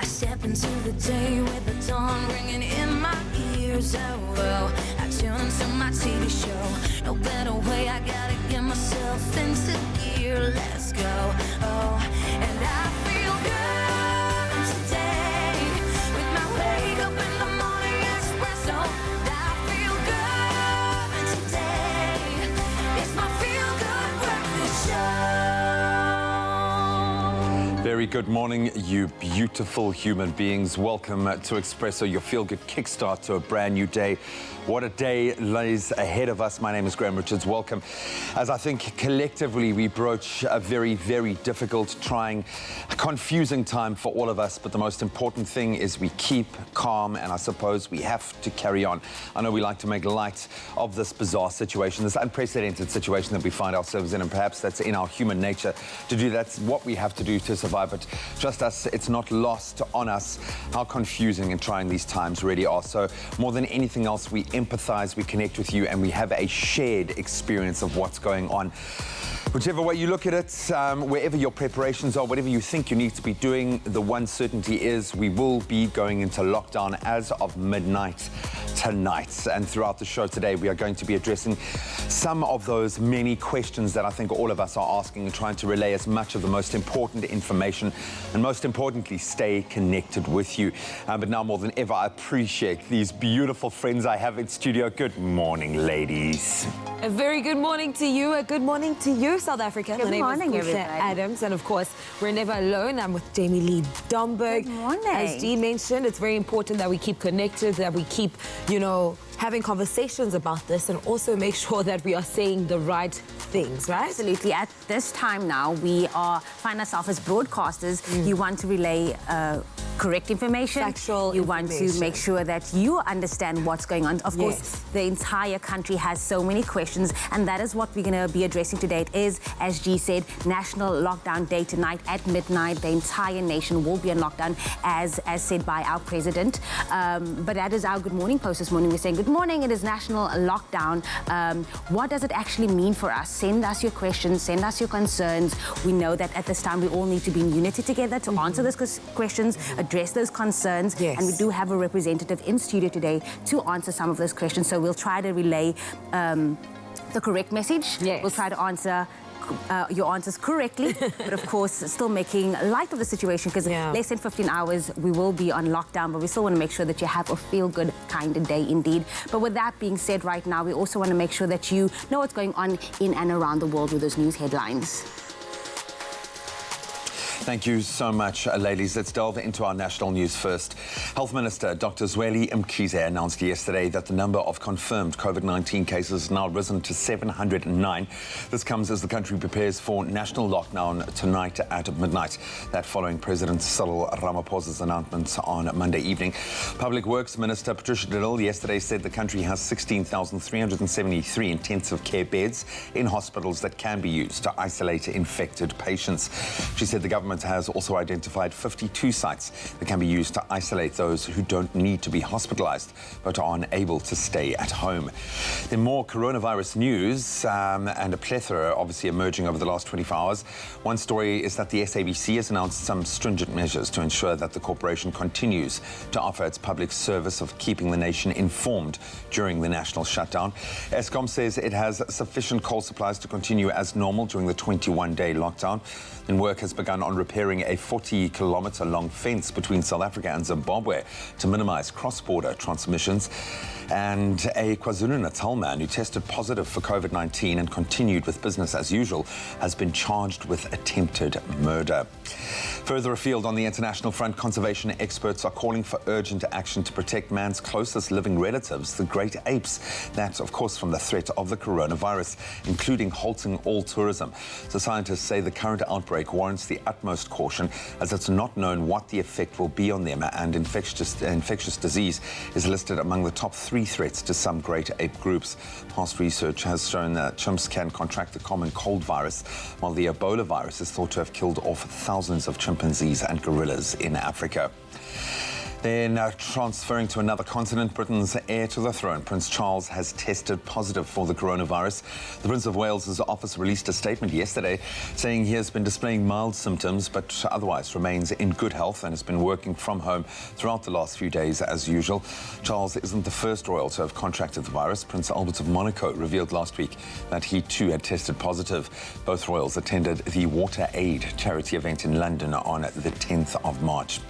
I step into the day with the dawn ringing in my ears. Oh, well, I tune into my TV show. No better way, I gotta get myself into gear. Let's go. Oh, and I feel good today with my wake up in the morning espresso. I feel good today. It's my feel good breakfast show. Very good morning, you beautiful human beings. Welcome to Expresso, your feel-good kickstart to a brand new day. What a day lays ahead of us. My name is Graham Richards. Welcome. As I think collectively we broach a very, very difficult, trying, confusing time for all of us. But the most important thing is we keep calm, and I suppose we have to carry on. I know we like to make light of this bizarre situation, this unprecedented situation that we find ourselves in, and perhaps that's in our human nature to do. That's what we have to do to survive. But just us, it's not lost on us how confusing and trying these times really are. So more than anything else, we empathize, we connect with you, and we have a shared experience of what's going on. Whichever way you look at it, wherever your preparations are, whatever you think you need to be doing, the one certainty is we will be going into lockdown as of midnight tonight. And throughout the show today, we are going to be addressing some of those many questions that I think all of us are asking and trying to relay as much of the most important information and most importantly, stay connected with you. But now more than ever, I appreciate these beautiful friends I have in studio. Good morning, ladies. A very good morning to you. A good morning to you, South Africa. Good morning, My name is Portia everybody. Adams, and of course, we're never alone. I'm with Jamie Lee Domberg. Good morning. As Dee mentioned, it's very important that we keep connected, that we keep, having conversations about this, and also make sure that we are saying the right things, right? Absolutely. At this time now, we find ourselves as broadcasters. You want to relay correct information. Factual You want to information. make sure that you understand what's going on. Of course, Yes. the entire country has so many questions, and that is what we're going to be addressing today. It is, as G said, National Lockdown Day tonight at midnight. The entire nation will be on lockdown, as said by our president. But that is our Good Morning Post this morning. We're saying, good morning, it is National Lockdown. What does it actually mean for us? Send us your questions, send us your concerns. We know that at this time we all need to be in unity together to answer those questions, address those concerns. Yes. And we do have a representative in studio today to answer some of those questions. So we'll try to relay the correct message. Yes. We'll try to answer your answers correctly, but of course still making light of the situation, because less than 15 hours we will be on lockdown, but we still want to make sure that you have a feel-good kind of day indeed. But with that being said, right now we also want to make sure that you know what's going on in and around the world with those news headlines. Thank you so much, ladies. Let's delve into our national news first. Health Minister Dr. Zweli Mkhize announced yesterday that the number of confirmed COVID-19 cases has now risen to 709. This comes as the country prepares for national lockdown tonight at midnight. That following President Cyril Ramaphosa's announcement on Monday evening. Public Works Minister Patricia de Lille yesterday said the country has 16,373 intensive care beds in hospitals that can be used to isolate infected patients. She said the government has also identified 52 sites that can be used to isolate those who don't need to be hospitalized but are unable to stay at home. Then more coronavirus news and a plethora obviously emerging over the last 24 hours. One story is that the SABC has announced some stringent measures to ensure that the corporation continues to offer its public service of keeping the nation informed during the national shutdown. Eskom says it has sufficient coal supplies to continue as normal during the 21-day lockdown. And work has begun on repairing a 40-kilometer-long fence between South Africa and Zimbabwe to minimize cross-border transmissions. And a KwaZulu-Natal man who tested positive for COVID-19 and continued with business as usual has been charged with attempted murder. Further afield on the international front, conservation experts are calling for urgent action to protect man's closest living relatives, the great apes. That, of course, from the threat of the coronavirus, including halting all tourism. So scientists say the current outbreak warrants the utmost caution, as it's not known what the effect will be on them, and infectious disease is listed among the top 3 threats to some great ape groups. Past research has shown that chimps can contract the common cold virus, while the Ebola virus is thought to have killed off thousands of chimpanzees and gorillas in Africa. Then transferring to another continent, Britain's heir to the throne, Prince Charles, has tested positive for the coronavirus. The Prince of Wales's office released a statement yesterday saying he has been displaying mild symptoms but otherwise remains in good health and has been working from home throughout the last few days as usual. Charles isn't the first royal to have contracted the virus. Prince Albert of Monaco revealed last week that he too had tested positive. Both royals attended the Water Aid charity event in London on the 10th of March.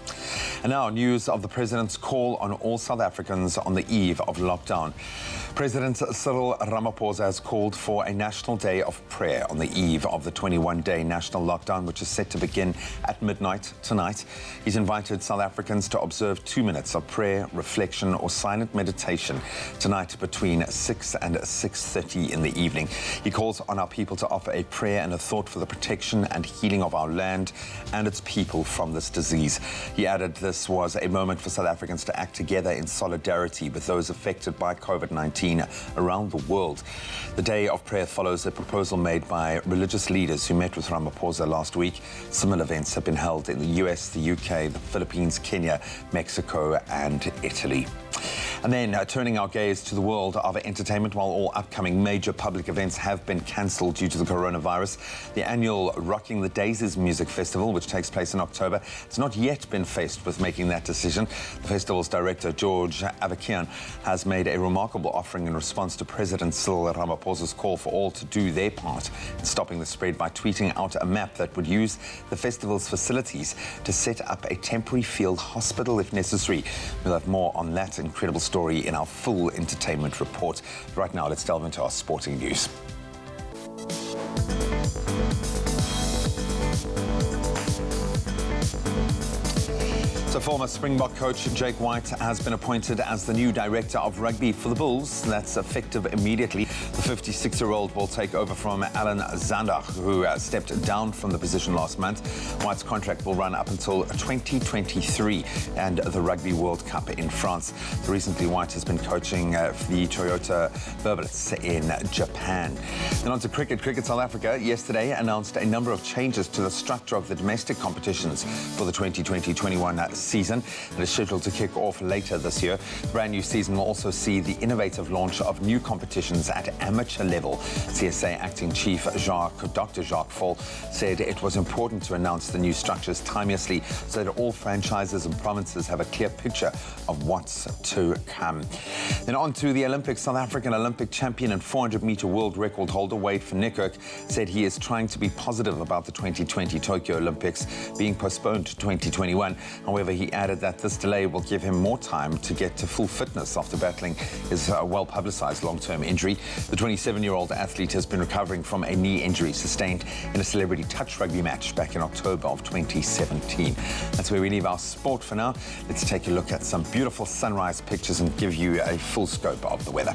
And now news of the President's call on all South Africans on the eve of lockdown. President Cyril Ramaphosa has called for a national day of prayer on the eve of the 21-day national lockdown, which is set to begin at midnight tonight. He's invited South Africans to observe 2 minutes of prayer, reflection or silent meditation tonight between 6 and 6:30 in the evening. He calls on our people to offer a prayer and a thought for the protection and healing of our land and its people from this disease. He added this was a moment for South Africans to act together in solidarity with those affected by COVID-19 around the world. The Day of Prayer follows a proposal made by religious leaders who met with Ramaphosa last week. Similar events have been held in the US, the UK, the Philippines, Kenya, Mexico and Italy. And then turning our gaze to the world of entertainment, while all upcoming major public events have been cancelled due to the coronavirus, the annual Rocking the Daisies Music Festival, which takes place in October, has not yet been faced with making that decision. The festival's director, George Avocado, has made a remarkable offering in response to President Cyril Ramaphosa's call for all to do their part in stopping the spread by tweeting out a map that would use the festival's facilities to set up a temporary field hospital if necessary. We'll have more on that incredible story in our full entertainment report. Right now, let's delve into our sporting news. So former Springbok coach Jake White has been appointed as the new director of rugby for the Bulls. That's effective immediately. The 56-year-old will take over from Alan Zandag, who stepped down from the position last month. White's contract will run up until 2023 and the Rugby World Cup in France. Recently, White has been coaching the Toyota Berbers in Japan. Then on to cricket. Cricket South Africa yesterday announced a number of changes to the structure of the domestic competitions for the 2020-21 season that is scheduled to kick off later this year. The brand new season will also see the innovative launch of new competitions at amateur level. CSA acting chief Dr. Jacques Fall said it was important to announce the new structures timelessly so that all franchises and provinces have a clear picture of what's to come. Then on to the Olympics. South African Olympic champion and 400-meter world record holder Wade van Niekerk said he is trying to be positive about the 2020 Tokyo Olympics being postponed to 2021. However, he added that this delay will give him more time to get to full fitness after battling his well-publicized long-term injury. The 27-year-old athlete has been recovering from a knee injury sustained in a celebrity touch rugby match back in October of 2017. That's where we leave our sport for now. Let's take a look at some beautiful sunrise pictures and give you a full scope of the weather.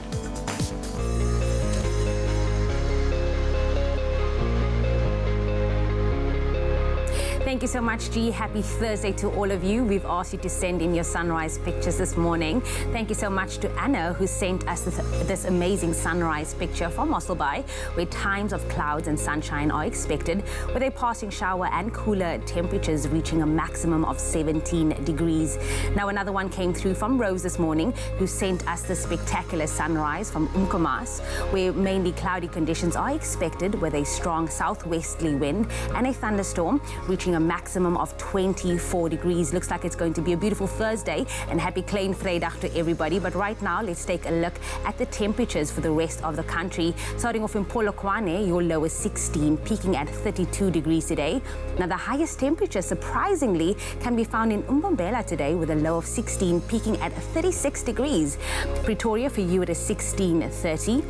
Thank you so much, G. Happy Thursday to all of you. We've asked you to send in your sunrise pictures this morning. Thank you so much to Anna, who sent us this amazing sunrise picture from Mosselbaai, where times of clouds and sunshine are expected, with a passing shower and cooler temperatures reaching a maximum of 17 degrees. Now, another one came through from Rose this morning, who sent us the spectacular sunrise from Umkomaas, where mainly cloudy conditions are expected, with a strong southwesterly wind and a thunderstorm reaching a maximum of 24 degrees. Looks like it's going to be a beautiful Thursday, and happy Klein Vrydag to everybody. But right now, let's take a look at the temperatures for the rest of the country. Starting off in Polokwane, your low is 16, peaking at 32 degrees today. Now, the highest temperature, surprisingly, can be found in Umbombela today, with a low of 16, peaking at 36 degrees. Pretoria, for you, it is 16:30.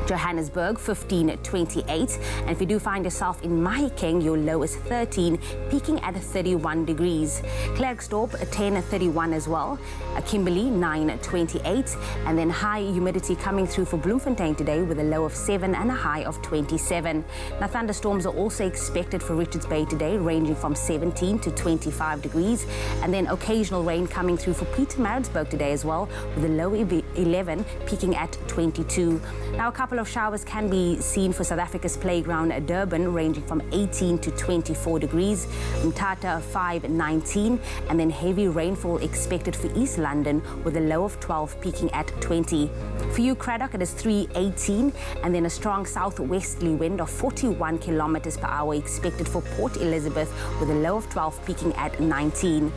Johannesburg, 15:28. And if you do find yourself in Mahikeng, your low is 13, peaking at 31 degrees. Klerksdorp, 10:31 as well. Kimberley, 9:28. And then high humidity coming through for Bloemfontein today, with a low of 7 and a high of 27. Now, thunderstorms are also expected for Richards Bay today, ranging from 17 to 25 degrees. And then occasional rain coming through for Pietermaritzburg today as well, with a low of 11, peaking at 22. Now, a couple of showers can be seen for South Africa's playground at Durban, ranging from 18 to 24 degrees, Mthatha 5-19, and then heavy rainfall expected for East London with a low of 12 peaking at 20. For you, Cradock, it is 3-18, and then a strong southwesterly wind of 41 kilometers per hour expected for Port Elizabeth with a low of 12 peaking at 19.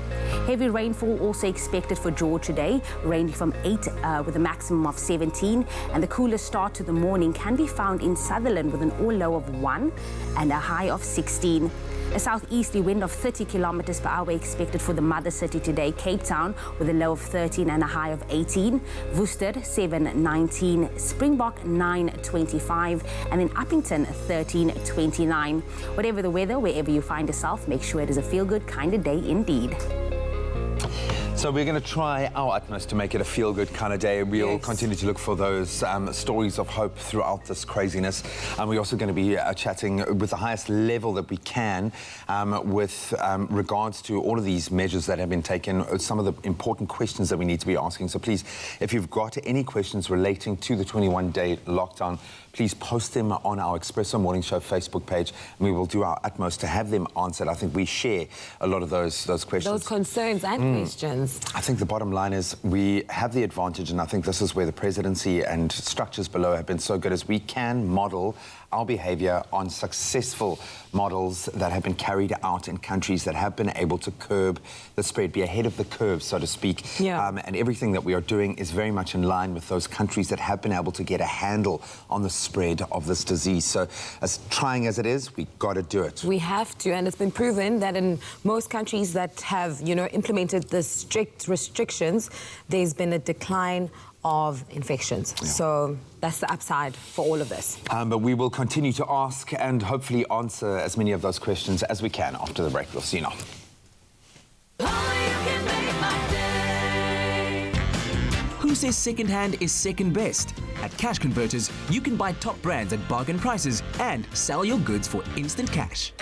Heavy rainfall also expected for George today, ranging from 8 with a maximum of 17, and the coolest start to the morning can be found in Sutherland with an all-low of 1 and a high of 16. A southeasterly wind of 30 kilometers per hour expected for the mother city today, Cape Town, with a low of 13 and a high of 18. Worcester 7-19, Springbok 9-25, and then Uppington 13-29. Whatever the weather, wherever you find yourself, make sure it is a feel-good kind of day indeed. So we're going to try our utmost to make it a feel-good kind of day. We'll continue to look for those stories of hope throughout this craziness. And we're also going to be chatting with the highest level that we can with regards to all of these measures that have been taken, some of the important questions that we need to be asking. So please, if you've got any questions relating to the 21-day lockdown, please post them on our Expresso Morning Show Facebook page, and we will do our utmost to have them answered. I think we share a lot of those questions. Those concerns and questions. I think the bottom line is we have the advantage, and I think this is where the presidency and structures below have been so good, is we can model our behavior on successful models that have been carried out in countries that have been able to curb the spread, be ahead of the curve, so to speak. And everything that we are doing is very much in line with those countries that have been able to get a handle on the spread of this disease. So as trying as it is, we've got to do it. We have to, and it's been proven that in most countries that have, implemented the strict restrictions, there's been a decline of infections. So that's the upside for all of this. But we will continue to ask and hopefully answer as many of those questions as we can after the break. We'll see you now. Who says second-hand is second best? At Cash Converters, you can buy top brands at bargain prices and sell your goods for instant cash.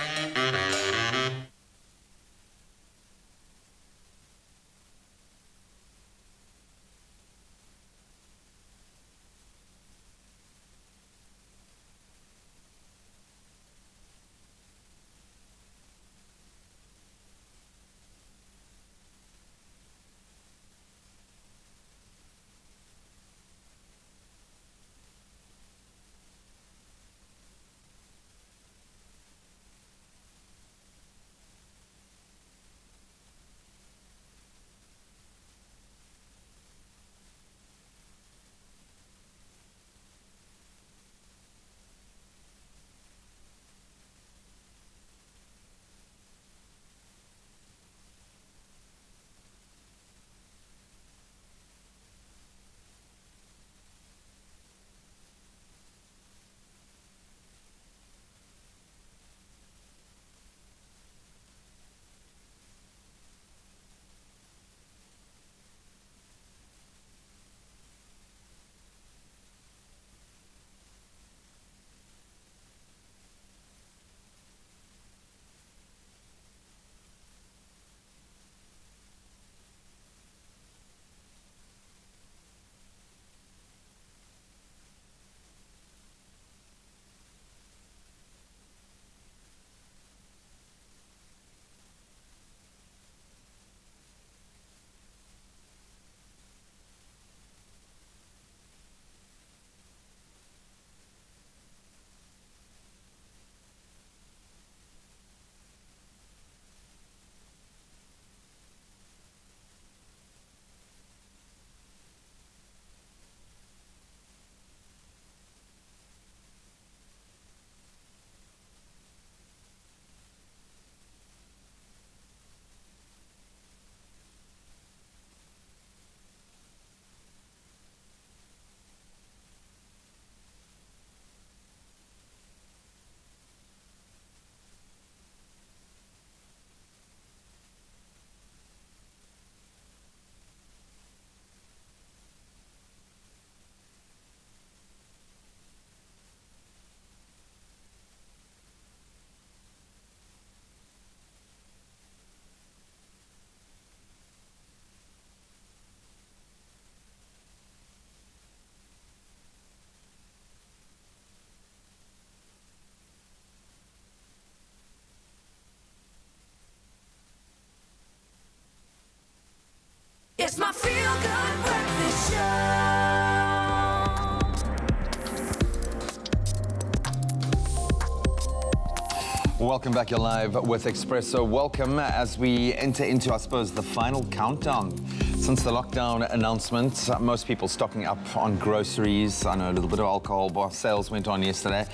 Welcome back. You're live with Expresso. Welcome as we enter into, I suppose, the final countdown. Since the lockdown announcement, most people stocking up on groceries. I know a little bit of alcohol bar sales went on yesterday.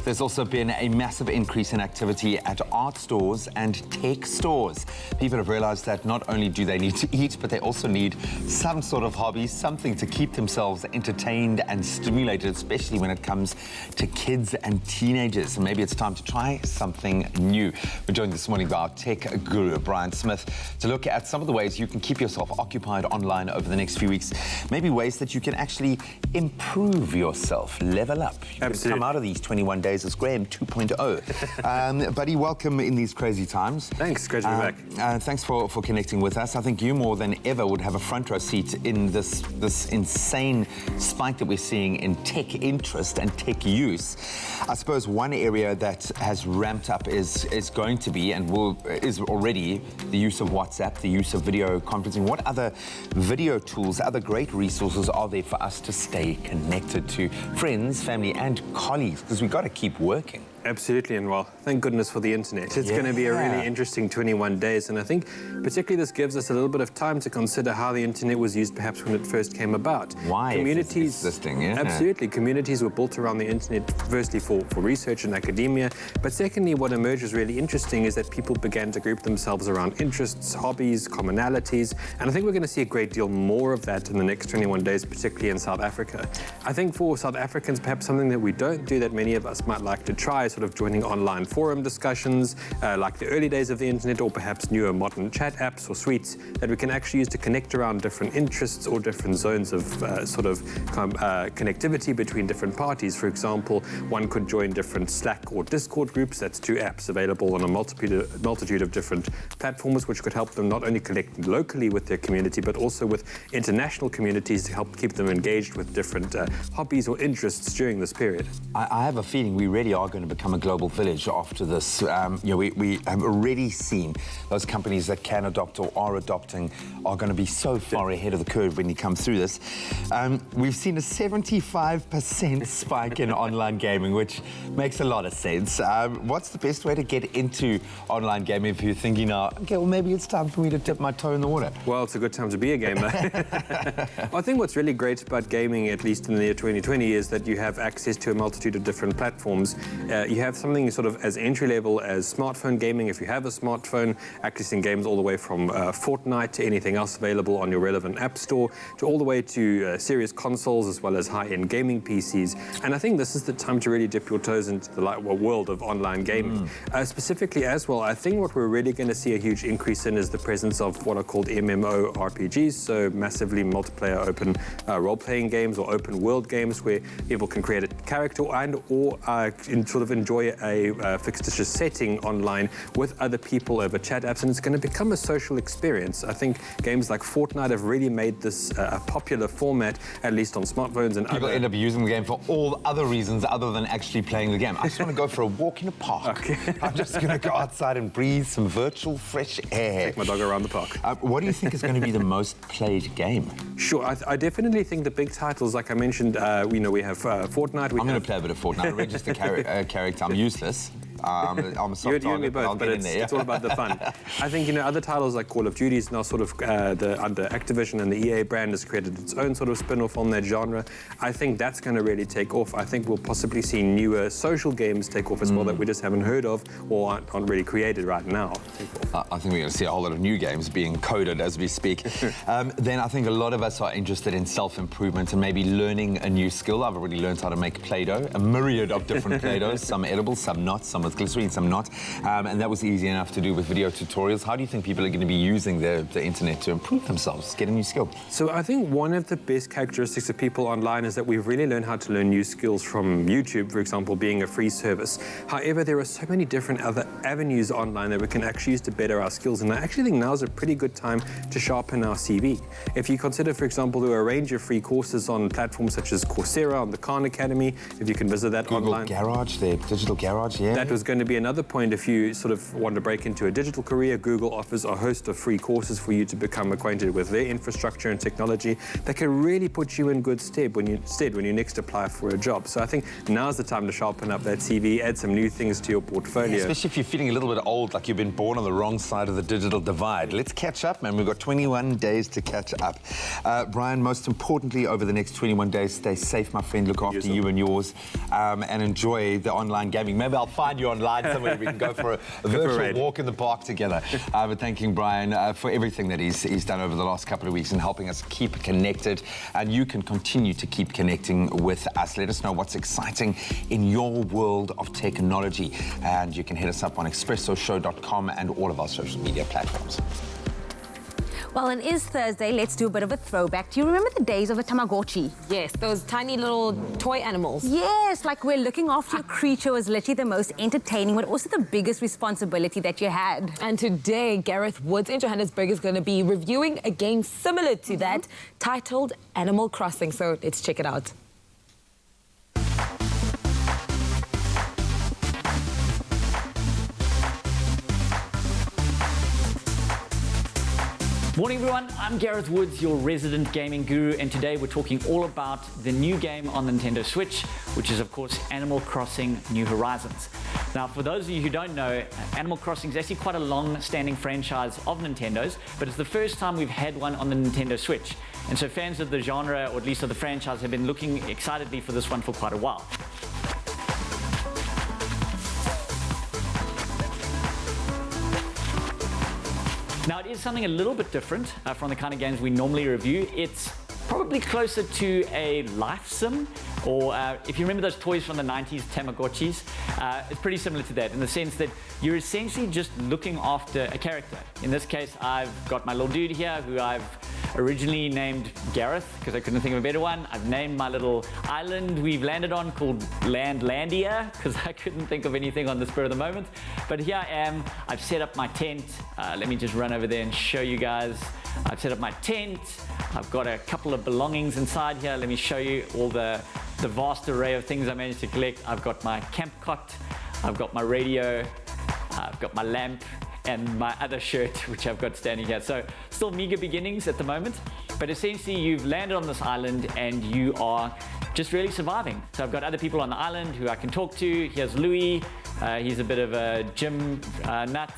There's also been a massive increase in activity at art stores and tech stores. People have realized that not only do they need to eat, but they also need some sort of hobby, something to keep themselves entertained and stimulated, especially when it comes to kids and teenagers. And maybe it's time to try something new. We're joined this morning by our tech guru, Brian Smith, to look at some of the ways you can keep yourself occupied online over the next few weeks. Maybe ways that you can actually improve yourself, level up. You can come out of these 21 days as Graham 2.0. Buddy, welcome in these crazy times. Thanks, great to be back. Thanks for connecting with us. I think you more than ever would have a front row seat in this insane spike that we're seeing in tech interest and tech use. I suppose one area that has ramped up is going to be and is already the use of WhatsApp, the use of video conferencing. What other video tools, other great resources are there for us to stay connected to friends, family and colleagues? Because we've got to keep working. Absolutely, and well, thank goodness for the internet. It's going to be a really interesting 21 days, and I think particularly this gives us a little bit of time to consider how the internet was used perhaps when it first came about. Why communities it's existing, yeah? Absolutely, communities were built around the internet, firstly for research and academia, but secondly what emerged was really interesting is that people began to group themselves around interests, hobbies, commonalities, and I think we're going to see a great deal more of that in the next 21 days, particularly in South Africa. I think for South Africans, perhaps something that we don't do that many of us might like to try, sort of joining online forum discussions, like the early days of the internet, or perhaps newer modern chat apps or suites that we can actually use to connect around different interests or different zones of connectivity between different parties. For example, one could join different Slack or Discord groups. That's two apps available on a multitude of different platforms, which could help them not only connect locally with their community, but also with international communities to help keep them engaged with different hobbies or interests during this period. I have a feeling we really are going to become a global village after this. We have already seen those companies that can adopt or are adopting are going to be so far ahead of the curve when you come through this. We've seen a 75% spike in online gaming, which makes a lot of sense. What's the best way to get into online gaming if you're thinking, okay, well, maybe it's time for me to dip my toe in the water? Well, it's a good time to be a gamer. I think what's really great about gaming, at least in the year 2020, is that you have access to a multitude of different platforms. You have something sort of as entry-level as smartphone gaming, if you have a smartphone, accessing games all the way from Fortnite to anything else available on your relevant app store, to all the way to serious consoles as well as high-end gaming PCs. And I think this is the time to really dip your toes into the world of online gaming. Specifically as well, I think what we're really going to see a huge increase in is the presence of what are called MMORPGs, so massively multiplayer open role-playing games or open world games where people can create a character or sort of enjoy a fictitious setting online with other people over chat apps, and it's going to become a social experience. I think games like Fortnite have really made this a popular format, at least on smartphones and people end up using the game for all other reasons other than actually playing the game. I just want to go for a walk in a park. Okay. I'm just going to go outside and breathe some virtual fresh air. Take my dog around the park. What do you think is going to be the most played game? Sure, I definitely think the big titles, like I mentioned, we have Fortnite. I'm going to play a bit of Fortnite. I register character. I'm useless. I'm a soft you and me both, but it's all about the fun. I think, other titles like Call of Duty is now sort of under Activision, and the EA brand has created its own sort of spin-off on that genre. I think that's going to really take off. I think we'll possibly see newer social games take off as well that we just haven't heard of or aren't really created right now. I think we're going to see a whole lot of new games being coded as we speak. Then I think a lot of us are interested in self-improvement and maybe learning a new skill. I've already learned how to make Play-Doh, a myriad of different Play-Dohs, some edible, some not, some with glycerine, some not. And that was easy enough to do with video tutorials. How do you think people are going to be using the internet to improve themselves, get a new skill? So I think one of the best characteristics of people online is that we've really learned how to learn new skills from YouTube, for example, being a free service. However, there are so many different other avenues online that we can actually use to better our skills. And I actually think now is a pretty good time to sharpen our CV. If you consider, for example, there are a range of free courses on platforms such as Coursera, on the Khan Academy, if you can visit that Google online. Garage, the digital garage, yeah. That is going to be another point if you sort of want to break into a digital career. Google offers a host of free courses for you to become acquainted with their infrastructure and technology that can really put you in good stead when you next apply for a job. So I think now's the time to sharpen up that CV, add some new things to your portfolio. Yeah, especially if you're feeling a little bit old, like you've been born on the wrong side of the digital divide. Let's catch up, man. We've got 21 days to catch up. Brian, most importantly, over the next 21 days, stay safe, my friend. Look after you and yours, and enjoy the online gaming. Maybe I'll find you online somewhere. We can go for a virtual walk in the park together. But thanking Brian for everything that he's done over the last couple of weeks and helping us keep connected. And you can continue to keep connecting with us. Let us know what's exciting in your world of technology. And you can hit us up on expressoshow.com and all of our social media platforms. Well, it is Thursday. Let's do a bit of a throwback. Do you remember the days of a Tamagotchi? Yes, those tiny little toy animals. Yes, like where looking after your creature was literally the most entertaining, but also the biggest responsibility that you had. And today, Gareth Woods in Johannesburg is going to be reviewing a game similar to that, titled Animal Crossing. So let's check it out. Morning everyone, I'm Gareth Woods, your resident gaming guru, and today we're talking all about the new game on the Nintendo Switch, which is of course Animal Crossing New Horizons. Now for those of you who don't know, Animal Crossing is actually quite a long-standing franchise of Nintendo's, but it's the first time we've had one on the Nintendo Switch. And so fans of the genre, or at least of the franchise, have been looking excitedly for this one for quite a while. Now, it is something a little bit different from the kind of games we normally review. It's probably closer to a life sim, or if you remember those toys from the 90s, Tamagotchis, it's pretty similar to that in the sense that you're essentially just looking after a character. In this case, I've got my little dude here who I've originally named Gareth because I couldn't think of a better one. I've named my little island we've landed on called Landlandia because I couldn't think of anything on the spur of the moment. But here I am. I've set up my tent. Let me just run over there and show you guys. I've set up my tent. I've got a couple of belongings inside here. Let me show you all the vast array of things I managed to collect. I've got my camp cot. I've got my radio. I've got my lamp and my other shirt, which I've got standing here. So still meager beginnings at the moment, but essentially you've landed on this island and you are just really surviving. So I've got other people on the island who I can talk to. Here's Louis. He's a bit of a gym nut.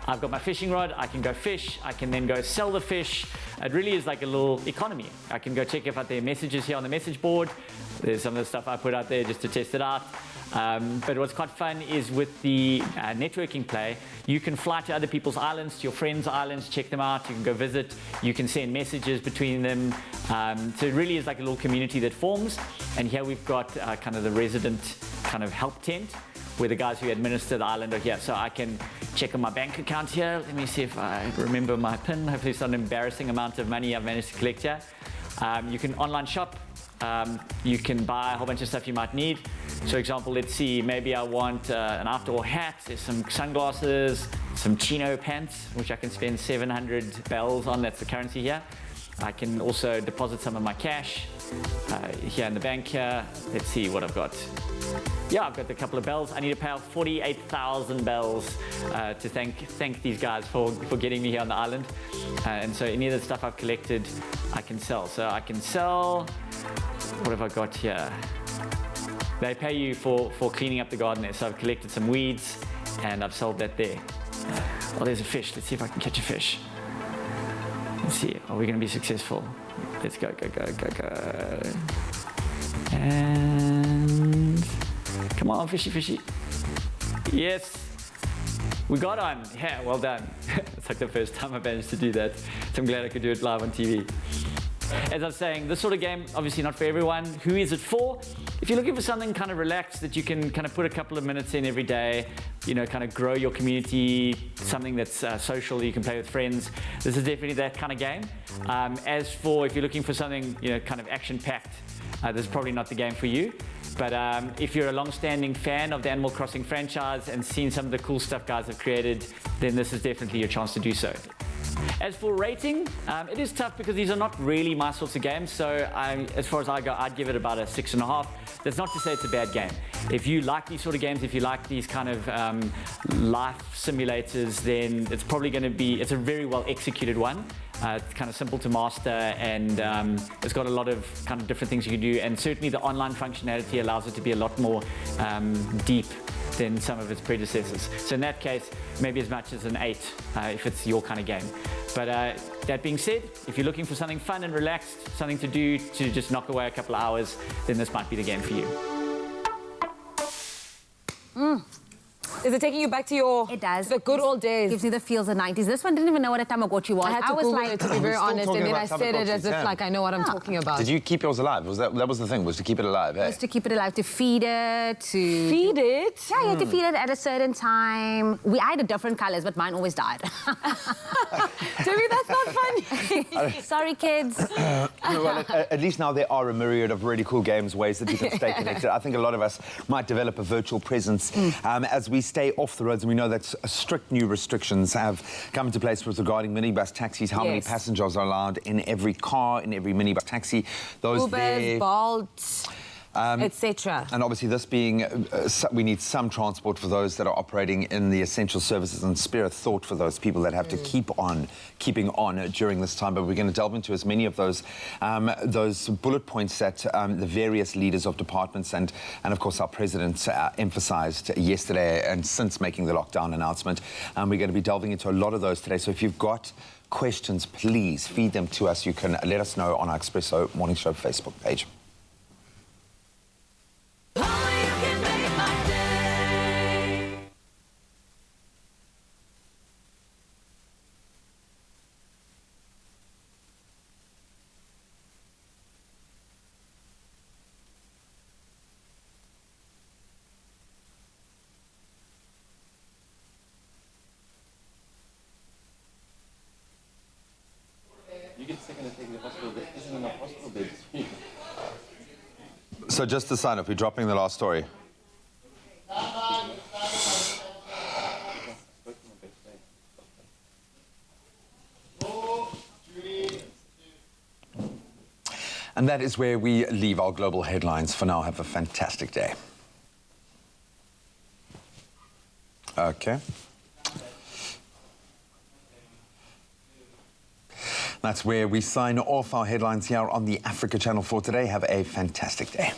I've got my fishing rod. I can go fish. I can then go sell the fish. It really is like a little economy. I can go check if their messages here on the message board. There's some of the stuff I put out there just to test it out. But what's quite fun is with the networking play, you can fly to other people's islands, to your friends' islands, check them out. You can go visit. You can send messages between them. So it really is like a little community that forms. And here we've got kind of the resident kind of help tent where the guys who administer the island are here. So I can check on my bank account here. Let me see if I remember my PIN. Hopefully it's not an embarrassing amount of money I've managed to collect here. You can online shop. You can buy a whole bunch of stuff you might need. So for example, let's see, maybe I want an outdoor hat. There's some sunglasses, some chino pants, which I can spend 700 bells on. That's the currency here. I can also deposit some of my cash here in the bank here. Let's see what I've got. Yeah, I've got a couple of bells. I need to pay out 48,000 bells to thank these guys for getting me here on the island. And so any of the stuff I've collected, I can sell. So I can sell, what have I got here? They pay you for cleaning up the garden there. So I've collected some weeds and I've sold that there. Oh, there's a fish. Let's see if I can catch a fish. Let's see, are we going to be successful? Let's go, go, go, go, go. And come on, fishy, fishy. Yes, we got on. Yeah, well done. It's like the first time I managed to do that. So I'm glad I could do it live on TV. As I was saying, this sort of game, obviously not for everyone. Who is it for? If you're looking for something kind of relaxed that you can kind of put a couple of minutes in every day, you know, kind of grow your community, something that's social that you can play with friends, this is definitely that kind of game. As for if you're looking for something, you know, kind of action-packed, this is probably not the game for you. But if you're a long-standing fan of the Animal Crossing franchise and seen some of the cool stuff guys have created, then this is definitely your chance to do so. As for rating, it is tough because these are not really my sorts of games. So as far as I go, I'd give it about a 6.5. That's not to say it's a bad game. If you like these sort of games, if you like these kind of life simulators, then it's probably going to be, it's a very well executed one. It's kind of simple to master, and it's got a lot of kind of different things you can do, and certainly the online functionality allows it to be a lot more deep than some of its predecessors. So in that case, maybe as much as an 8 if it's your kind of game. But that being said, if you're looking for something fun and relaxed, something to do to just knock away a couple of hours, then this might be the game for you. Is it taking you back to your... It does. The good old days. Gives me the feels of the 90s. This one didn't even know what a Tamagotchi was. I had to was Google like, it, to be very still honest, and talking then I about said it as if Tamagotchis, like I know what I'm talking about. Did you keep yours alive? That was the thing, was to keep it alive, eh? was to keep it alive, to feed it, to... Feed it? Yeah, you had to feed it at a certain time. I had different colors, but mine always died. Timmy, that's not funny. Sorry, kids. Well, at least now there are a myriad of really cool games, ways that you can stay connected. I think a lot of us might develop a virtual presence as we stay off the roads, and we know that strict new restrictions have come into place regarding minibus taxis, how many passengers are allowed in every car, in every minibus taxi. Those Ubers, Bolt, etc. And obviously this being, we need some transport for those that are operating in the essential services, and spare a thought for those people that have to keeping on during this time. But we're going to delve into as many of those bullet points that the various leaders of departments and of course our president emphasised yesterday and since making the lockdown announcement. We're going to be delving into a lot of those today. So if you've got questions, please feed them to us. You can let us know on our Expresso Morning Show Facebook page. So just to sign up, we're dropping the last story. And that is where we leave our global headlines for now. Have a fantastic day. Okay. That's where we sign off our headlines here on the Africa Channel for today. Have a fantastic day.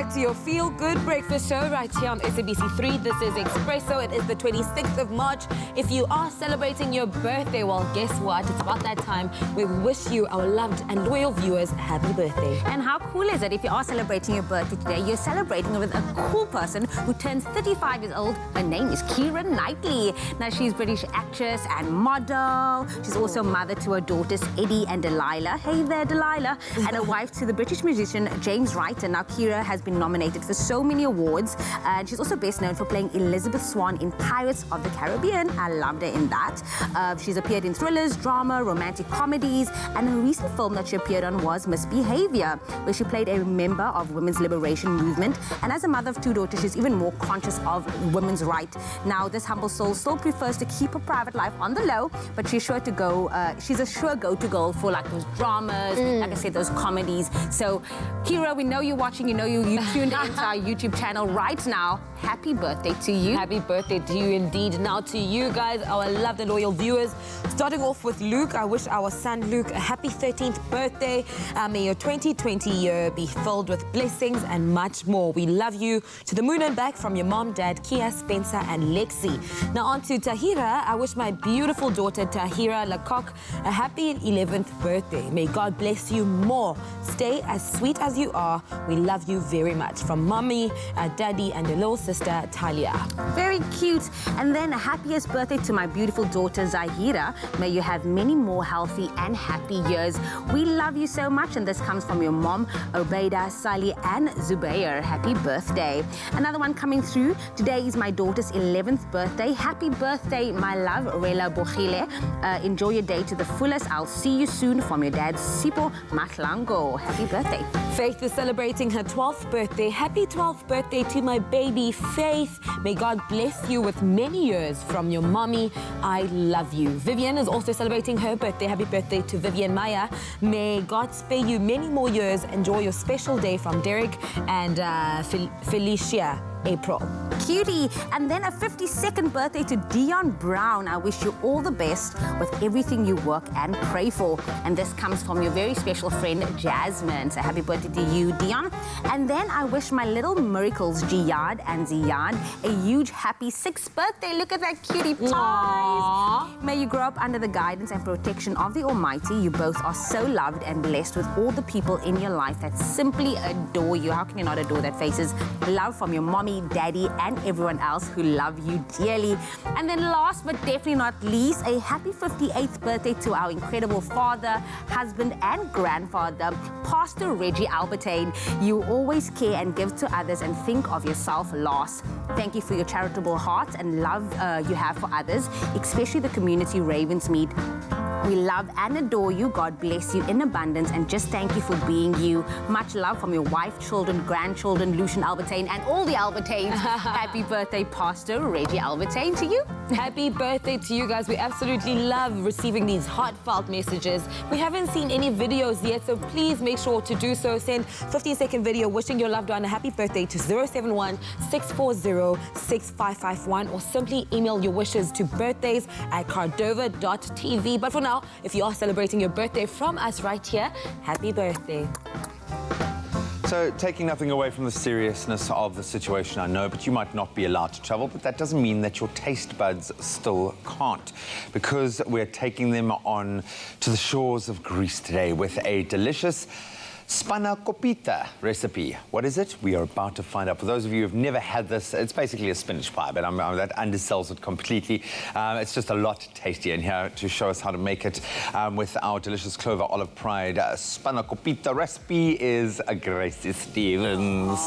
back to your Feel Good Breakfast show right here on SABC3. This is Expresso. It is the 26th of March. If you are celebrating your birthday, well, guess what? It's about that time. We wish you, our loved and loyal viewers, happy birthday. And how cool is it if you are celebrating your birthday today? You're celebrating with a cool person who turns 35 years old. Her name is Keira Knightley. Now, she's British actress and model. She's also mother to her daughters, Eddie and Delilah. Hey there, Delilah. And a wife to the British musician, James Wright. And now Keira has been nominated for so many awards. And she's also best known for playing Elizabeth Swan in Pirates of the Caribbean. I loved her in that. She's appeared in thrillers, drama, romantic comedies. And her recent film that she appeared on was Misbehavior, where she played a member of women's liberation movement. And as a mother of two daughters, she's even more conscious of women's rights. Now, this humble soul still prefers to keep her private life on the low, but she's sure to go, she's a sure go-to girl for like those dramas, like I said, those comedies. So, Keira, we know you're watching, you know you tuned into our YouTube channel right now. Happy birthday to you. Happy birthday to you indeed. Now to you guys, our loved and loyal viewers. Starting off with Luke, I wish our son Luke a happy 13th birthday. May your 2020 year be filled with blessings and much more. We love you to the moon and back from your mom, dad, Kia, Spencer and Lexi. Now on to Tahira. I wish my beautiful daughter Tahira Lecoq a happy 11th birthday. May God bless you more. Stay as sweet as you are. We love you very much. From mommy, daddy and your little sister Talia. Very cute. And then happiest birthday to my beautiful daughter Zahira. May you have many more healthy and happy years. We love you so much, and this comes from your mom, Obeida, Sally and Zubair. Happy birthday. Another one coming through. Today is my daughter's 11th birthday. Happy birthday, my love, Rela Bokhile. Enjoy your day to the fullest. I'll see you soon from your dad, Sipo Matlango. Happy birthday. Faith is celebrating her 12th birthday. Happy 12th birthday to my baby, Faith. May God bless you with many years from your mommy. I love you. Vivian is also celebrating her birthday. Happy birthday to Vivian Maya. May God spare you many more years. Enjoy your special day from Derek and Felicia. April. Cutie. And then a 52nd birthday to Dion Brown. I wish you all the best with everything you work and pray for. And this comes from your very special friend, Jasmine. So happy birthday to you, Dion. And then I wish my little miracles, Jiyad and Ziyad, a huge happy 6th birthday. Look at that cutie pies. May you grow up under the guidance and protection of the Almighty. You both are so loved and blessed with all the people in your life that simply adore you. How can you not adore that? Faces love from your mommy, daddy and everyone else who love you dearly. And then last but definitely not least, a happy 58th birthday to our incredible father, husband and grandfather, Pastor Reggie Albertine. You always care and give to others and think of yourself last. Thank you for your charitable heart and love you have for others, especially the community Ravensmead. We love and adore you. God bless you in abundance, and just thank you for being you. Much love from your wife, children, grandchildren, Lucian Albertine, and all the Albertines. Happy birthday, Pastor Reggie Albertine, to you. Happy birthday to you guys. We absolutely love receiving these heartfelt messages. We haven't seen any videos yet, so please make sure to do so. Send 15-second video wishing your loved one a happy birthday to 071-640-6551, or simply email your wishes to birthdays@cardova.tv. But for now, if you are celebrating your birthday from us right here, happy birthday. So, taking nothing away from the seriousness of the situation, I know, but you might not be allowed to travel, but that doesn't mean that your taste buds still can't, because we're taking them on to the shores of Greece today with a delicious Spanakopita recipe. What is it? We are about to find out. For those of you who've never had this, it's basically a spinach pie, but that undersells it completely. It's just a lot tastier. And here to show us how to make it with our delicious Clover Olive Pride Spanakopita recipe is Gracie Stevens.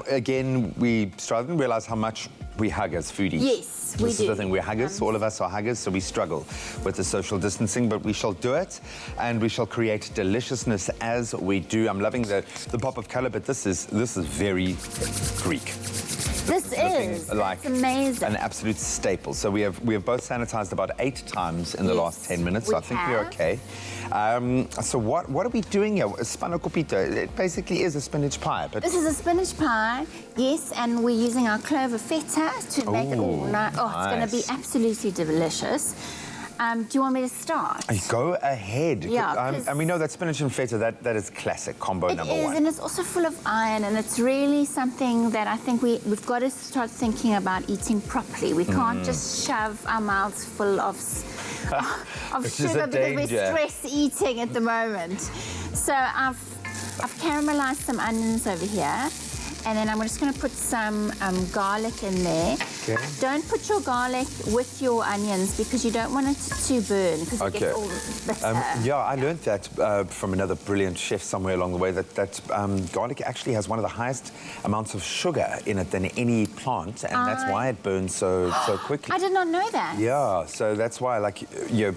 Again, we didn't realize how much we hug as foodies. Yes, we do. This is the thing, we're huggers, all of us are huggers, so we struggle with the social distancing, but we shall do it, and we shall create deliciousness as we do. I'm loving the pop of colour, but this is very Greek. This is like it's amazing. An absolute staple. So we have both sanitized about 8 times in the last 10 minutes, so I think we're okay. So what are we doing here? Spanakopita, it basically is a spinach pie. But this is a spinach pie, yes, and we're using our clover feta to make it all nice. Oh, it's going to be absolutely delicious. Do you want me to start? Go ahead. Yeah, and we know that spinach and feta, that is classic combo number It is, one. and it's also full of iron, and it's really something that I think we've got to start thinking about eating properly. We can't just shove our mouths full of Which is sugar a because we're danger. stress eating at the moment. So I've caramelized some onions over here. And then I'm just going to put some garlic in there. Okay. Don't put your garlic with your onions because you don't want it to burn because it gets all bitter. Yeah, I learned that from another brilliant chef somewhere along the way that garlic actually has one of the highest amounts of sugar in it than any plant, and that's why it burns so quickly. I did not know that. Yeah, so that's why, like, you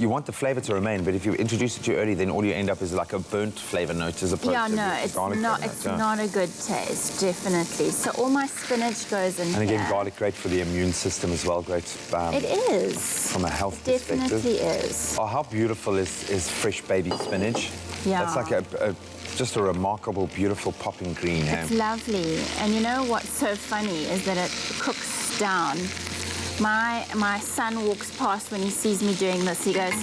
want the flavor to remain, but if you introduce it too early, then all you end up is like a burnt flavor note as opposed to It's garlic not. flavor It's note, yeah. not a good taste. Definitely. So all my spinach goes in And again, here. garlic great for the immune system as well. Great It is. from a health Definitely perspective. is. Oh, how beautiful is fresh baby spinach? Yeah. That's like just a remarkable, beautiful popping green. It's lovely. And you know what's so funny is that it cooks down. My son walks past when he sees me doing this. He goes,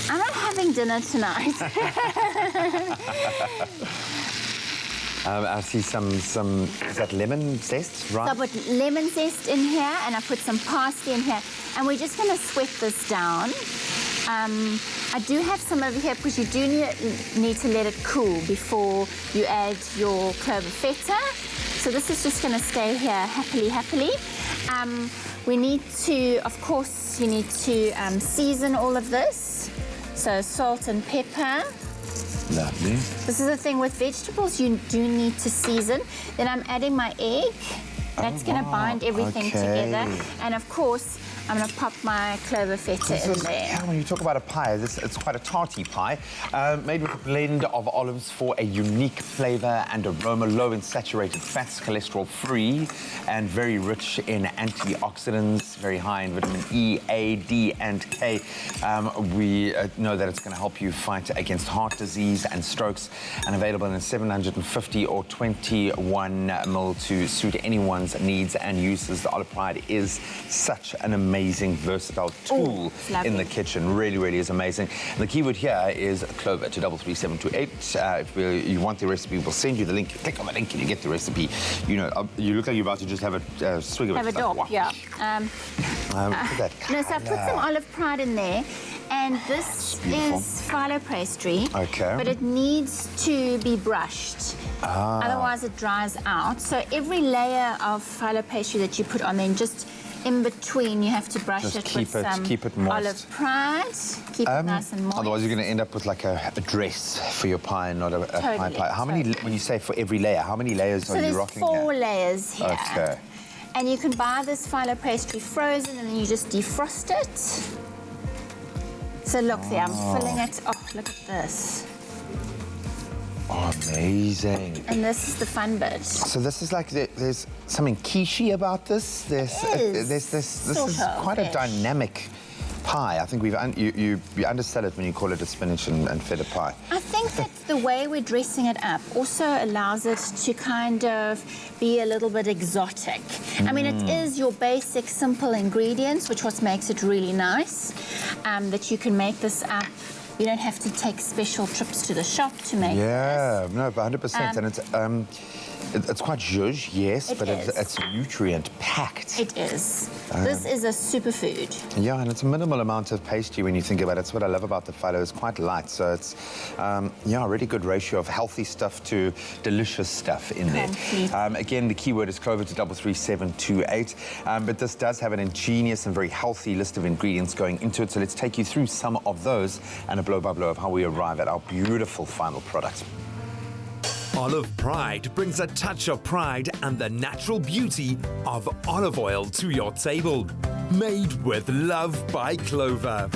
"I'm not having dinner tonight." I see some is that lemon zest, right? So I put lemon zest in here and I put some parsley in here. And we're just going to sweat this down. I do have some over here because you do need to let it cool before you add your clover feta. So this is just going to stay here happily. We need to, of course, you need to season all of this. So salt and pepper. Lovely. This is the thing with vegetables, you do need to season. Then I'm adding my egg. That's going to bind everything together. And of course, I'm going to pop my clover feta in there. Yeah, when you talk about a pie, it's quite a tarty pie, made with a blend of olives for a unique flavor and aroma, low in saturated fats, cholesterol-free, and very rich in antioxidants, very high in vitamin E, A, D, and K. We know that it's going to help you fight against heart disease and strokes, and available in 750 or 21 ml to suit anyone's needs and uses. The olive pride is such an amazing, versatile tool in the kitchen. Really is amazing. And the keyword here is clover to 33728. If you want the recipe, we'll send you the link. Click on the link and you get the recipe. You know, you look like you're about to just have a swig of it. Have a dop, wow. yeah. Look at that No, so I put some colour. olive pride in there. And this beautiful. is phyllo pastry. Okay. But it needs to be brushed. Otherwise it dries out. So every layer of phyllo pastry that you put on there, just in between, you have to brush Just it keep with it- some keep it moist. olive pride. Keep it nice and moist. Otherwise, you're going to end up with like a dress for your pie, not a pie Totally, pie. How many, when you say for every layer, how many layers So are you there's rocking 4 here? layers here. Okay. And you can buy this phyllo pastry frozen and then you just defrost it. So look there, I'm filling it. Oh, look at this. Amazing. And this is the fun bit. So this is like there's something quiche about this. This Sort is of, quite a yes. dynamic pie. I think you undersell it when you call it a spinach and feta pie. I think that the way we're dressing it up also allows it to kind of be a little bit exotic. I mean, it is your basic, simple ingredients, which what makes it really nice, that you can make this up. You don't have to take special trips to the shop to make this. Yeah, no, 100%. And it's quite zhuzh, yes, It but is. it's nutrient packed. It is. This is a superfood. Yeah, and it's a minimal amount of pastry when you think about it. That's what I love about the phyllo. It's quite light, so it's a really good ratio of healthy stuff to delicious stuff in there. Completely. Again, the keyword is clover to 33728. But this does have an ingenious and very healthy list of ingredients going into it. So let's take you through some of those and a blow by blow of how we arrive at our beautiful final product. Olive Pride brings a touch of pride and the natural beauty of olive oil to your table. Made with love by Clover.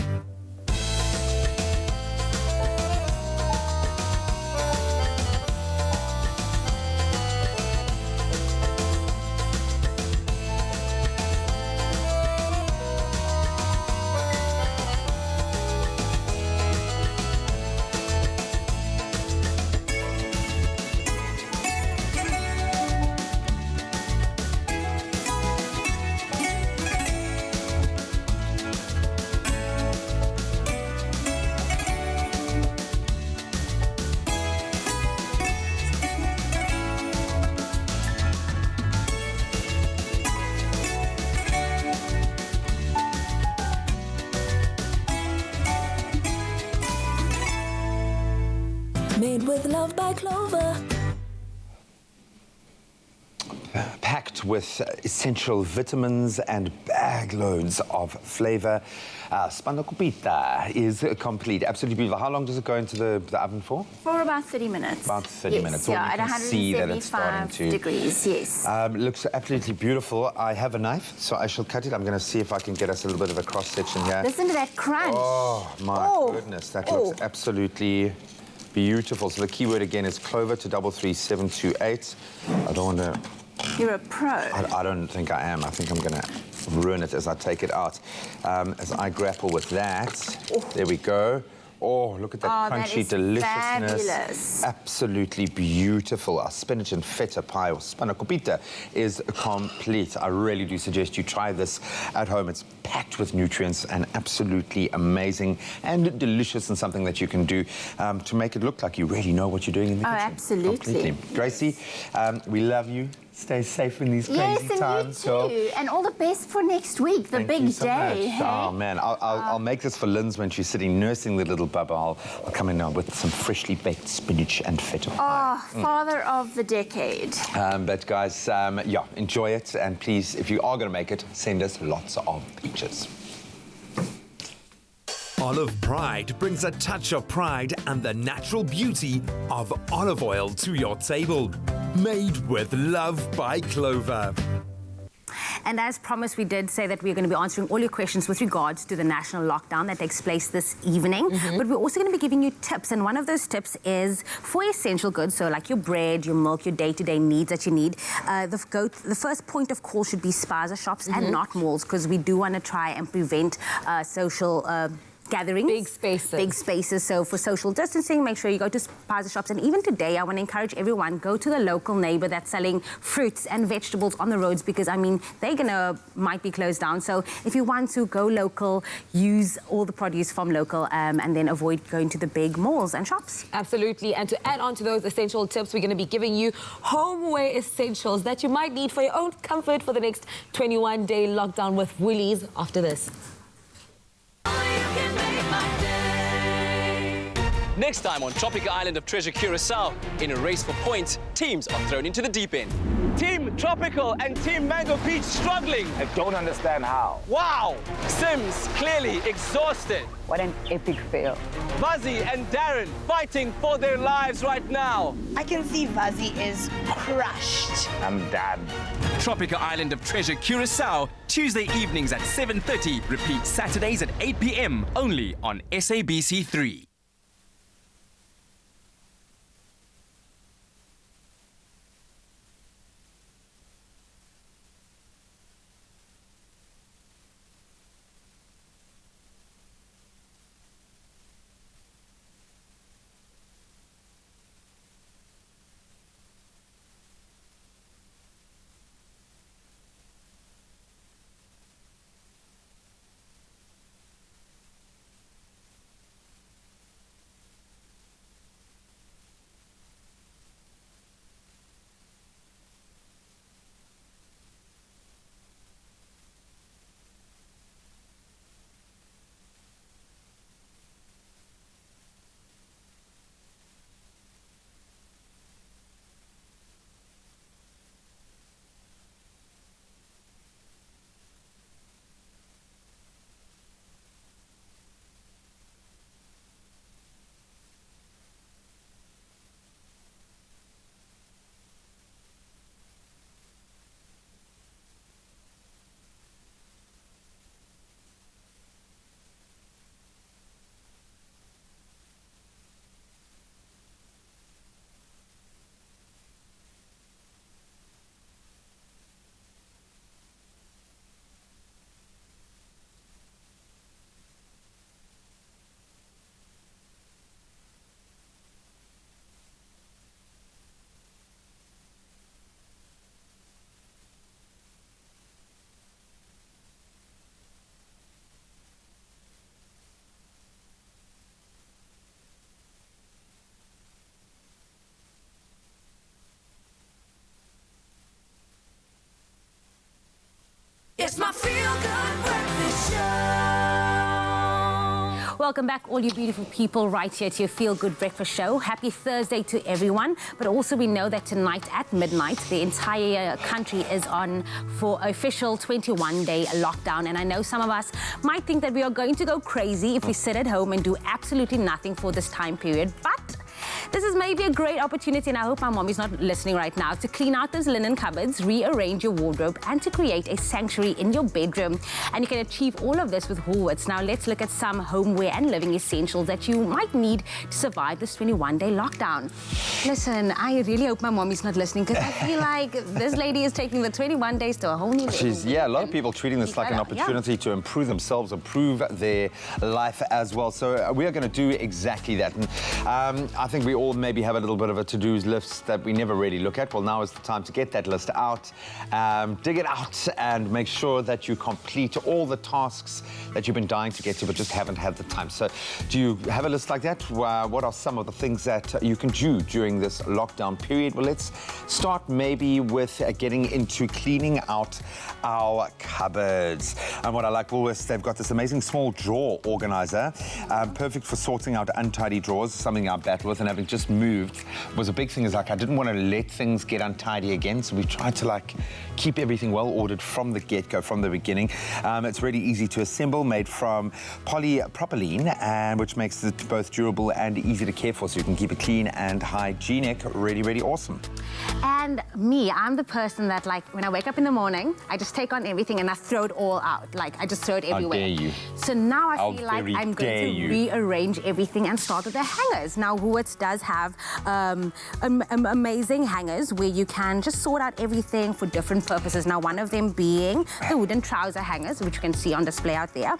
Made with love by Clover. Packed with essential vitamins and bag loads of flavor. Spanakopita is complete. Absolutely beautiful. How long does it go into the oven for? For about 30 minutes. About 30 minutes. Yeah, Well, you at can see that it's starting 175 to degrees, yes. looks absolutely beautiful. I have a knife, so I shall cut it. I'm going to see if I can get us a little bit of a cross section here. Listen to that crunch. Oh, my goodness. That looks absolutely beautiful. So the keyword again is Clover to 33728. I don't want to... You're a pro. I don't think I am. I think I'm going to ruin it as I take it out. As I grapple with that, there we go. Oh, look at that crunchy deliciousness. Fabulous. Absolutely beautiful. Our spinach and feta pie, or spanakopita, is complete. I really do suggest you try this at home. It's packed with nutrients and absolutely amazing and delicious, and something that you can do to make it look like you really know what you're doing in the kitchen. Absolutely. Completely. Gracie, we love you. Stay safe in these crazy times. Yes, and you too. And all the best for next week, the big day. Hey? Oh, man. I'll make this for Lynn's when she's sitting nursing the little bubba. I'll come in now with some freshly baked spinach and feta pie. Oh, father of the decade. But, guys, yeah, enjoy it. And please, if you are going to make it, send us lots of pictures. Olive Pride brings a touch of pride and the natural beauty of olive oil to your table. Made with love by Clover. And as promised, we did say that we're going to be answering all your questions with regards to the national lockdown that takes place this evening. But we're also going to be giving you tips. And one of those tips is for essential goods, so like your bread, your milk, your day-to-day needs that you need. The first point of call should be spaza shops and not malls, because we do want to try and prevent social... gatherings. Big spaces. So for social distancing, make sure you go to spaza shops. And even today, I want to encourage everyone, go to the local neighbor that's selling fruits and vegetables on the roads, because, I mean, might be closed down. So if you want to go local, use all the produce from local and then avoid going to the big malls and shops. Absolutely. And to add on to those essential tips, we're going to be giving you homeware essentials that you might need for your own comfort for the next 21-day lockdown with Woolies after this. Next time on Tropical Island of Treasure Curacao, in a race for points, teams are thrown into the deep end. Team Tropical and Team Mango Beach struggling. I don't understand how. Wow! Sims clearly exhausted. What an epic fail. Vazzy and Darren fighting for their lives right now. I can see Vazzy is crushed. I'm done. Tropical Island of Treasure Curacao, Tuesday evenings at 7:30. Repeat Saturdays at 8 p.m. only on SABC3. Welcome back, all you beautiful people, right here to your Feel Good Breakfast Show. Happy Thursday to everyone. But also we know that tonight at midnight, the entire country is on for official 21-day lockdown. And I know some of us might think that we are going to go crazy if we sit at home and do absolutely nothing for this time period. But this is maybe a great opportunity, and I hope my mommy's not listening right now, to clean out those linen cupboards, rearrange your wardrobe, and to create a sanctuary in your bedroom. And you can achieve all of this with Woolworths. Now let's look at some homeware and living essentials that you might need to survive this 21-day lockdown. Listen, I really hope my mommy's not listening, because I feel like this lady is taking the 21 days to a whole new level. Yeah, a lot of people treating this like an opportunity to improve themselves, improve their life as well. So we are going to do exactly that. And I think we all maybe have a little bit of a to-do list that we never really look at. Well, now is the time to get that list out, dig it out, and make sure that you complete all the tasks that you've been dying to get to but just haven't had the time. So do you have a list like that? What are some of the things that you can do during this lockdown period? Well, let's start maybe with getting into cleaning out our cupboards. And what I like, Woolworths, they've got this amazing small drawer organizer, perfect for sorting out untidy drawers, something I battle with, and having just moved was a big thing. Is like I didn't want to let things get untidy again, so we tried to like keep everything well ordered from the get-go, from the beginning. It's really easy to assemble, made from polypropylene, and which makes it both durable and easy to care for, so you can keep it clean and hygienic. Really, really awesome. And me, I'm the person that, like, when I wake up in the morning, I just take on everything and I throw it all out. Like, I just throw it everywhere. How dare you. So now I feel like I'm going to rearrange everything and start with the hangers. Now, Woolworths does have amazing hangers where you can just sort out everything for different purposes. Now, one of them being the wooden trouser hangers, which you can see on display out there.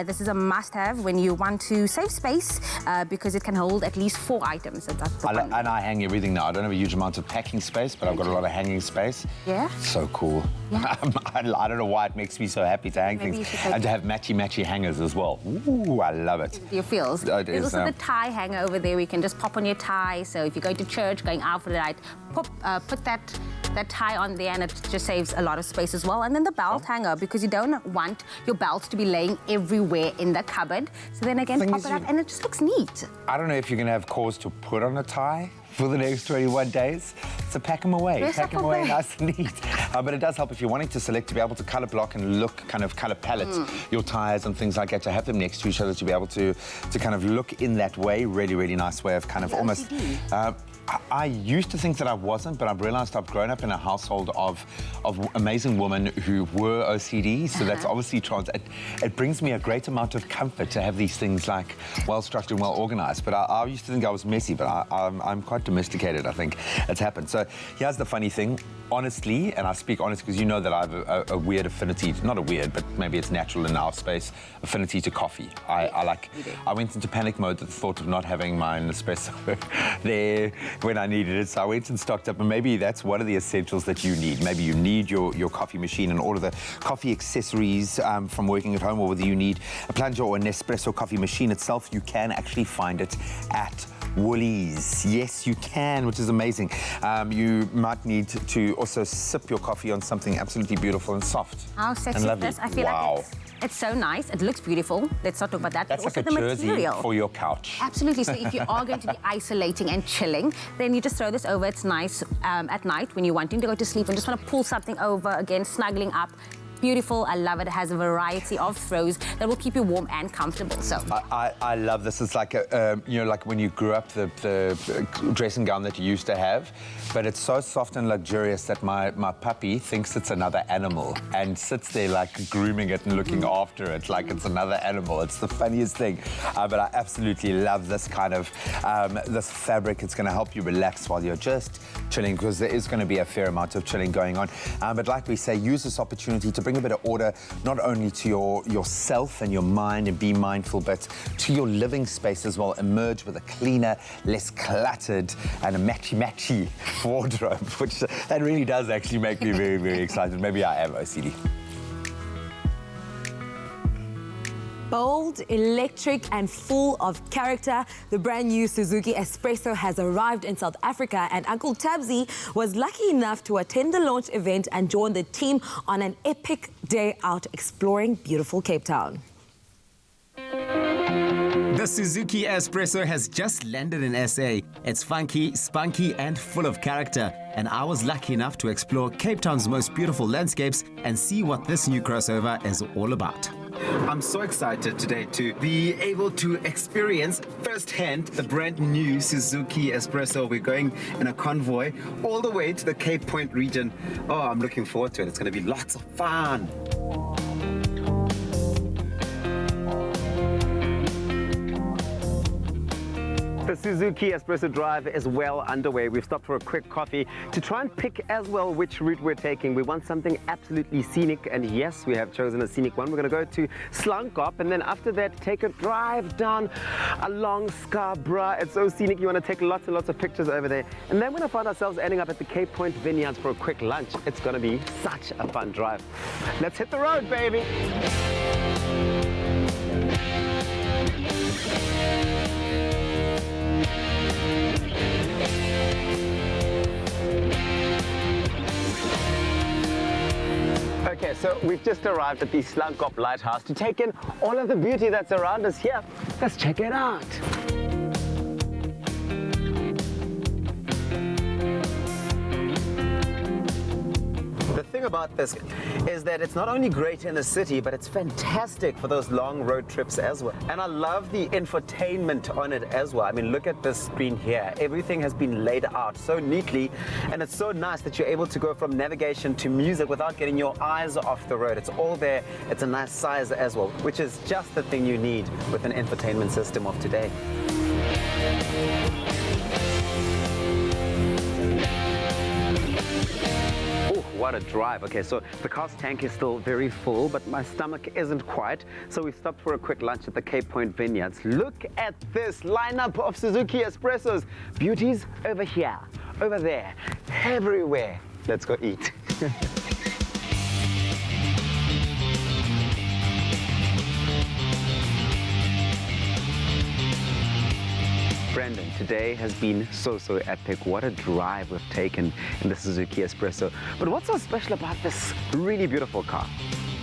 This is a must-have when you want to save space because it can hold at least 4 items. So that's the one. And I hang everything now. I don't have a huge amount of packing space, but I've got a lot of hanging space. Yeah? So cool. Yeah. I don't know why it makes me so happy to hang things. And to have matchy matchy hangers as well. Ooh, I love it. Your feels. There's also the tie hanger over there where you can just pop on your tie. So if you're going to church, going out for the night, put that tie on there, and it just saves a lot of space as well. And then the belt hanger, because you don't want your belt to be laying everywhere in the cupboard. So then again, pop it up and it just looks neat. I don't know if you're going to have cause to put on a tie for the next 21 days. So pack them away. Pack them away nice and neat. But it does help if you're wanting to select, to be able to colour block and look, kind of colour palette your ties and things like that, to have them next to each other, to be able to kind of look in that way. Really, really nice way of kind of almost... I used to think that I wasn't, but I've realised I've grown up in a household of amazing women who were OCD, so that's obviously it brings me a great amount of comfort to have these things like well structured and well organised. But I used to think I was messy, but I'm quite domesticated, I think. It's happened. So here's the funny thing. Honestly, and I speak honestly because you know that I have a weird affinity, not a weird, but maybe it's natural in our space, affinity to coffee. I went into panic mode at the thought of not having my Espresso there when I needed it, so I went and stocked up, and maybe that's one of the essentials that you need. Maybe you need your coffee machine and all of the coffee accessories from working at home, or whether you need a plunger or an Espresso coffee machine itself, you can actually find it at Woolies. Yes, you can, which is amazing. You might need to also sip your coffee on something absolutely beautiful and soft. How sexy is this? I feel like it's so nice. It looks beautiful. Let's not talk about that. That's but like also a the jersey material. for your couch. Absolutely. So if you are going to be isolating and chilling, then you just throw this over. It's nice at night when you're wanting to go to sleep and just want to pull something over, again, snuggling up. Beautiful. I love it. It has a variety of throws that will keep you warm and comfortable. So I love this. It's like like when you grew up, the dressing gown that you used to have, but it's so soft and luxurious that my puppy thinks it's another animal and sits there like grooming it and looking after it like it's another animal. It's the funniest thing. But I absolutely love this kind of this fabric. It's going to help you relax while you're just chilling, because there is going to be a fair amount of chilling going on. But like we say, use this opportunity to bring a bit of order, not only to yourself and your mind and be mindful, but to your living space as well. Emerge with a cleaner, less cluttered and a matchy wardrobe, which that really does actually make me very, very excited. Maybe I am OCD. Bold, electric and full of character, the brand new Suzuki Espresso has arrived in South Africa, and Uncle Tabsy was lucky enough to attend the launch event and join the team on an epic day out exploring beautiful Cape Town. The Suzuki Espresso has just landed in SA. It's funky, spunky, and full of character. And I was lucky enough to explore Cape Town's most beautiful landscapes and see what this new crossover is all about. I'm so excited today to be able to experience firsthand the brand new Suzuki Espresso. We're going in a convoy all the way to the Cape Point region. Oh, I'm looking forward to it. It's going to be lots of fun. The Suzuki Espresso drive is well underway. We've stopped for a quick coffee to try and pick as well which route we're taking. We want something absolutely scenic, and yes, we have chosen a scenic one. We're going to go to Spanakopita, and then after that take a drive down along Scarborough. It's so scenic, you want to take lots and lots of pictures over there. And then we're going to find ourselves ending up at the Cape Point Vineyards for a quick lunch. It's going to be such a fun drive. Let's hit the road, baby! Okay, so we've just arrived at the Spanakopita Lighthouse to take in all of the beauty that's around us here. Let's check it out. The thing about this is that it's not only great in the city, but it's fantastic for those long road trips as well. And I love the infotainment on it as well. I mean, look at this screen here. Everything has been laid out so neatly, and it's so nice that you're able to go from navigation to music without getting your eyes off the road. It's all there. It's a nice size as well, which is just the thing you need with an infotainment system of today. What a drive. Okay, so the car's tank is still very full, but my stomach isn't quite. So we stopped for a quick lunch at the Cape Point Vineyards. Look at this lineup of Suzuki Espressos. Beauties over here, over there, everywhere. Let's go eat. Brendan, today has been so epic. What a drive we've taken in the Suzuki Espresso. But what's so special about this really beautiful car?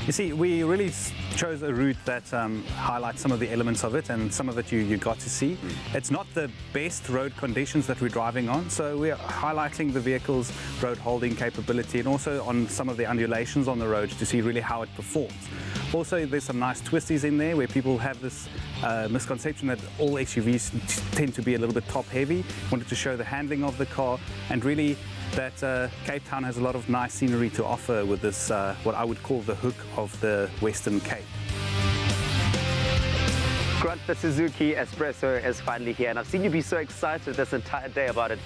You see, we really chose a route that highlights some of the elements of it, and some of it you got to see. It's not the best road conditions that we're driving on, so we're highlighting the vehicle's road holding capability and also on some of the undulations on the road to see really how it performs. Also, there's some nice twisties in there where people have this misconception that all SUVs tend to be a little bit top heavy. Wanted to show the handling of the car, and really that Cape Town has a lot of nice scenery to offer with this, what I would call the hook of the Western Cape. Grant, the Suzuki Espresso is finally here, and I've seen you be so excited this entire day about it.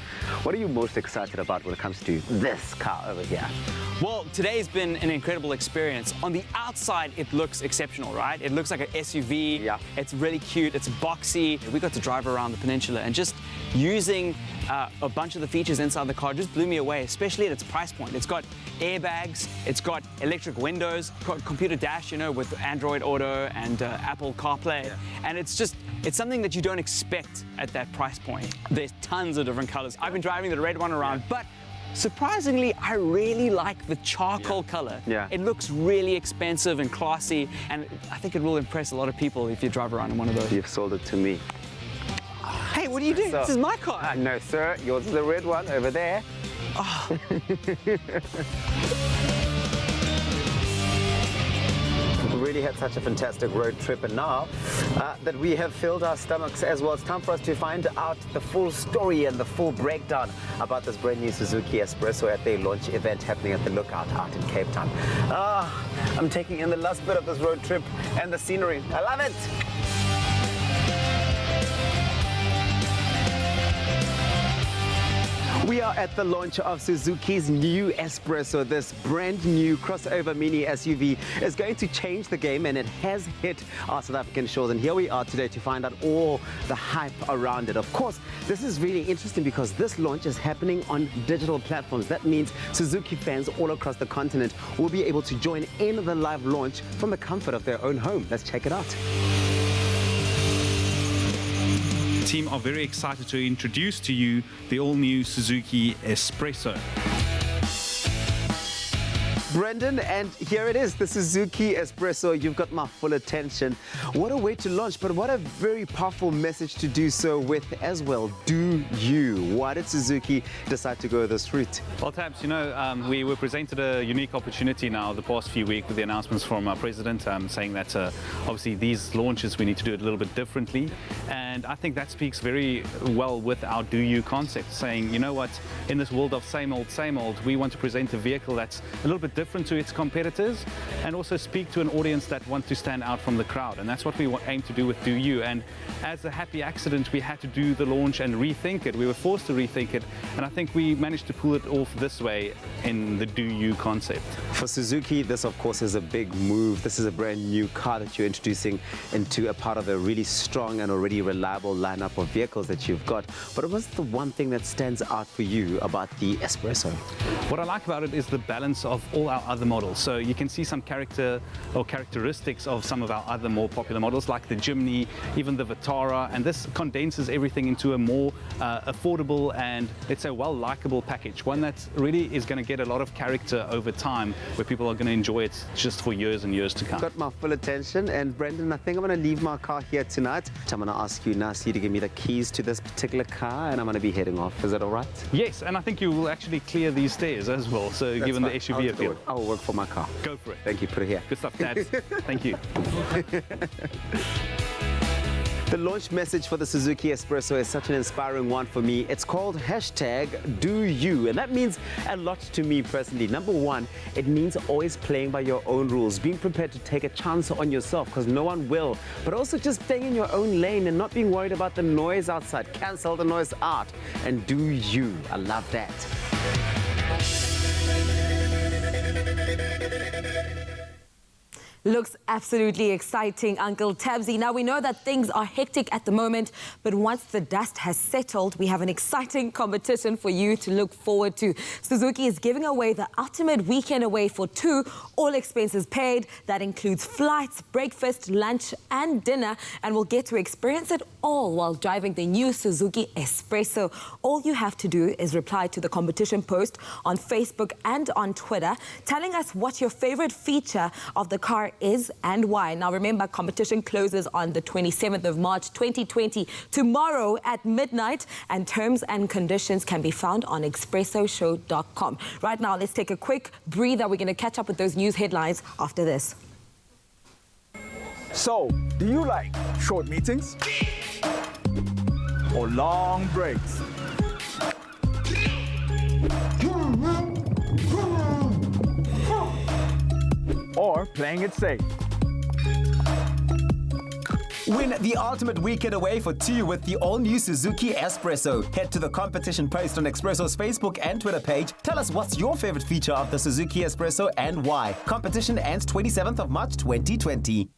What are you most excited about when it comes to this car over here? Well, today's been an incredible experience. On the outside, it looks exceptional, right? It looks like an SUV. Yeah. It's really cute. It's boxy. We got to drive around the peninsula, and just using a bunch of the features inside the car just blew me away, especially at its price point. It's got airbags, it's got electric windows, got computer dash, you know, with Android Auto and Apple CarPlay. Yeah. And it's something that you don't expect at that price point. There's tons of different colors. I've been driving the red one around, but surprisingly, I really like the charcoal color. Yeah. It looks really expensive and classy, and I think it will impress a lot of people if you drive around in one of those. You've sold it to me. Hey, what are you doing? So, this is my car. No, sir. Yours is the red one over there. Oh. We really had such a fantastic road trip, and now that we have filled our stomachs as well, it's time for us to find out the full story and the full breakdown about this brand new Suzuki Espresso at their launch event happening at the Lookout out in Cape Town. I'm taking in the last bit of this road trip and the scenery. I love it! We are at the launch of Suzuki's new Espresso. This brand new crossover mini SUV is going to change the game, and it has hit our South African shores. And here we are today to find out all the hype around it. Of course, this is really interesting because this launch is happening on digital platforms. That means Suzuki fans all across the continent will be able to join in the live launch from the comfort of their own home. Let's check it out. The team are very excited to introduce to you the all-new Suzuki Espresso. Brendan, and here it is, the Suzuki Espresso. You've got my full attention. What a way to launch, but what a very powerful message to do so with as well. Do you? Why did Suzuki decide to go this route? Well, Tabs, you know, we were presented a unique opportunity now the past few weeks with the announcements from our president saying that obviously these launches we need to do it a little bit differently. And I think that speaks very well with our Do You concept, saying, you know what, in this world of same old, we want to present a vehicle that's a little bit different to its competitors and also speak to an audience that want to stand out from the crowd. And that's what we aim to do with Do You. And as a happy accident, we had to do the launch and rethink it. We were forced to rethink it. And I think we managed to pull it off this way in the Do You concept. For Suzuki, this of course is a big move. This is a brand new car that you're introducing into a part of a really strong and already reliable lineup of vehicles that you've got. But what's the one thing that stands out for you about the Espresso? What I like about it is the balance of all our other models. So you can see some characteristics of some of our other more popular models like the Jimny, even the Vitara, and this condenses everything into a more affordable and, let's say, well-likable package. One that really is going to get a lot of character over time, where people are going to enjoy it just for years and years to come. Got my full attention, and Brendan, I think I'm going to leave my car here tonight. I'm going to ask you, Nasi, to give me the keys to this particular car, and I'm going to be heading off. Is that all right? Yes, and I think you will actually clear these stairs as well, so That's given fine. the SUV appeal. I will work for my car. Go for it. Thank you. Put it here. Good stuff, Dad. Thank you. The launch message for the Suzuki Espresso is such an inspiring one for me. It's called #DoYou, and that means a lot to me personally. Number one, it means always playing by your own rules, being prepared to take a chance on yourself because no one will, but also just staying in your own lane and not being worried about the noise outside. Cancel the noise out and do you. I love that. Looks absolutely exciting, Uncle Tabsy. Now, we know that things are hectic at the moment, but once the dust has settled, we have an exciting competition for you to look forward to. Suzuki is giving away the ultimate weekend away for two, all expenses paid. That includes flights, breakfast, lunch, and dinner, and we'll get to experience it all while driving the new Suzuki Espresso. All you have to do is reply to the competition post on Facebook and on Twitter, telling us what your favorite feature of the car is and why. Now remember, competition closes on the 27th of March 2020, tomorrow at midnight, and terms and conditions can be found on expressoshow.com. Right now, let's take a quick breather. We're going to catch up with those news headlines after this. So, do you like short meetings or long breaks? Or playing it safe? Win the ultimate weekend away for two with the all-new Suzuki Espresso. Head to the competition post on Expresso's Facebook and Twitter page. Tell us what's your favorite feature of the Suzuki Espresso and why. Competition ends 27th of March 2020.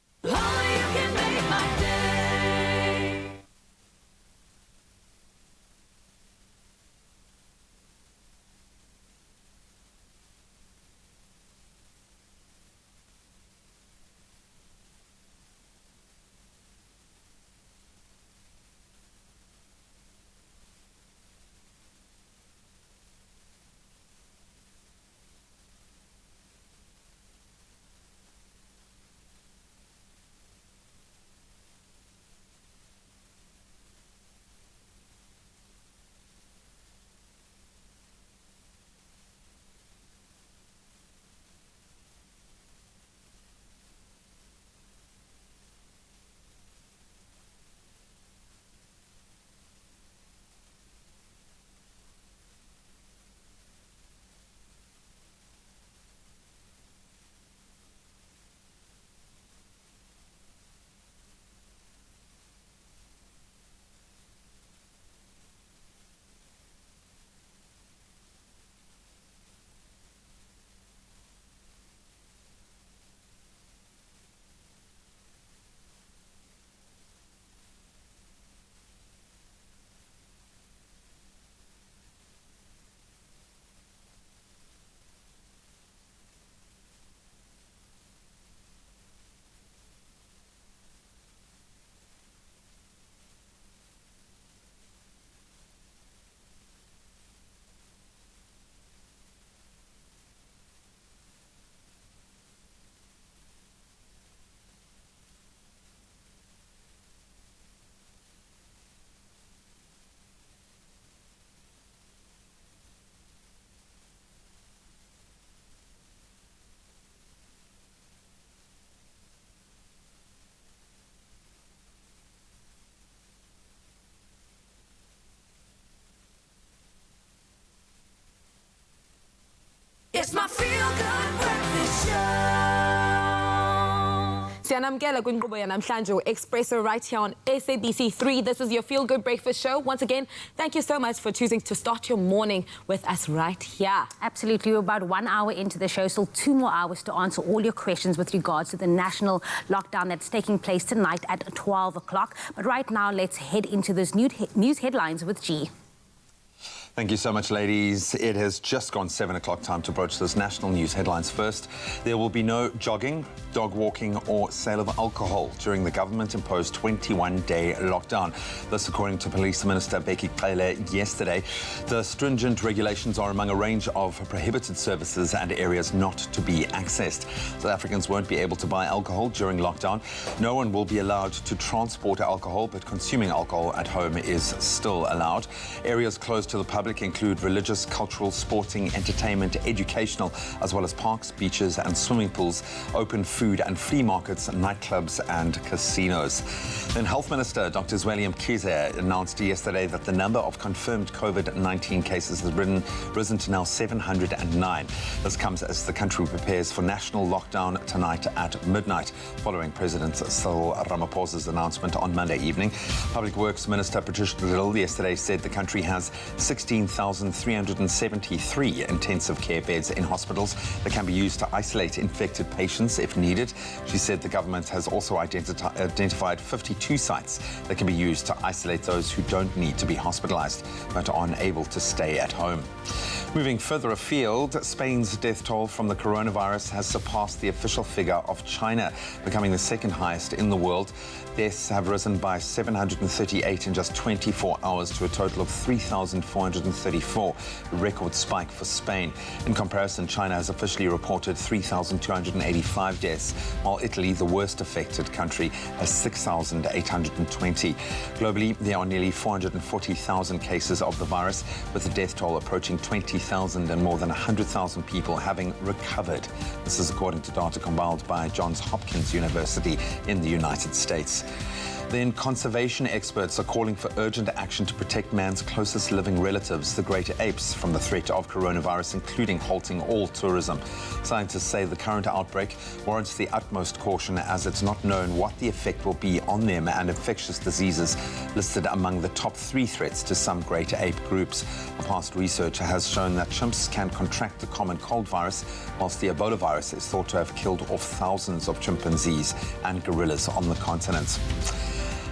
Siyanamkela kwinkqubo yanamhlanje Expresso right here on SABC3. This is your Feel Good Breakfast Show. Once again, thank you so much for choosing to start your morning with us right here. Absolutely. We're about 1 hour into the show, still 2 more hours to answer all your questions with regards to the national lockdown that's taking place tonight at 12 o'clock. But right now, let's head into those news headlines with G. Thank you so much, ladies. It has just gone 7 o'clock, time to broach those national news headlines first. There will be no jogging, dog walking or sale of alcohol during the government-imposed 21-day lockdown. This according to Police Minister Becky Cele yesterday. The stringent regulations are among a range of prohibited services and areas not to be accessed. South Africans won't be able to buy alcohol during lockdown. No one will be allowed to transport alcohol, but consuming alcohol at home is still allowed. Areas closed to the public include religious, cultural, sporting, entertainment, educational, as well as parks, beaches and swimming pools, open food and flea markets, nightclubs and casinos. Then Health Minister Dr. Zweli Mkhize announced yesterday that the number of confirmed COVID-19 cases has risen to now 709. This comes as the country prepares for national lockdown tonight at midnight, following President Cyril Ramaphosa's announcement on Monday evening. Public Works Minister Patricia de Lille yesterday said the country has 16,373 intensive care beds in hospitals that can be used to isolate infected patients if needed. She said the government has also identified 52 sites that can be used to isolate those who don't need to be hospitalized but are unable to stay at home. Moving further afield, Spain's death toll from the coronavirus has surpassed the official figure of China, becoming the second highest in the world. Deaths have risen by 738 in just 24 hours to a total of 3,434, a record spike for Spain. In comparison, China has officially reported 3,285 deaths, while Italy, the worst affected country, has 6,820. Globally, there are nearly 440,000 cases of the virus, with the death toll approaching 20,000 and more than 100,000 people having recovered. This is according to data compiled by Johns Hopkins University in the United States. Then conservation experts are calling for urgent action to protect man's closest living relatives, the great apes, from the threat of coronavirus, including halting all tourism. Scientists say the current outbreak warrants the utmost caution, as it's not known what the effect will be on them and infectious diseases listed among the top 3 threats to some great ape groups. Past research has shown that chimps can contract the common cold virus, whilst the Ebola virus is thought to have killed off thousands of chimpanzees and gorillas on the continent.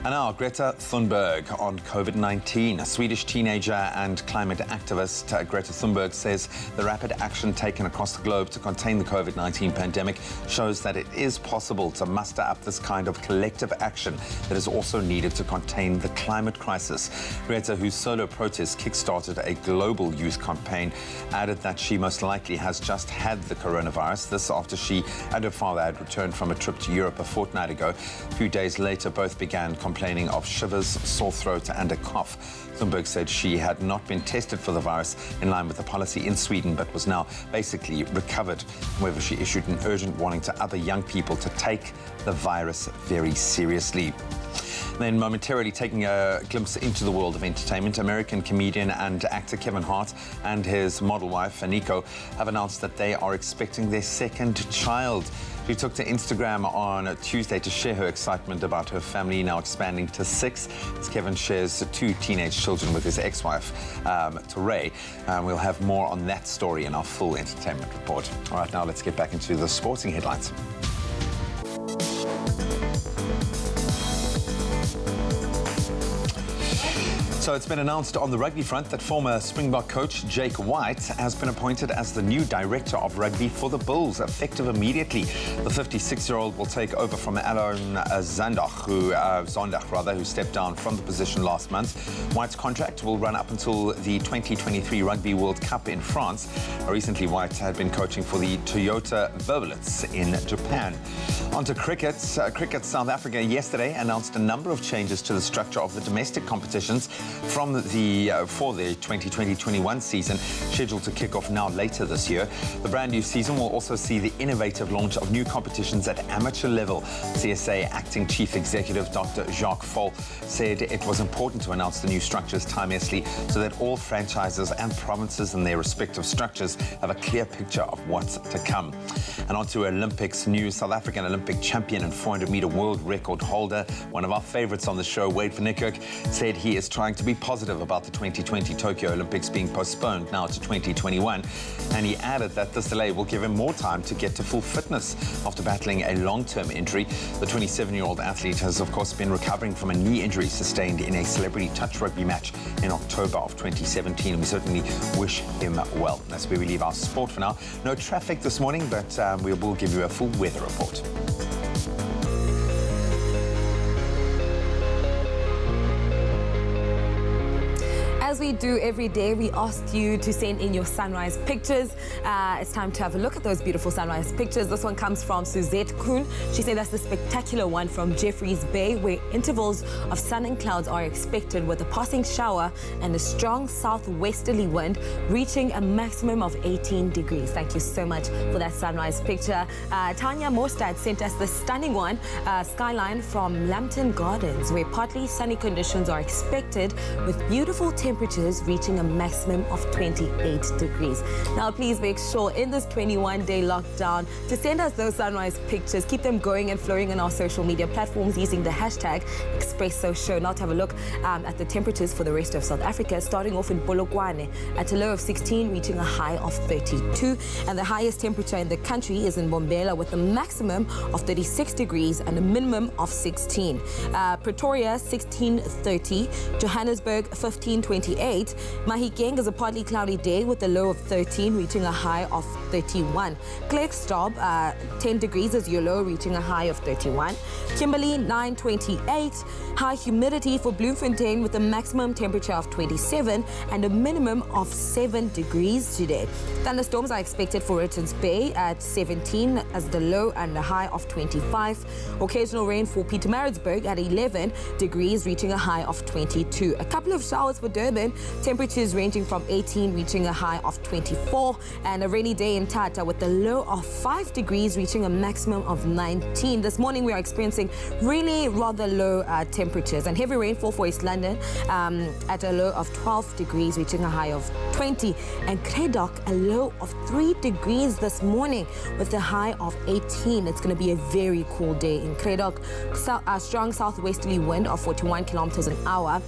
And now, Greta Thunberg on COVID-19. A Swedish teenager and climate activist Greta Thunberg says the rapid action taken across the globe to contain the COVID-19 pandemic shows that it is possible to muster up this kind of collective action that is also needed to contain the climate crisis. Greta, whose solo protest kick-started a global youth campaign, added that she most likely has just had the coronavirus. This after she and her father had returned from a trip to Europe a fortnight ago. A few days later, both began complaining of shivers, sore throat and a cough. Thunberg said she had not been tested for the virus in line with the policy in Sweden, but was now basically recovered. However, she issued an urgent warning to other young people to take the virus very seriously. Then momentarily taking a glimpse into the world of entertainment, American comedian and actor Kevin Hart and his model wife, Nico, have announced that they are expecting their second child. She took to Instagram on Tuesday to share her excitement about her family now expanding to 6, as Kevin shares 2 teenage children with his ex-wife, Teray. We'll have more on that story in our full entertainment report. All right, now let's get back into the sporting headlines. So it's been announced on the rugby front that former Springbok coach Jake White has been appointed as the new director of rugby for the Bulls, effective immediately. The 56-year-old will take over from Alon Zondag, who stepped down from the position last month. White's contract will run up until the 2023 Rugby World Cup in France. Recently, White had been coaching for the Toyota Verblitz in Japan. On to cricket. Cricket South Africa yesterday announced a number of changes to the structure of the domestic competitions for the 2020-21 season, scheduled to kick off now later this year. The brand new season will also see the innovative launch of new competitions at amateur level. CSA Acting Chief Executive Dr. Jacques Vol said it was important to announce the new structures timeously so that all franchises and provinces in their respective structures have a clear picture of what's to come. And on to Olympics news. South African Olympic champion and 400-meter world record holder, one of our favorites on the show, Wade van Niekerk, said he is trying to be positive about the 2020 Tokyo Olympics being postponed now to 2021. And he added that this delay will give him more time to get to full fitness after battling a long-term injury. The 27-year-old athlete has, of course, been recovering from a knee injury sustained in a celebrity touch rugby match in October of 2017. We certainly wish him well. That's where we leave our sport for now. No traffic this morning, but we will give you a full weather report. As we do every day, we asked you to send in your sunrise pictures. It's time to have a look at those beautiful sunrise pictures. This one comes from Suzette Kuhn. She said that's the spectacular one from Jeffreys Bay, where intervals of sun and clouds are expected with a passing shower and a strong southwesterly wind reaching a maximum of 18 degrees. Thank you so much for that sunrise picture. Tanya Morstad sent us the stunning one, skyline from Lambton Gardens, where partly sunny conditions are expected with beautiful temperatures reaching a maximum of 28 degrees. Now, please make sure in this 21-day lockdown to send us those sunrise pictures. Keep them going and flowing on our social media platforms using the hashtag Expresso Show. Now, to have a look at the temperatures for the rest of South Africa, starting off in Polokwane at a low of 16, reaching a high of 32. And the highest temperature in the country is in Bombela with a maximum of 36 degrees and a minimum of 16. Pretoria, 16:30. Johannesburg, 15:28. Mahikeng is a partly cloudy day with a low of 13, reaching a high of 31. Klerksdorp, 10 degrees is your low, reaching a high of 31. Kimberley, 9:28. High humidity for Bloemfontein with a maximum temperature of 27 and a minimum of 7 degrees today. Thunderstorms are expected for Richards Bay at 17 as the low and a high of 25. Occasional rain for Pietermaritzburg at 11 degrees, reaching a high of 22. A couple of showers for Durban, temperatures ranging from 18, reaching a high of 24. And a rainy day in Tata with a low of 5 degrees, reaching a maximum of 19. This morning we are experiencing really rather low temperatures and heavy rainfall for East London at a low of 12 degrees, reaching a high of 20. And Kredok, a low of 3 degrees this morning with a high of 18. It's going to be a very cool day in Kredok. A strong southwesterly wind of 41 kilometers an hour.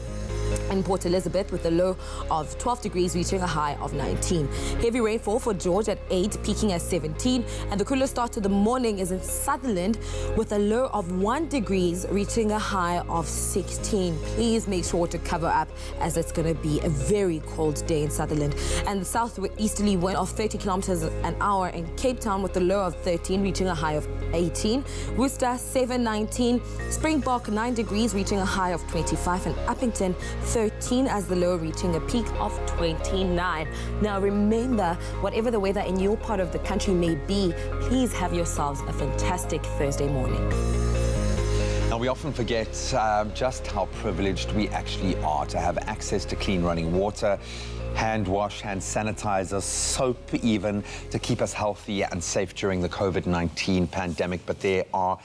In Port Elizabeth with a low of 12 degrees, reaching a high of 19. Heavy rainfall for George at 8, peaking at 17. And the coolest start to the morning is in Sutherland with a low of 1 degrees, reaching a high of 16. Please make sure to cover up as it's going to be a very cold day in Sutherland. And the southeasterly wind of 30 kilometers an hour in Cape Town with a low of 13, reaching a high of 18. Worcester, 7:19. Springbok, 9 degrees, reaching a high of 25. And Uppington, 13 as the low, reaching a peak of 29. Now remember, whatever the weather in your part of the country may be, please have yourselves a fantastic Thursday morning. Now, we often forget just how privileged we actually are to have access to clean running water, hand wash, hand sanitizer, soap even, to keep us healthy and safe during the COVID-19 pandemic. But there are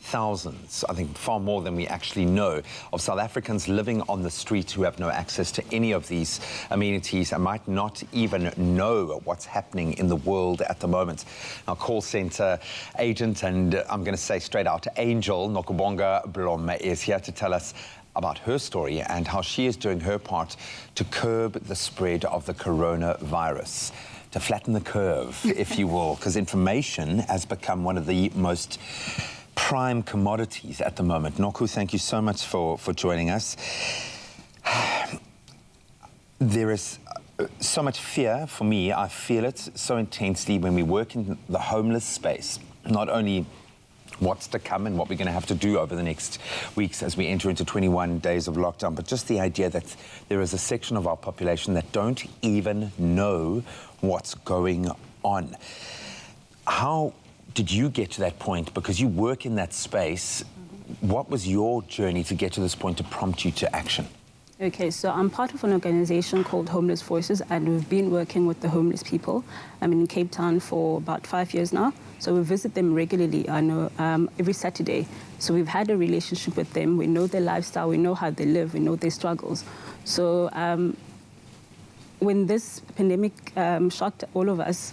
thousands, I think far more than we actually know, of South Africans living on the street who have no access to any of these amenities and might not even know what's happening in the world at the moment. Our call centre agent, and I'm going to say straight out, Angel Nokubonga Blom, is here to tell us about her story and how she is doing her part to curb the spread of the coronavirus. To flatten the curve, if you will, because information has become one of the most prime commodities at the moment. Noku, thank you so much for joining us. There is so much fear for me. I feel it so intensely when we work in the homeless space. Not only what's to come and what we're going to have to do over the next weeks as we enter into 21 days of lockdown, but just the idea that there is a section of our population that don't even know what's going on. How did you get to that point? Because you work in that space. What was your journey to get to this point to prompt you to action? Okay, so I'm part of an organization called Homeless Voices, and we've been working with the homeless people. I'm in Cape Town for about 5 years now, so we visit them regularly, I know, every Saturday. So we've had a relationship with them. We know their lifestyle, we know how they live, we know their struggles. So when this pandemic shocked all of us,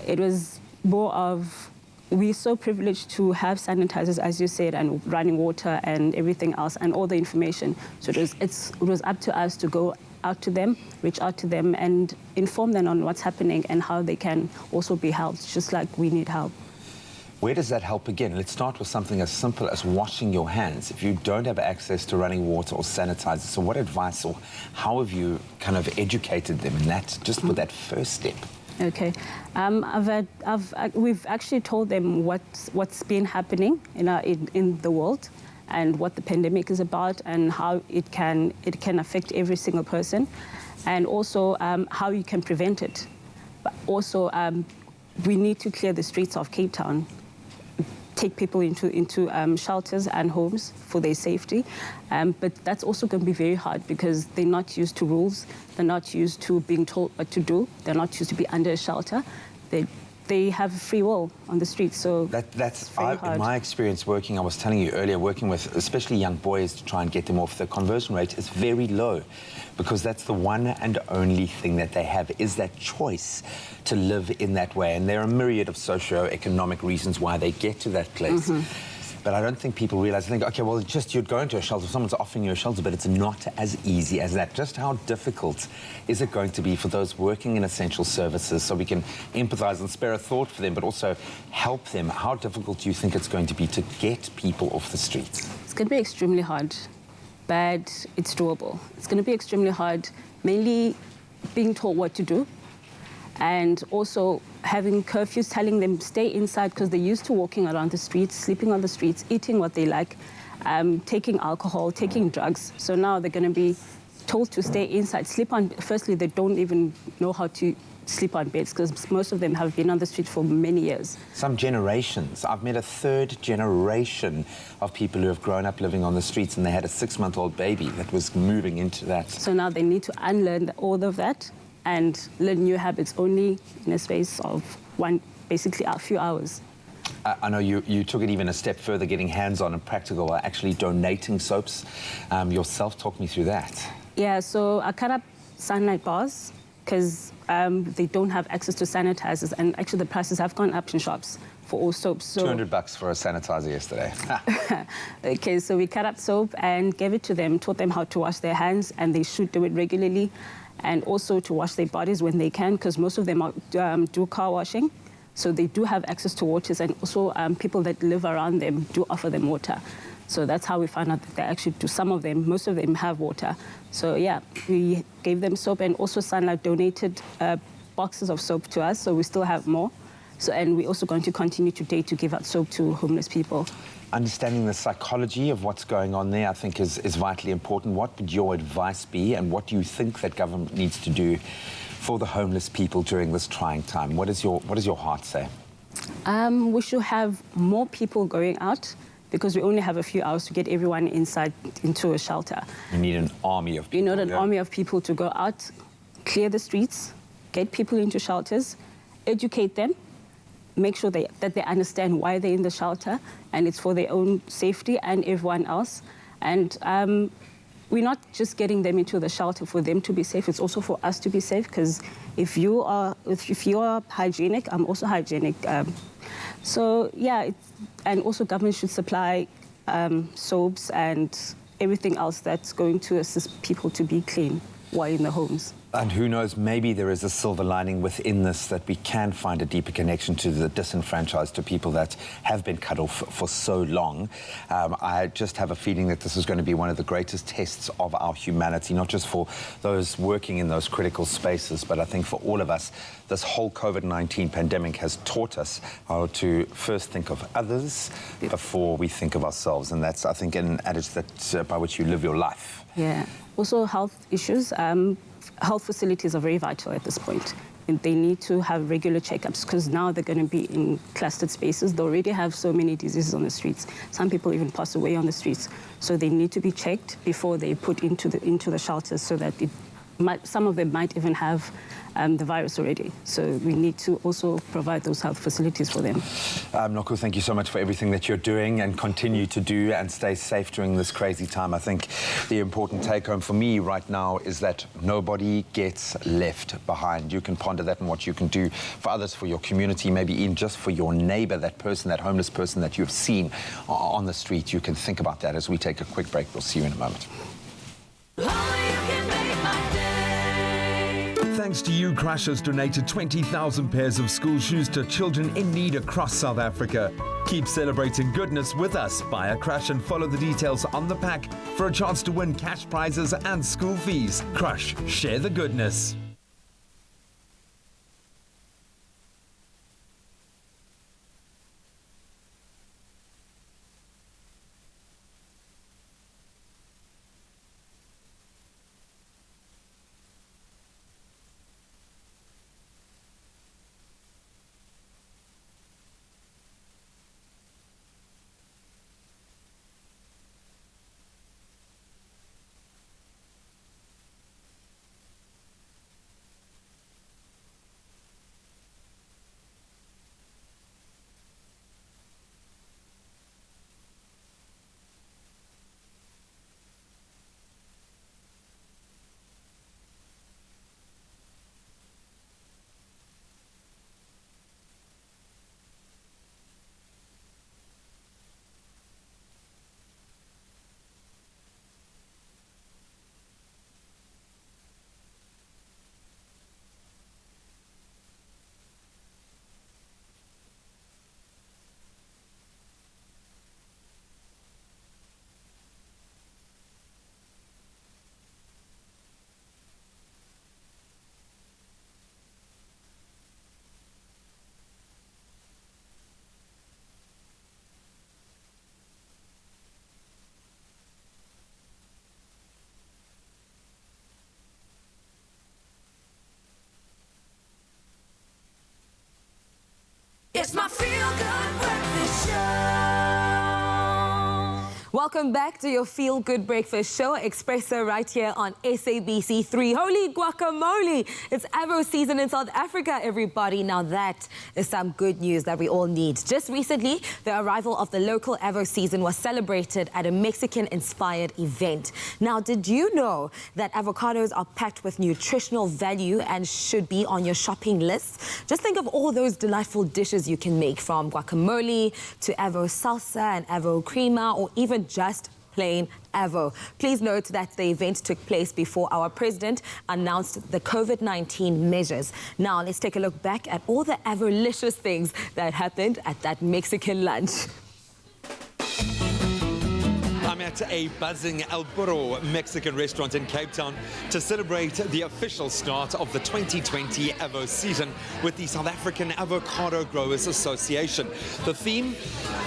it was more of we're so privileged to have sanitizers, as you said, and running water and everything else, and all the information. So it was up to us to go out to them, reach out to them, and inform them on what's happening and how they can also be helped, just like we need help. Where does that help begin? Let's start with something as simple as washing your hands. If you don't have access to running water or sanitizer, so what advice or how have you kind of educated them in that, just with that first step? Okay, we've actually told them what's been happening in the world, and what the pandemic is about, and how it can affect every single person, and also how you can prevent it. But also, we need to clear the streets of Cape Town, take people into shelters and homes for their safety. But that's also going to be very hard because they're not used to rules. They're not used to being told what to do. They're not used to be under a shelter. They have free will on the streets, so that's in my experience working, I was telling you earlier, working with especially young boys to try and get them off, the conversion rate is very low because that's the one and only thing that they have is that choice to live in that way. And there are a myriad of socio-economic reasons why they get to that place. But I don't think people realize, they think, okay, well, just you'd go into a shelter, someone's offering you a shelter, but it's not as easy as that. Just how difficult is it going to be for those working in essential services, so we can empathize and spare a thought for them, but also help them? How difficult do you think it's going to be to get people off the streets? It's going to be extremely hard, but it's doable. It's going to be extremely hard, mainly being told what to do, and also having curfews telling them stay inside because they're used to walking around the streets, sleeping on the streets, eating what they like, taking alcohol, taking drugs. So now they're going to be told to stay inside, sleep on. Firstly, they don't even know how to sleep on beds because most of them have been on the street for many years. Some generations. I've met a third generation of people who have grown up living on the streets, and they had a 6-month-old baby that was moving into that. So now they need to unlearn all of that and learn new habits only in a space of basically a few hours. I know you took it even a step further, getting hands-on and practical, actually donating soaps yourself. Talk me through that. Yeah, so I cut up sunlight bars because they don't have access to sanitizers, and actually the prices have gone up in shops for all soaps. So $200 for a sanitizer yesterday. Okay, so we cut up soap and gave it to them, taught them how to wash their hands, and they should do it regularly, and also to wash their bodies when they can, because most of them do car washing. So they do have access to waters, and also people that live around them do offer them water. So that's how we found out that they actually do. Some of them, most of them have water. So yeah, we gave them soap, and also Sunlight donated boxes of soap to us, so we still have more. So, and we're also going to continue today to give out soap to homeless people. Understanding the psychology of what's going on there, I think, is vitally important. What would your advice be, and what do you think that government needs to do for the homeless people during this trying time? What does your heart say? We should have more people going out, because we only have a few hours to get everyone inside into a shelter. You need an army of people. You need an army of people to go out, clear the streets, get people into shelters, educate them, make sure that they understand why they're in the shelter, and it's for their own safety and everyone else. And we're not just getting them into the shelter for them to be safe, it's also for us to be safe, because if you are hygienic, I'm also hygienic. So yeah, and also government should supply soaps and everything else that's going to assist people to be clean while in the homes. And who knows, maybe there is a silver lining within this, that we can find a deeper connection to the disenfranchised, to people that have been cut off for so long. I just have a feeling that this is going to be one of the greatest tests of our humanity, not just for those working in those critical spaces, but I think for all of us. This whole COVID-19 pandemic has taught us how to first think of others before we think of ourselves. And that's, I think, an adage that by which you live your life. Yeah. Also health issues. Health facilities are very vital at this point. And they need to have regular checkups, because now they're going to be in clustered spaces. They already have so many diseases on the streets. Some people even pass away on the streets. So they need to be checked before they put into the shelters, so that some of them might even have the virus already. So we need to also provide those health facilities for them. Noko, thank you so much for everything that you're doing and continue to do, and stay safe during this crazy time. I think the important take home for me right now is that nobody gets left behind. You can ponder that and what you can do for others, for your community, maybe even just for your neighbor, that person, that homeless person that you've seen on the street. You can think about that as we take a quick break. We'll see you in a moment. Thanks to you, Crush has donated 20,000 pairs of school shoes to children in need across South Africa. Keep celebrating goodness with us. Buy a Crush and follow the details on the pack for a chance to win cash prizes and school fees. Crush, share the goodness. It's my feel-good breakfast show. Welcome back to your Feel Good Breakfast Show, Expresso, right here on SABC3. Holy guacamole! It's Avo season in South Africa, everybody. Now that is some good news that we all need. Just recently, the arrival of the local Avo season was celebrated at a Mexican-inspired event. Now, did you know that avocados are packed with nutritional value and should be on your shopping list? Just think of all those delightful dishes you can make, from guacamole to Avo salsa and Avo crema, or even just plain Avo. Please note that the event took place before our president announced the COVID-19 measures. Now, let's take a look back at all the Avolicious things that happened at that Mexican lunch. I'm at a buzzing El Burro Mexican restaurant in Cape Town to celebrate the official start of the 2020 Avo season with the South African Avocado Growers Association. The theme,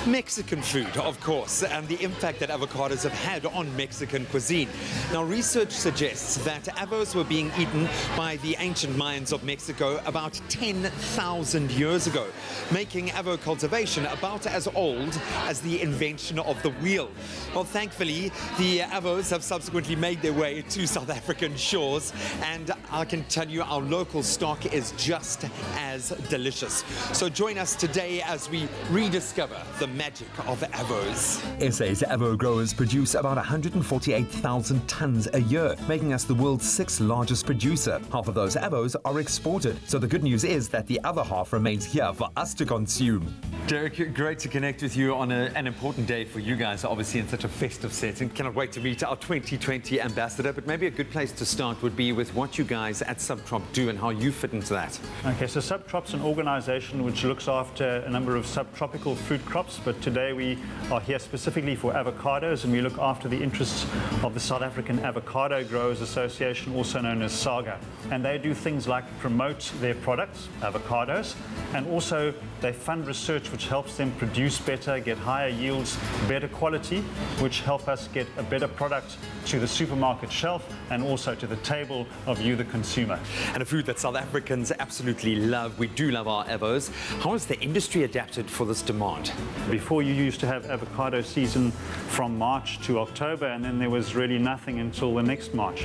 Mexican food, of course, and the impact that avocados have had on Mexican cuisine. Now, research suggests that avos were being eaten by the ancient Mayans of Mexico about 10,000 years ago, making avo cultivation about as old as the invention of the wheel. Well, thankfully, the avos have subsequently made their way to South African shores, and I can tell you our local stock is just as delicious. So join us today as we rediscover the magic of avos. SA's Avo growers produce about 148,000 tons a year, making us the world's 6th largest producer. Half of those avos are exported, so the good news is that the other half remains here for us to consume. Derek, great to connect with you on an important day for you guys, obviously in such a festive setting. Cannot wait to meet our 2020 ambassador, but maybe a good place to start would be with what you guys at Subtrop do and how you fit into that. Okay, so Subtrop's an organization which looks after a number of subtropical food crops, but today we are here specifically for avocados, and we look after the interests of the South African Avocado Growers Association, also known as SAGA. And they do things like promote their products, avocados, and also they fund research which helps them produce better, get higher yields, better quality, which which help us get a better product to the supermarket shelf and also to the table of you, the consumer. And a food that South Africans absolutely love. We do love our avos. How has the industry adapted for this demand? Before, you used to have avocado season from March to October, and then there was really nothing until the next March.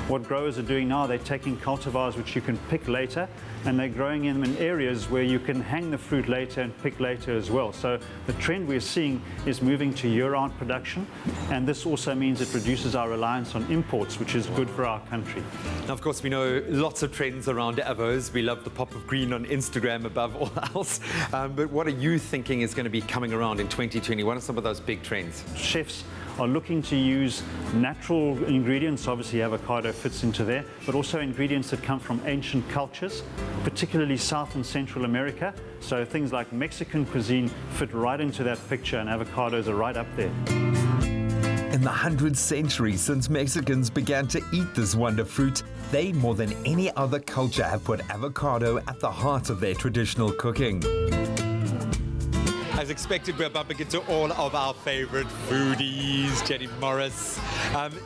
What growers are doing now, they're taking cultivars which you can pick later, and they're growing them in areas where you can hang the fruit later and pick later as well. So the trend we're seeing is moving to year-round production, and this also means it reduces our reliance on imports, which is good for our country. Now, of course, we know lots of trends around avos. We love the pop of green on Instagram above all else. But what are you thinking is going to be coming around in 2020? What are some of those big trends? Chefs are looking to use natural ingredients. Obviously, avocado fits into there, but also ingredients that come from ancient cultures, particularly South and Central America. So things like Mexican cuisine fit right into that picture, and avocados are right up there. In the 100th century, since Mexicans began to eat this wonder fruit, they, more than any other culture, have put avocado at the heart of their traditional cooking. As expected, we're bumping into all of our favorite foodies. Jenny Morris,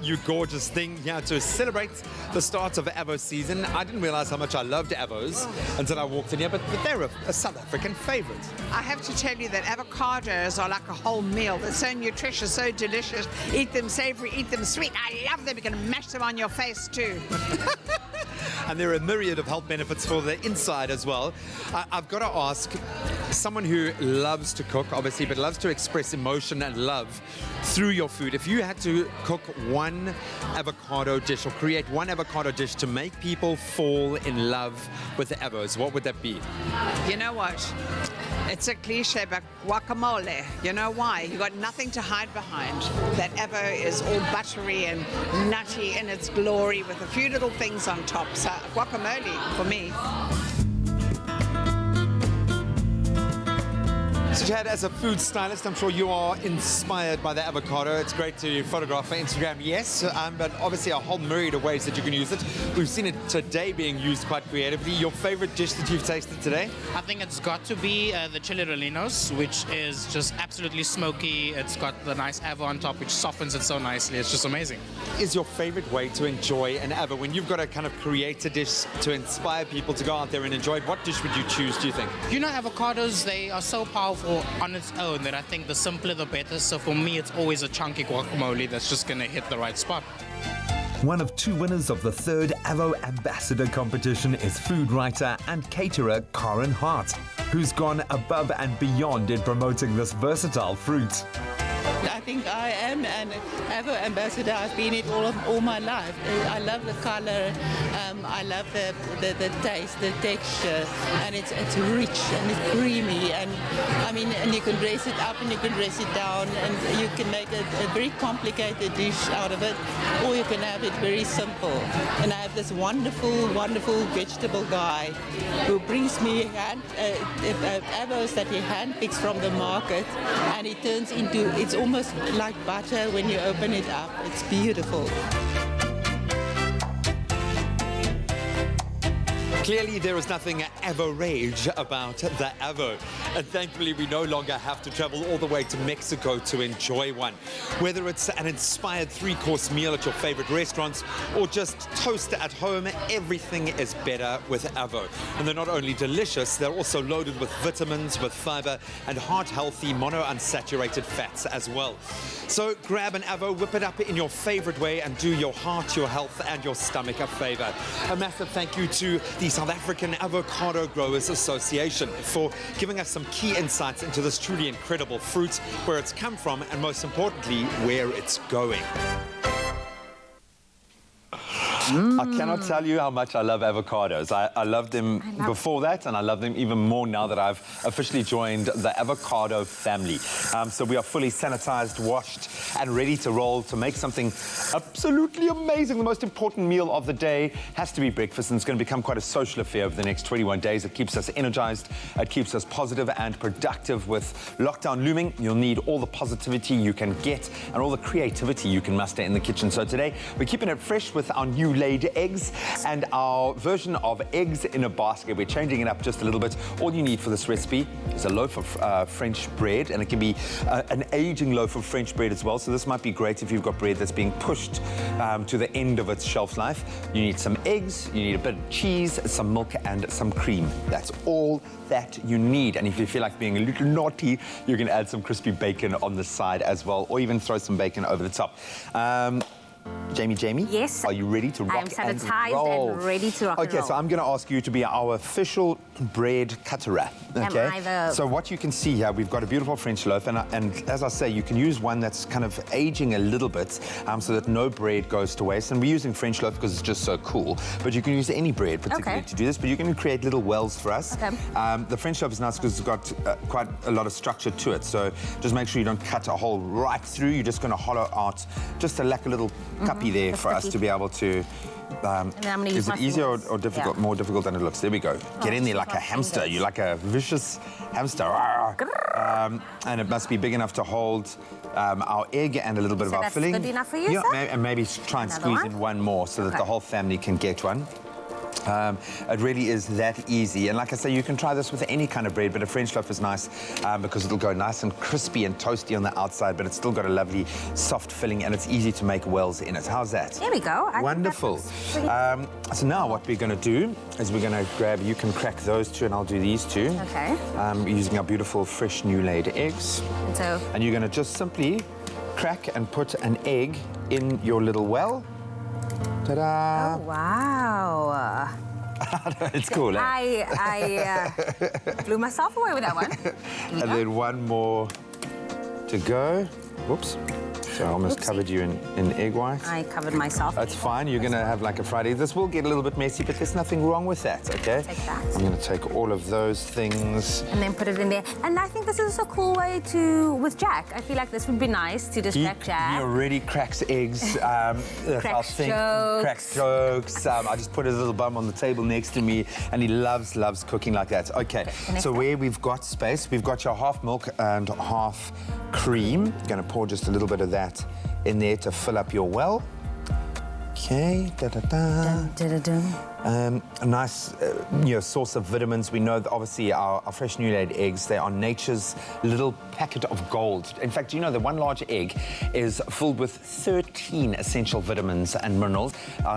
you gorgeous thing here to celebrate the start of Avo season. I didn't realize how much I loved avos until I walked in here, but they're a South African favorite. I have to tell you that avocados are like a whole meal. They're so nutritious, so delicious. Eat them savory, eat them sweet. I love them. You can mash them on your face too. And there are a myriad of health benefits for the inside as well. I've got to ask, someone who loves to cook, obviously, but loves to express emotion and love through your food, if you had to cook one avocado dish or create one avocado dish to make people fall in love with the avos, what would that be? You know what? It's a cliche, but guacamole. You know why? You got nothing to hide behind. That avo is all buttery and nutty in its glory with a few little things on top. So guacamole for me. So Chad, as a food stylist, I'm sure you are inspired by the avocado. It's great to photograph for Instagram, yes, but obviously a whole myriad of ways that you can use it. We've seen it today being used quite creatively. Your favorite dish that you've tasted today? I think it's got to be the chili rellenos, which is just absolutely smoky. It's got the nice avo on top, which softens it so nicely. It's just amazing. Is your favorite way to enjoy an avo? When you've got to kind of create a dish to inspire people to go out there and enjoy it, what dish would you choose, do you think? You know, avocados, they are so powerful on its own that I think the simpler the better. So for me, it's always a chunky guacamole that's just going to hit the right spot. One of two winners of the third Avo Ambassador competition is food writer and caterer Karen Hart, who's gone above and beyond in promoting this versatile fruit. I think I am an Avo ambassador. I've been it all my life. I love the color, I love the taste, the texture, and it's rich and it's creamy, and I mean, and you can dress it up and you can dress it down, and you can make a very complicated dish out of it, or you can have it very simple. And I have this wonderful vegetable guy who brings me avos that he handpicks from the market, and it turns into, it's almost like butter when you open it up. It's beautiful. Clearly, there is nothing avo-rage about the avo. And thankfully, we no longer have to travel all the way to Mexico to enjoy one. Whether it's an inspired three-course meal at your favorite restaurants or just toast at home, everything is better with avo. And they're not only delicious, they're also loaded with vitamins, with fiber, and heart-healthy monounsaturated fats as well. So grab an avo, whip it up in your favorite way, and do your heart, your health, and your stomach a favor. A massive thank you to the South African Avocado Growers Association for giving us some key insights into this truly incredible fruit, where it's come from, and most importantly, where it's going. I cannot tell you how much I love avocados. I loved them before that, and I love them even more now that I've officially joined the avocado family. So we are fully sanitized, washed, and ready to roll to make something absolutely amazing. The most important meal of the day has to be breakfast, and it's going to become quite a social affair over the next 21 days. It keeps us energized, it keeps us positive and productive. With lockdown looming, you'll need all the positivity you can get and all the creativity you can muster in the kitchen. So today, we're keeping it fresh with our new new-laid eggs, and our version of eggs in a basket. We're changing it up just a little bit. All you need for this recipe is a loaf of French bread, and it can be an aging loaf of French bread as well. So this might be great if you've got bread that's being pushed to the end of its shelf life. You need some eggs, you need a bit of cheese, some milk, and some cream. That's all that you need. And if you feel like being a little naughty, you can add some crispy bacon on the side as well, or even throw some bacon over the top. Jamie? Yes. Are you ready to rock I'm sanitized and roll? and ready to rock and roll. Okay, so I'm going to ask you to be our official bread cutterer. Okay. Am I the... So what you can see here, we've got a beautiful French loaf, and as I say, you can use one that's kind of aging a little bit, so that no bread goes to waste. And we're using French loaf because it's just so cool. But you can use any bread, particularly to do this. But you can create little wells for us. Okay. The French loaf is nice because it's got quite a lot of structure to it. So just make sure you don't cut a hole right through. You're just going to hollow out just like a little cuppy there for us to be able to. And then I'm going to use is it easier or difficult? Yeah. More difficult than it looks. There we go. Get in there like a hamster. You're like a vicious hamster. And it must be big enough to hold our egg and a little bit of our filling. That's good enough for you, yeah, sir? and maybe try and squeeze in one more so that the whole family can get one. It really is that easy. And like I say, you can try this with any kind of bread, but a French loaf is nice because it'll go nice and crispy and toasty on the outside, but it's still got a lovely soft filling, and it's easy to make wells in it. How's that? There we go. Wonderful. So now what we're going to do is we're going to grab, you can crack those two and I'll do these two. Okay. Using our beautiful fresh new laid eggs. And you're going to just simply crack and put an egg in your little well. Ta-da! Oh, wow. It's cool, eh? I blew myself away with that one. And then one more to go. Whoops. So I almost covered you in egg white. I covered myself. That's fine. You're going to have like a Friday. This will get a little bit messy, but there's nothing wrong with that, okay? Take that. I'm going to take all of those things. And then put it in there. And I think this is a cool way to, with Jack, I feel like this would be nice to distract Jack. He already cracks eggs. Cracks jokes. I just put his little bum on the table next to me, and he loves cooking like that. Okay, so where we've got space, we've got your half milk and half cream. Going to pour just a little bit of that in there to fill up your well. Okay, a nice source of vitamins. We know that obviously our fresh new laid eggs, they are nature's little packet of gold. In fact, you know that one large egg is filled with 13 essential vitamins and minerals,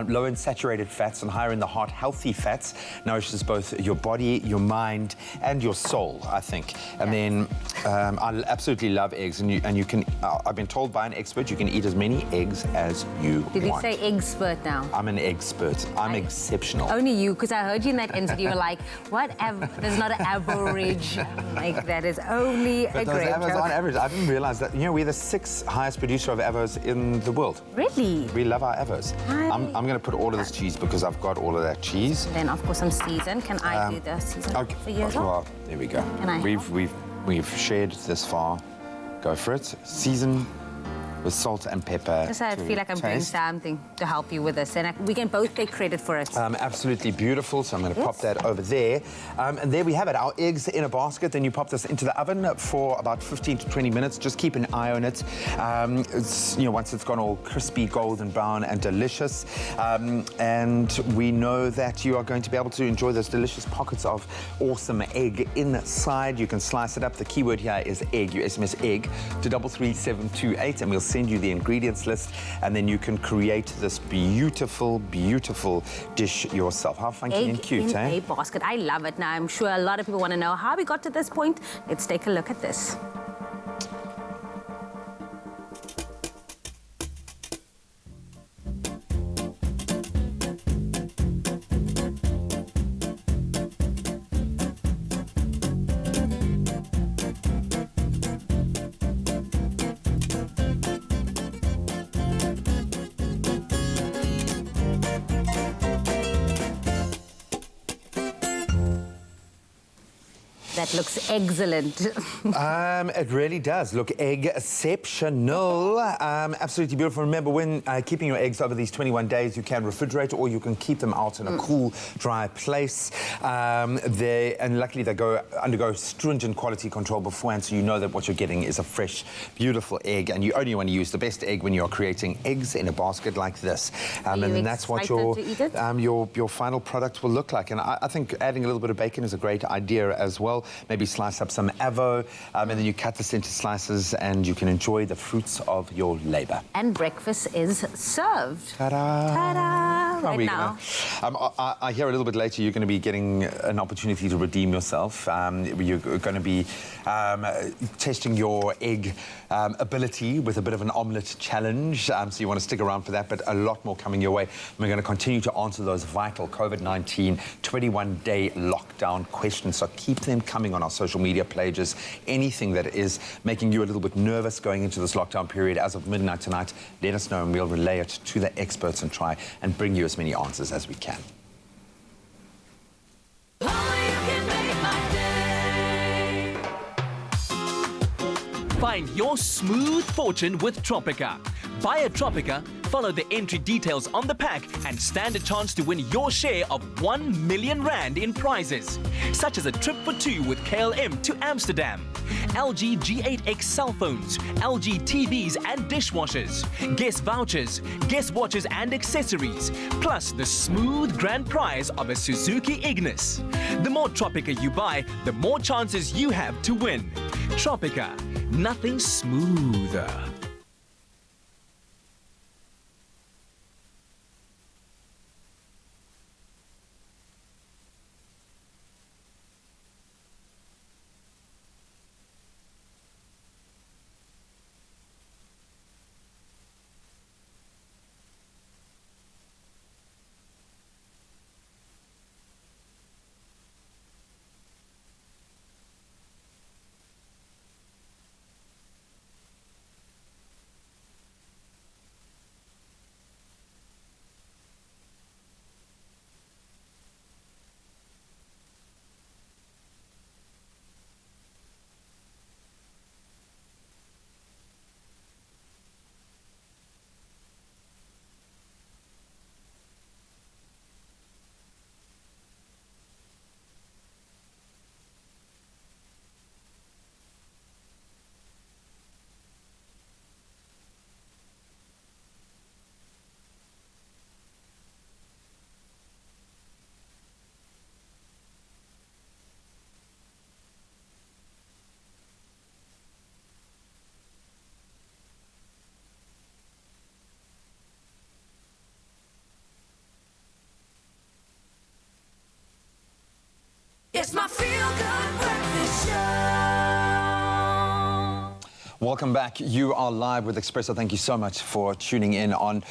low in saturated fats and higher in the heart. Healthy fats nourishes both your body, your mind, and your soul, I think. And then I absolutely love eggs, and you can. I've been told by an expert you can eat as many eggs as you want. Did you say expert now? I'm an expert. I'm exceptional. Only you, because I heard you in that interview. You were like, "Whatever. There's not an average. Like that is only a great joke." Avos aren't average. I didn't realize that. You know, we're the 6th highest producer of Avos in the world. Really? We love our Avos. I'm going to put all of this cheese because I've got all of that cheese. And then, of course, some season. Can I do the season for you as well? Well, there we go. Can I? We've shared this far. Go for it. Season with salt and pepper. Just I feel like I'm doing something to help you with this, and we can both take credit for it. Absolutely beautiful. So I'm going to pop that over there, and there we have it. Our eggs in a basket. Then you pop this into the oven for about 15 to 20 minutes. Just keep an eye on it. It's, once it's gone all crispy, golden brown, and delicious, and we know that you are going to be able to enjoy those delicious pockets of awesome egg inside. You can slice it up. The keyword here is egg. You SMS egg to 33728, and we'll send you the ingredients list, and then you can create this beautiful, beautiful dish yourself. How funky and cute, eh? Egg in a basket. I love it. Now, I'm sure a lot of people want to know how we got to this point. Let's take a look at this. That looks excellent. It really does look exceptional. Absolutely beautiful. Remember, when keeping your eggs over these 21 days, you can refrigerate or you can keep them out in a cool, dry place. And luckily, they undergo stringent quality control beforehand, so you know that what you're getting is a fresh, beautiful egg. And you only want to use the best egg when you're creating eggs in a basket like this. And then that's what your final product will look like. And I think adding a little bit of bacon is a great idea as well. Maybe slice up some avo, and then you cut this into slices and you can enjoy the fruits of your labor. And breakfast is served. Ta-da! Ta-da! Right now. I hear a little bit later you're going to be getting an opportunity to redeem yourself. You're going to be testing your egg ability with a bit of an omelette challenge. So you want to stick around for that, but a lot more coming your way. And we're going to continue to answer those vital COVID-19 21-day lockdown questions. So keep them coming on our social media pages. Anything that is making you a little bit nervous going into this lockdown period as of midnight tonight, let us know and we'll relay it to the experts and try and bring you as many answers as we can. Find your smooth fortune with Tropica. Buy a Tropica, follow the entry details on the pack and stand a chance to win your share of 1 million rand in prizes, such as a trip for two with KLM to Amsterdam, LG G8X cell phones, LG TVs and dishwashers, guest vouchers, guest watches and accessories, plus the smooth grand prize of a Suzuki Ignis. The more Tropica you buy, the more chances you have to win. Tropica, nothing smoother. It's my feel-good breakfast show. Welcome back. You are live with Expresso. Thank you so much for tuning in on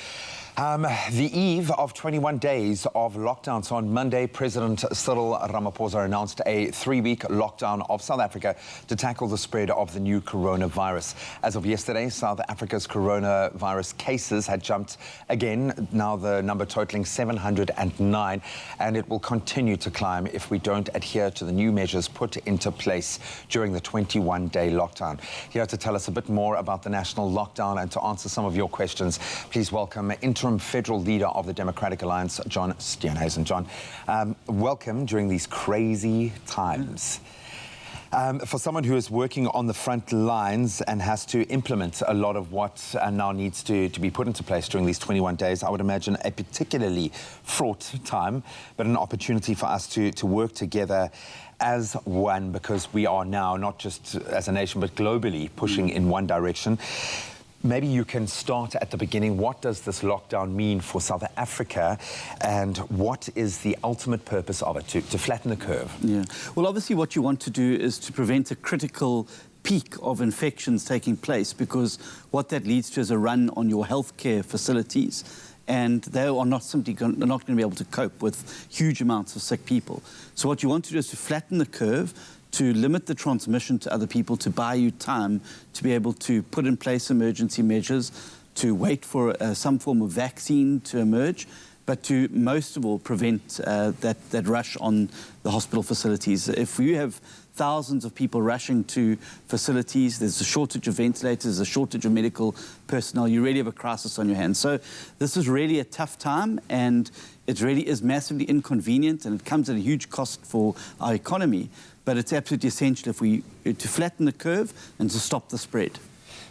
the eve of 21 days of lockdown. So on Monday, President Cyril Ramaphosa announced a 3-week lockdown of South Africa to tackle the spread of the new coronavirus. As of yesterday, South Africa's coronavirus cases had jumped again, now the number totaling 709, and it will continue to climb if we don't adhere to the new measures put into place during the 21-day lockdown. Here to tell us a bit more about the national lockdown and to answer some of your questions, please welcome interim federal leader of the Democratic Alliance, John Steenhuisen. John, welcome during these crazy times. For someone who is working on the front lines and has to implement a lot of what now needs to be put into place during these 21 days, I would imagine a particularly fraught time, but an opportunity for us to work together as one, because we are now, not just as a nation, but globally pushing in one direction. Maybe you can start at the beginning. What does this lockdown mean for South Africa, and what is the ultimate purpose of it, to flatten the curve? Yeah. Well, obviously what you want to do is to prevent a critical peak of infections taking place, because what that leads to is a run on your healthcare facilities, and they are not simply they're not going to be able to cope with huge amounts of sick people. So what you want to do is to flatten the curve, to limit the transmission to other people, to buy you time to be able to put in place emergency measures, to wait for some form of vaccine to emerge, but to most of all prevent that rush on the hospital facilities. If you have thousands of people rushing to facilities, there's a shortage of ventilators, there's a shortage of medical personnel, you really have a crisis on your hands. So this is really a tough time, and it really is massively inconvenient, and it comes at a huge cost for our economy. But it's absolutely essential to flatten the curve and to stop the spread.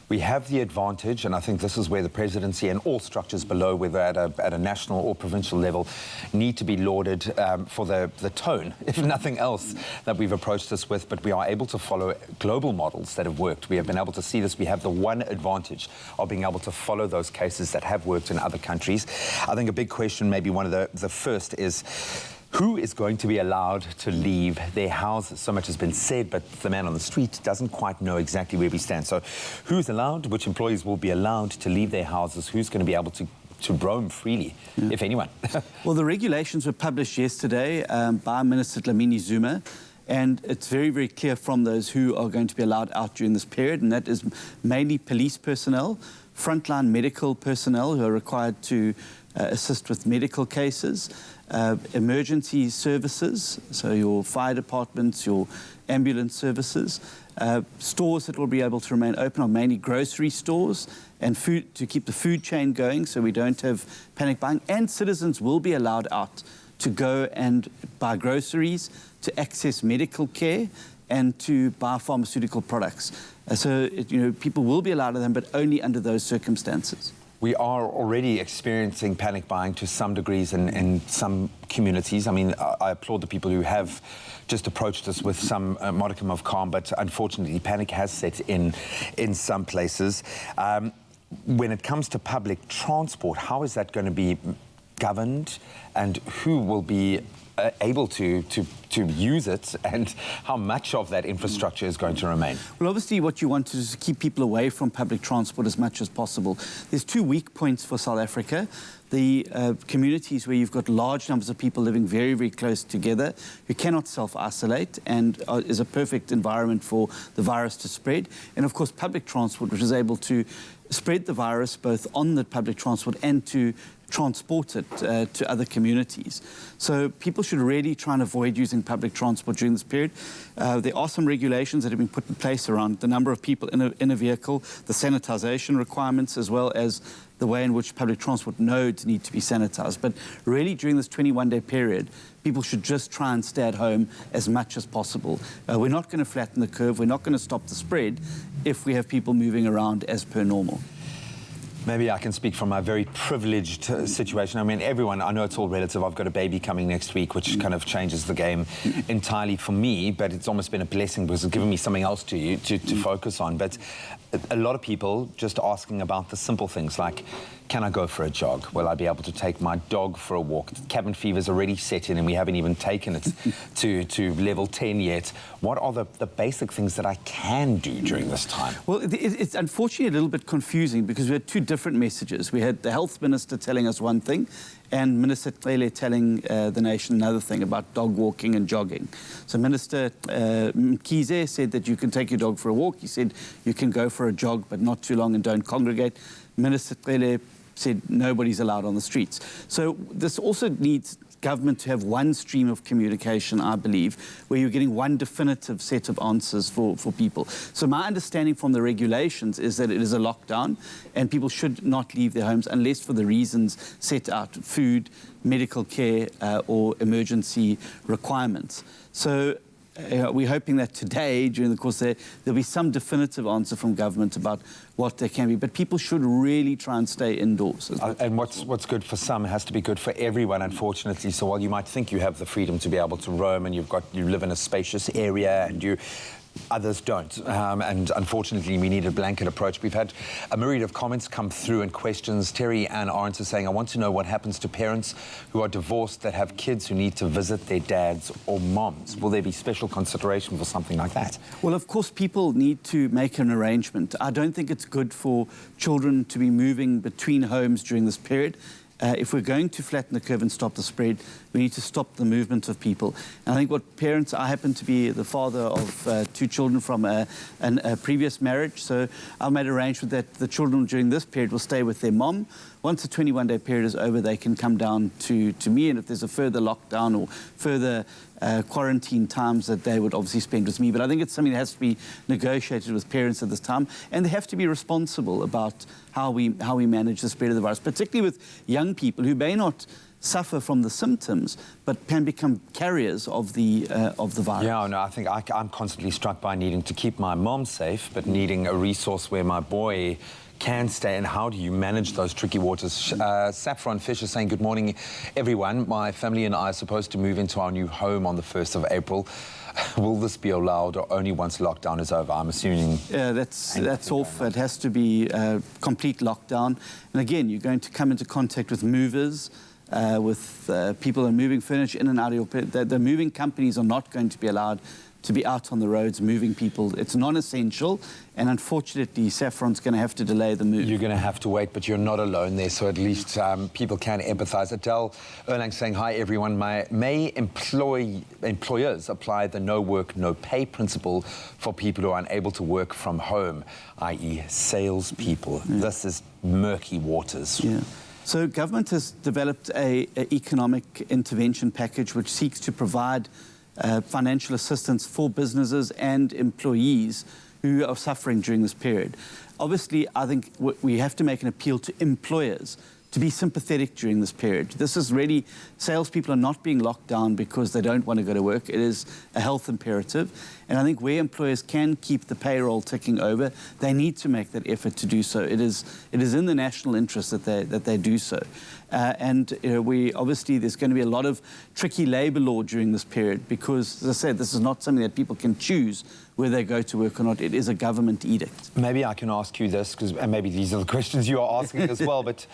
We have the advantage, and I think this is where the presidency and all structures below, whether at a national or provincial level, need to be lauded for the tone, if nothing else, that we've approached this with. But we are able to follow global models that have worked. We have been able to see this. We have the one advantage of being able to follow those cases that have worked in other countries. I think a big question, maybe one of the first, is who is going to be allowed to leave their houses? So much has been said, but the man on the street doesn't quite know exactly where we stand. So who's allowed, which employees will be allowed to leave their houses, who's going to be able to roam freely, if anyone? Well, the regulations were published yesterday by Minister Dlamini Zuma, and it's very, very clear from those who are going to be allowed out during this period, and that is mainly police personnel, frontline medical personnel who are required to assist with medical cases, emergency services, so your fire departments, your ambulance services, stores that will be able to remain open are mainly grocery stores, and food to keep the food chain going so we don't have panic buying, and citizens will be allowed out to go and buy groceries, to access medical care, and to buy pharmaceutical products. People will be allowed to them, but only under those circumstances. We are already experiencing panic buying to some degrees in some communities. I mean, I applaud the people who have just approached us with some modicum of calm, but unfortunately panic has set in some places. When it comes to public transport, how is that going to be governed, and who will be able to use it, and how much of that infrastructure is going to remain? Well, obviously what you want is to keep people away from public transport as much as possible. There's two weak points for South Africa. The communities where you've got large numbers of people living very, very close together who cannot self-isolate, and is a perfect environment for the virus to spread. And of course public transport, which is able to spread the virus both on the public transport and to transport it to other communities. So people should really try and avoid using public transport during this period. There are some regulations that have been put in place around the number of people in a vehicle, the sanitization requirements, as well as the way in which public transport nodes need to be sanitized. But really during this 21-day period, people should just try and stay at home as much as possible. We're not going to flatten the curve, we're not going to stop the spread if we have people moving around as per normal. Maybe I can speak from my very privileged situation. I mean, everyone, I know it's all relative. I've got a baby coming next week, which kind of changes the game entirely for me, but it's almost been a blessing because it's given me something else to focus on. But a lot of people just asking about the simple things like, can I go for a jog? Will I be able to take my dog for a walk? Cabin fever's already set in and we haven't even taken it to level 10 yet. What are the basic things that I can do during this time? Well, it's unfortunately a little bit confusing because we had two different messages. We had the health minister telling us one thing and Minister Cele telling the nation another thing about dog walking and jogging. So Minister Mkhize said that you can take your dog for a walk. He said you can go for a jog, but not too long and don't congregate. Minister Cele said nobody's allowed on the streets. So this also needs government to have one stream of communication, I believe, where you're getting one definitive set of answers for people. So my understanding from the regulations is that it is a lockdown and people should not leave their homes unless for the reasons set out, food, medical care, or emergency requirements. So we're hoping that today, during the course there'll be some definitive answer from government about what they can be. But people should really try and stay indoors. And what's good for some has to be good for everyone, unfortunately. So while you might think you have the freedom to be able to roam and you live in a spacious area and others don't. And unfortunately, we need a blanket approach. We've had a myriad of comments come through and questions. Terry Ann Arns is saying, I want to know what happens to parents who are divorced that have kids who need to visit their dads or moms. Will there be special consideration for something like that? Well, of course, people need to make an arrangement. I don't think it's good for children to be moving between homes during this period. if we're going to flatten the curve and stop the spread, we need to stop the movement of people. And I think what parents, I happen to be the father of 2 children from a previous marriage, so I made arrangement that the children during this period will stay with their mom. Once the 21-day period is over, they can come down to me, and if there's a further lockdown or further quarantine times, that they would obviously spend with me. But I think it's something that has to be negotiated with parents at this time, and they have to be responsible about how we manage the spread of the virus, particularly with young people who may not suffer from the symptoms, but can become carriers of the virus. Yeah, no, I think I'm constantly struck by needing to keep my mom safe, but needing a resource where my boy can stay, and how do you manage those tricky waters? Saffron Fish is saying, good morning, everyone. My family and I are supposed to move into our new home on the 1st of April. Will this be allowed or only once lockdown is over? I'm assuming... Yeah, that's off. It has to be complete lockdown. And again, you're going to come into contact with movers, with people who are moving furniture in and out of your... The moving companies are not going to be allowed to be out on the roads moving people. It's non-essential, and unfortunately, Saffron's going to have to delay the move. You're going to have to wait, but you're not alone there, so at least people can empathise. Adele Erlang saying, hi, everyone. May employers apply the no work, no pay principle for people who are unable to work from home, i.e. salespeople? Yeah. This is murky waters. Yeah. So government has developed an economic intervention package which seeks to provide financial assistance for businesses and employees who are suffering during this period. Obviously, I think we have to make an appeal to employers to be sympathetic during this period. This is really, salespeople are not being locked down because they don't want to go to work. It is a health imperative. And I think where employers can keep the payroll ticking over, they need to make that effort to do so. It is in the national interest that they do so. And obviously there's going to be a lot of tricky labour law during this period because, as I said, this is not something that people can choose whether they go to work or not. It is a government edict. Maybe I can ask you this, and maybe these are the questions you are asking as well, but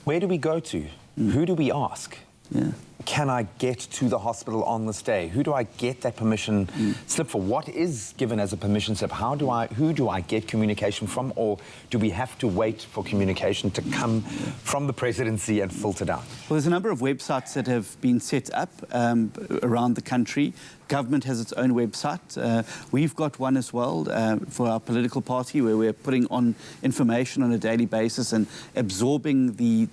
where do we go to? Who do we ask? Yeah. Can I get to the hospital on this day? Who do I get that permission slip for? What is given as a permission slip? Who do I get communication from? Or do we have to wait for communication to come from the presidency and filter down? Well, there's a number of websites that have been set up around the country. Government has its own website. We've got one as well for our political party where we're putting on information on a daily basis and absorbing the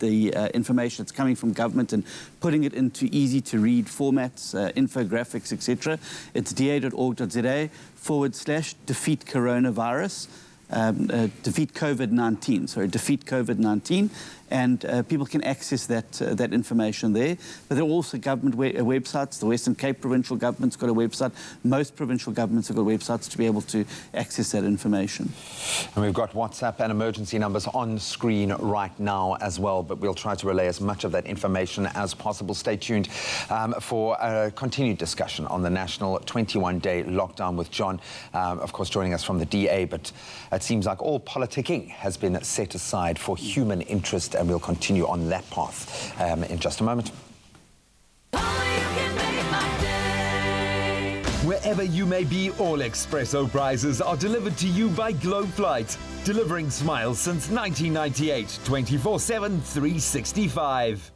information that's coming from government and putting it into easy-to-read formats, infographics, etc. It's da.org.za/defeat coronavirus. Defeat COVID-19, sorry, defeat COVID-19, and people can access that information there. But there are also government websites. The Western Cape Provincial Government's got a website. Most provincial governments have got websites to be able to access that information. And we've got WhatsApp and emergency numbers on screen right now as well, but we'll try to relay as much of that information as possible. Stay tuned for a continued discussion on the national 21-day lockdown with John, of course, joining us from the DA, but it seems like all politicking has been set aside for human interest, and we'll continue on that path in just a moment. Wherever you may be, all Expresso prizes are delivered to you by Globe Flight, delivering smiles since 1998, 24/7, 365.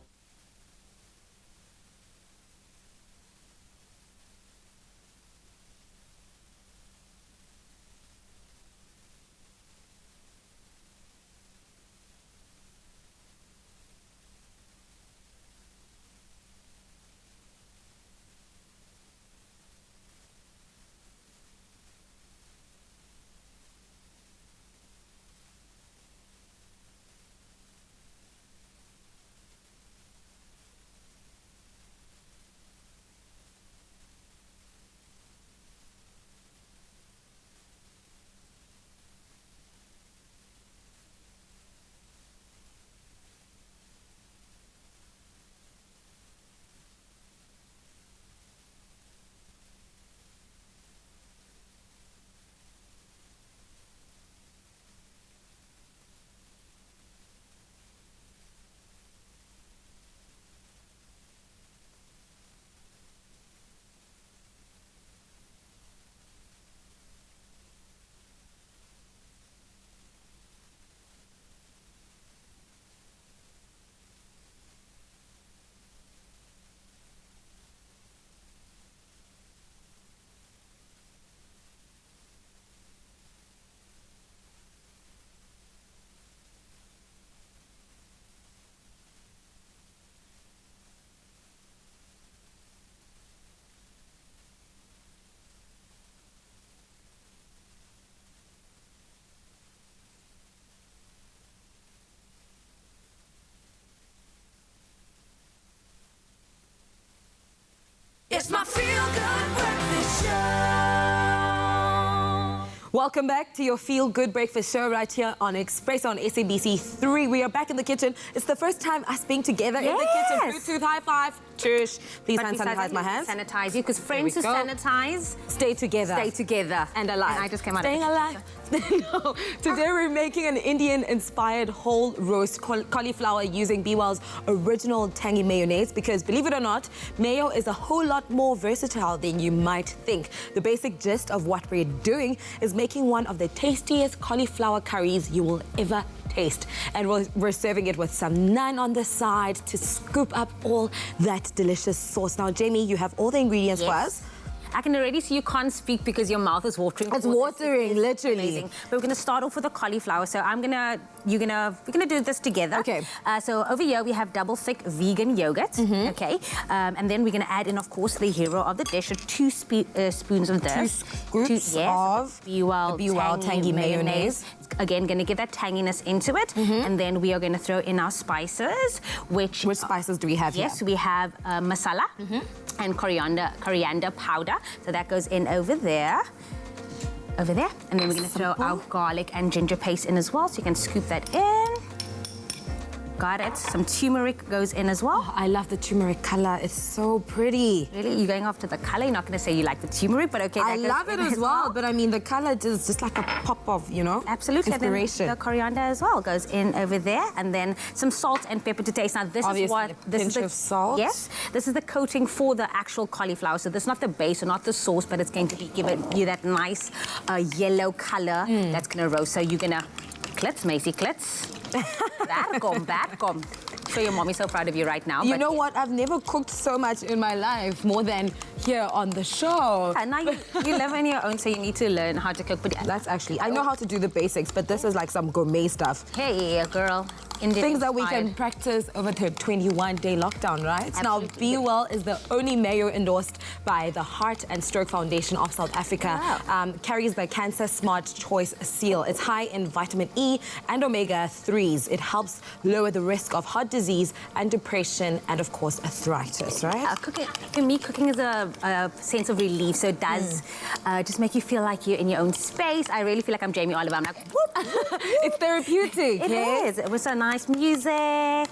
It's my Feel Good Breakfast Show. Welcome back to your Feel Good Breakfast Show right here on Expresso on SABC 3. We are back in the kitchen. It's the first time us being together in the kitchen. Bluetooth high five. Tush. Please hand sanitize my hands. Sanitize you, because friends who sanitize stay together. Stay together. And alive. And I just came out Staying of the alive. No. Today we're making an Indian-inspired whole roast cauliflower using BeWell's original tangy mayonnaise, because believe it or not, mayo is a whole lot more versatile than you might think. The basic gist of what we're doing is making one of the tastiest cauliflower curries you will ever taste. And we're serving it with some naan on the side to scoop up all that delicious sauce. Now, Jamie, you have all the ingredients for us. I can already see you can't speak because your mouth is watering. It's watering, literally. Amazing. But we're going to start off with the cauliflower. So we're gonna do this together. Okay. So over here we have double thick vegan yogurt. Okay. And then we're going to add in, of course, the hero of the dish, 2 spoons of this. 2 scoops of BeWell tangy mayonnaise. Again, going to get that tanginess into it. And then we are going to throw in our spices, which spices do we have here? Yes, we have masala and coriander powder. So that goes in over there. And then we're going to throw our garlic and ginger paste in as well. So you can scoop that in. Got it. Some turmeric goes in as well. Oh, I love the turmeric color. It's so pretty. Really? You're going after the color? You're not going to say you like the turmeric, but okay. I love it as well. But I mean, the color is just like a pop of, Absolutely. inspiration. And then the coriander as well goes in over there. And then some salt and pepper to taste. Now, this Obviously, is what... This is of salt. Yes. This is the coating for the actual cauliflower. So this is not the base or not the sauce, but it's going to be giving you that nice yellow color that's going to roast. So you're going to... Klits, Macy, klits. Daar kom. So your mommy's so proud of you right now. You know what? I've never cooked so much in my life, more than here on the show. And now you live on your own, so you need to learn how to cook. But that's actually, I know how to do the basics, but this is like some gourmet stuff. Hey, girl. Things that we can practice over the 21-day lockdown, right? Absolutely. Now, BeWell is the only mayo endorsed by the Heart and Stroke Foundation of South Africa. Wow. Carries the Cancer Smart Choice seal. It's high in vitamin E and omega-3s. It helps lower the risk of heart disease and depression and, of course, arthritis, right? Yeah, cooking, for me, cooking is a sense of relief. So it does just make you feel like you're in your own space. I really feel like I'm Jamie Oliver. I'm like, whoop. It's therapeutic. It is. It was so nice music.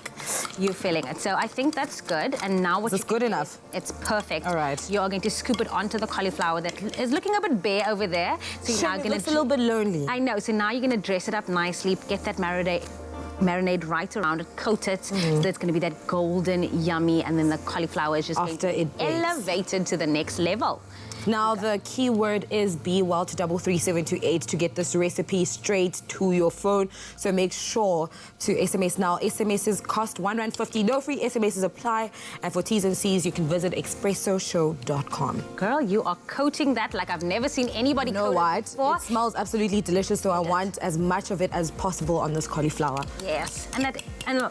You're feeling it. So I think that's good. And now what is good enough? It's perfect. All right. You are going to scoop it onto the cauliflower that is looking a bit bare over there. So you're now going to... It's a little bit lonely. I know. So now you're going to dress it up nicely, get that marinade right around it, coat it, so that it's going to be that golden, yummy, and then the cauliflower is just After it bakes. Elevated to the next level. Now, the key word is BeWell to 33728 to get this recipe straight to your phone. So make sure to SMS now. SMSs cost R1.50. No free SMSs apply. And for T's and C's, you can visit expressoshow.com. Girl, you are coating that like I've never seen anybody coat it before. It smells absolutely delicious, so I want as much of it as possible on this cauliflower. Yes, and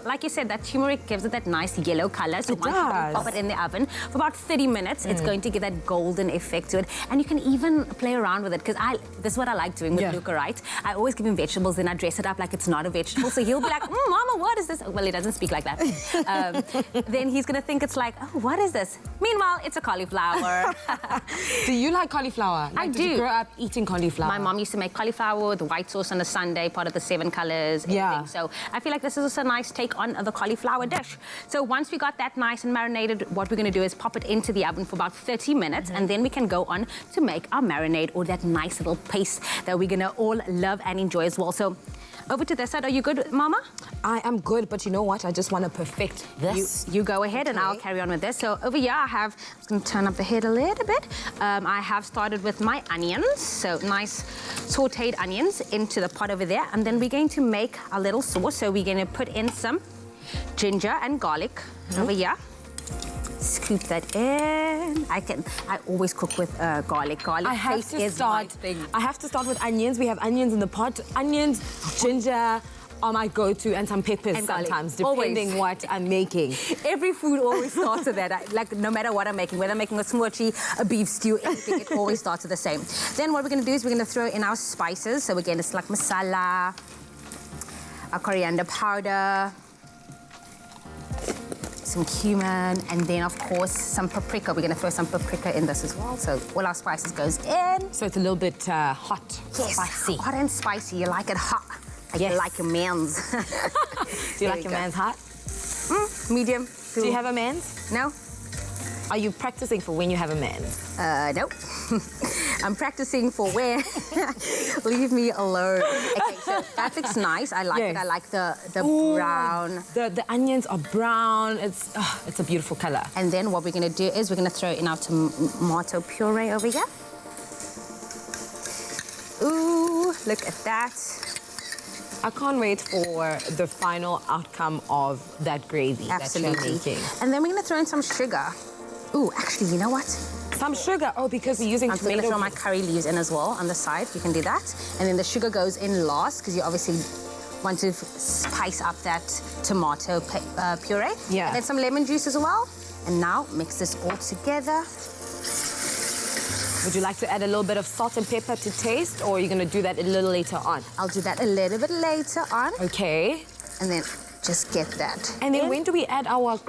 like you said, that turmeric gives it that nice yellow color. So once you pop it in the oven for about 30 minutes, it's going to get that golden effect to it. And you can even play around with it, because this is what I like doing with Luca, right? I always give him vegetables, then I dress it up like it's not a vegetable. So he'll be like, Mama, what is this? Well, he doesn't speak like that. Then he's going to think it's like, oh, what is this? Meanwhile, it's a cauliflower. Do you like cauliflower? I do. Did you grow up eating cauliflower? My mom used to make cauliflower with white sauce on a Sunday, part of the 7 colors, everything. So I feel like this is also a nice take on the cauliflower dish. So once we got that nice and marinated, what we're going to do is pop it into the oven for about 30 minutes, and then we can go on to make our marinade, or that nice little paste that we're going to all love and enjoy as well. So over to this side. Are you good, Mama? I am good, but you know what? I just want to perfect this. You go ahead, and I'll carry on with this. So over here I have, I'm just going to turn up the head a little bit. I have started with my onions. So nice sauteed onions into the pot over there. And then we're going to make a little sauce. So we're going to put in some ginger and garlic over here. Scoop that in. I always cook with garlic. Garlic I have to start with onions. We have onions in the pot. Onions, ginger are my go-to, and some peppers sometimes, depending what I'm making. Every food always starts with that. Like, no matter what I'm making, whether I'm making a smoothie, a beef stew, anything, it always starts with the same. Then what we're going to do is we're going to throw in our spices. So again, it's like masala, our coriander powder, some cumin, and then of course some paprika. We're going to throw some paprika in this as well. So all our spices goes in. So it's a little bit hot, yes, spicy. Hot and spicy. You like it hot. Like yes. You like your man's. Do you like your man's hot? Medium. Do you have a man's? No. Are you practicing for when you have a man's? No. I'm practicing for where. Leave me alone. Okay, so that looks nice. I like it. I like the brown. The onions are brown. It's a beautiful color. And then what we're going to do is we're going to throw in our tomato puree over here. Ooh, look at that. I can't wait for the final outcome of that gravy that you're making. And then we're going to throw in some sugar. Ooh, actually, you know what? Some sugar. Oh, because we're using tomato. I'm going to throw my curry leaves in as well on the side. You can do that. And then the sugar goes in last because you obviously want to spice up that tomato puree. Yeah. And then some lemon juice as well. And now mix this all together. Would you like to add a little bit of salt and pepper to taste, or are you going to do that a little later on? I'll do that a little bit later on. Okay. And then just get that. And then when do we add our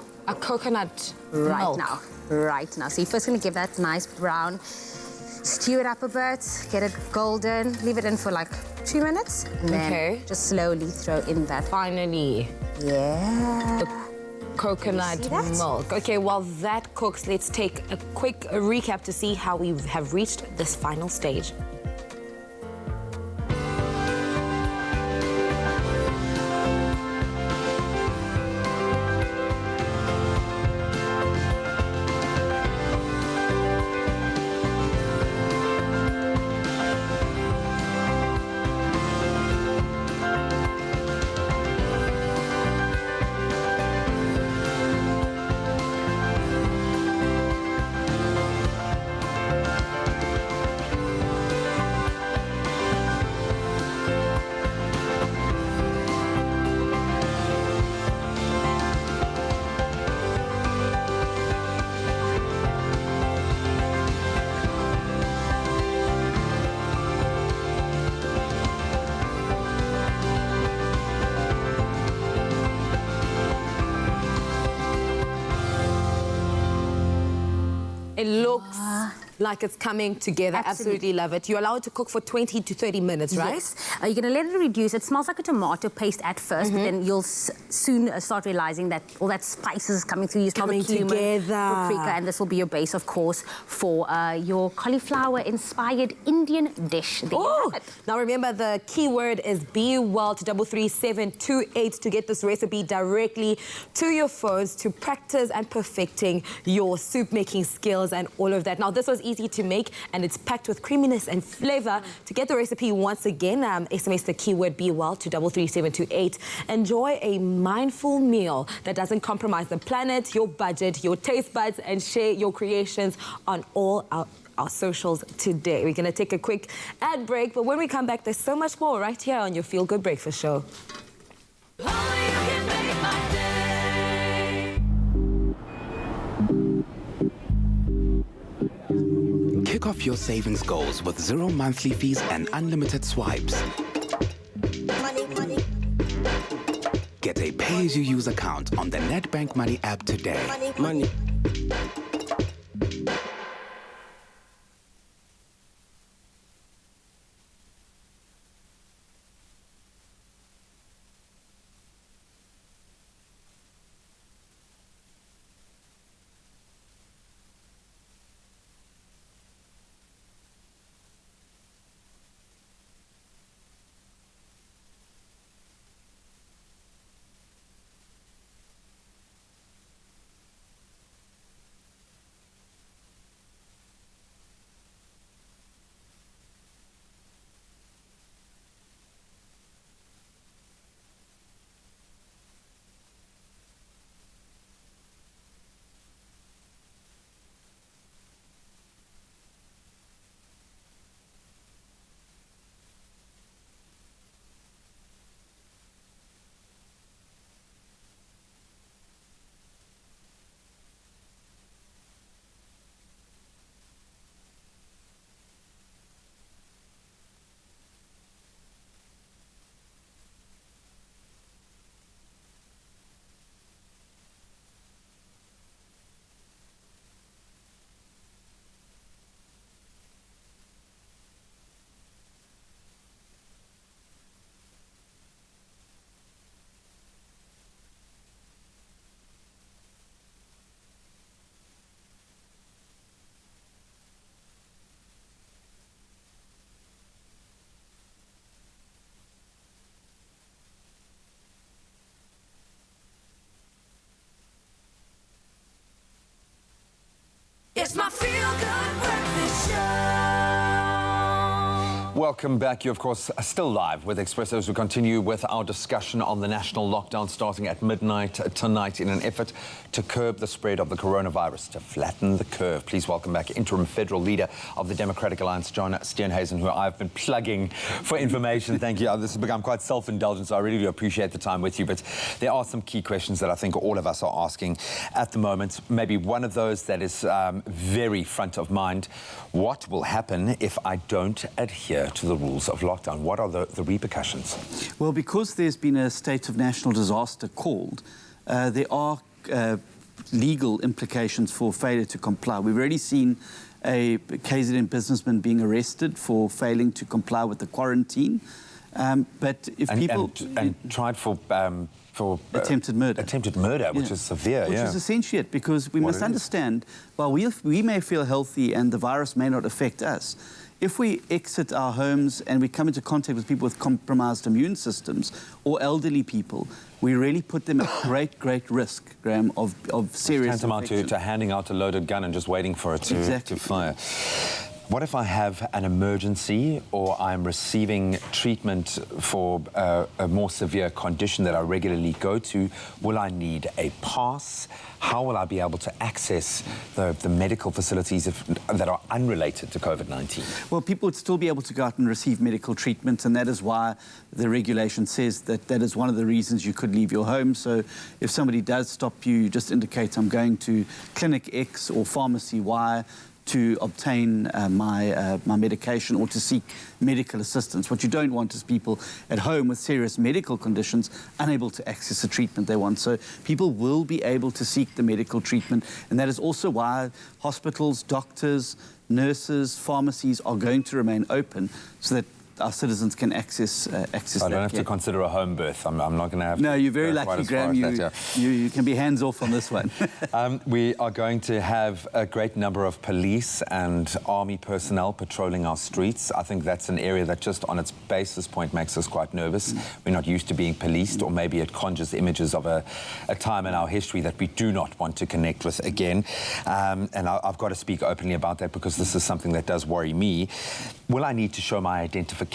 coconut milk? Right now. So you're first going to give that nice brown, stew it up a bit, get it golden, leave it in for like 2 minutes, and then just slowly throw in that. Finally. Yeah. The coconut milk. Okay, while that cooks, let's take a quick recap to see how we have reached this final stage. It looks like it's coming together. Absolutely love it. You're allowed to cook for 20 to 30 minutes, right? Yes. You're going to let it reduce. It smells like a tomato paste at first, but then you'll soon start realizing that all that spices is coming through. You smell the cumin, paprika, and this will be your base, of course, for your cauliflower-inspired Indian dish. There you have it. Now remember, the keyword is BeWell to 33728 to get this recipe directly to your phones to practice and perfecting your soup making skills and all of that. Now this was easy to make and it's packed with creaminess and flavor. To get the recipe once again, SMS the keyword BeWell to 33728. Enjoy a mindful meal that doesn't compromise the planet, your budget, your taste buds, and share your creations on all our socials today. We're going to take a quick ad break, but when we come back, there's so much more right here on your Feel Good Breakfast Show. Kick off your savings goals with 0 monthly fees and unlimited swipes. Get a pay-as-you-use account on the Nedbank Money app today. Money. Welcome back. You, of course, are still live with Expresso as we continue with our discussion on the national lockdown starting at midnight tonight in an effort to curb the spread of the coronavirus, to flatten the curve. Please welcome back interim federal leader of the Democratic Alliance, John Steenhuisen, who I've been plugging for information. Thank you. This has become quite self-indulgent, so I really do appreciate the time with you. But there are some key questions that I think all of us are asking at the moment. Maybe one of those that is very front of mind. What will happen if I don't adhere to the rules of lockdown? What are the repercussions? Well, because there's been a state of national disaster called, there are legal implications for failure to comply. We've already seen a KZN businessman being arrested for failing to comply with the quarantine. But if people... And tried for attempted murder. Attempted murder, which is severe, Which is essentially it, because we must understand, while we may feel healthy and the virus may not affect us, if we exit our homes and we come into contact with people with compromised immune systems or elderly people, we really put them at great risk, Graham, of serious infection. To handing out a loaded gun and just waiting for it to fire. What if I have an emergency or I'm receiving treatment for a more severe condition that I regularly go to? Will I need a pass? How will I be able to access the medical facilities that are unrelated to COVID-19? Well, people would still be able to go out and receive medical treatment, and that is why the regulation says that that is one of the reasons you could leave your home. So if somebody does stop you, you just indicate I'm going to Clinic X or Pharmacy Y to obtain my medication or to seek medical assistance. What you don't want is people at home with serious medical conditions unable to access the treatment they want. So people will be able to seek the medical treatment, and that is also why hospitals, doctors, nurses, pharmacies are going to remain open so that our citizens can access I don't have to consider a home birth. I'm not going to have. No, you're very lucky, Graham. You can be hands off on this one. We are going to have a great number of police and army personnel patrolling our streets. I think that's an area that just on its basis point makes us quite nervous. We're not used to being policed, or maybe it conjures images of a time in our history that we do not want to connect with again. And I've got to speak openly about that because this is something that does worry me. Will I need to show my identification?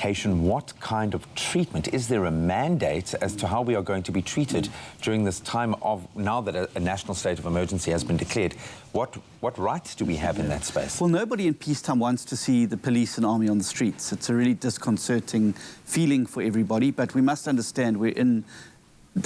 What kind of treatment? Is there a mandate as to how we are going to be treated during this time of, now that a national state of emergency has been declared? What rights do we have in that space? Well, nobody in peacetime wants to see the police and army on the streets. It's a really disconcerting feeling for everybody, but we must understand we're in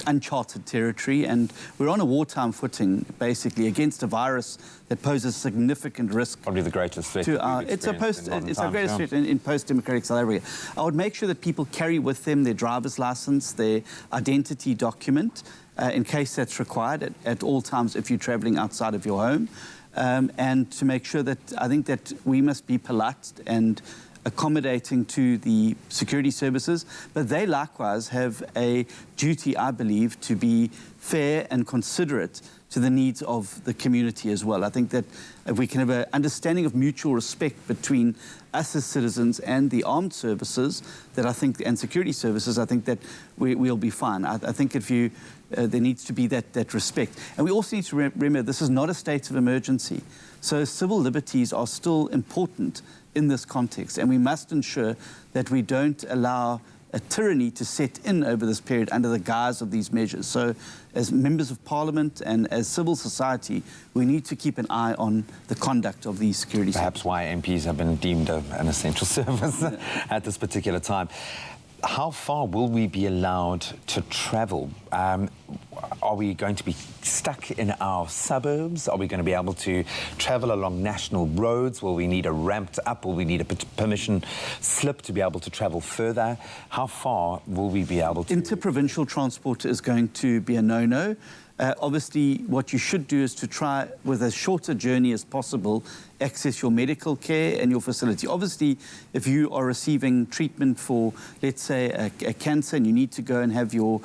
uncharted territory, and we're on a wartime footing, basically, against a virus that poses significant risk. Probably the greatest threat. It's our greatest threat in post-democratic South Africa. I would make sure that people carry with them their driver's license, their identity document, in case that's required at all times if you're traveling outside of your home, and to make sure that I think that we must be polite and accommodating to the security services, but they likewise have a duty, I believe, to be fair and considerate to the needs of the community as well. I think that if we can have an understanding of mutual respect between us as citizens and the armed services, and security services, I think that we'll be fine. I think if you, there needs to be that respect. And we also need to remember this is not a state of emergency. So civil liberties are still important in this context, and we must ensure that we don't allow a tyranny to set in over this period under the guise of these measures. So as members of parliament and as civil society, we need to keep an eye on the conduct of these security services. Perhaps why MPs have been deemed an essential service at this particular time. How far will we be allowed to travel? Are we going to be stuck in our suburbs? Are we going to be able to travel along national roads? Will we need a ramped up? Will we need a permission slip to be able to travel further? How far will we be able to... Interprovincial transport is going to be a no-no. Obviously, what you should do is to try, with as short a journey as possible, access your medical care and your facility. Obviously, if you are receiving treatment for, let's say, a cancer and you need to go and have your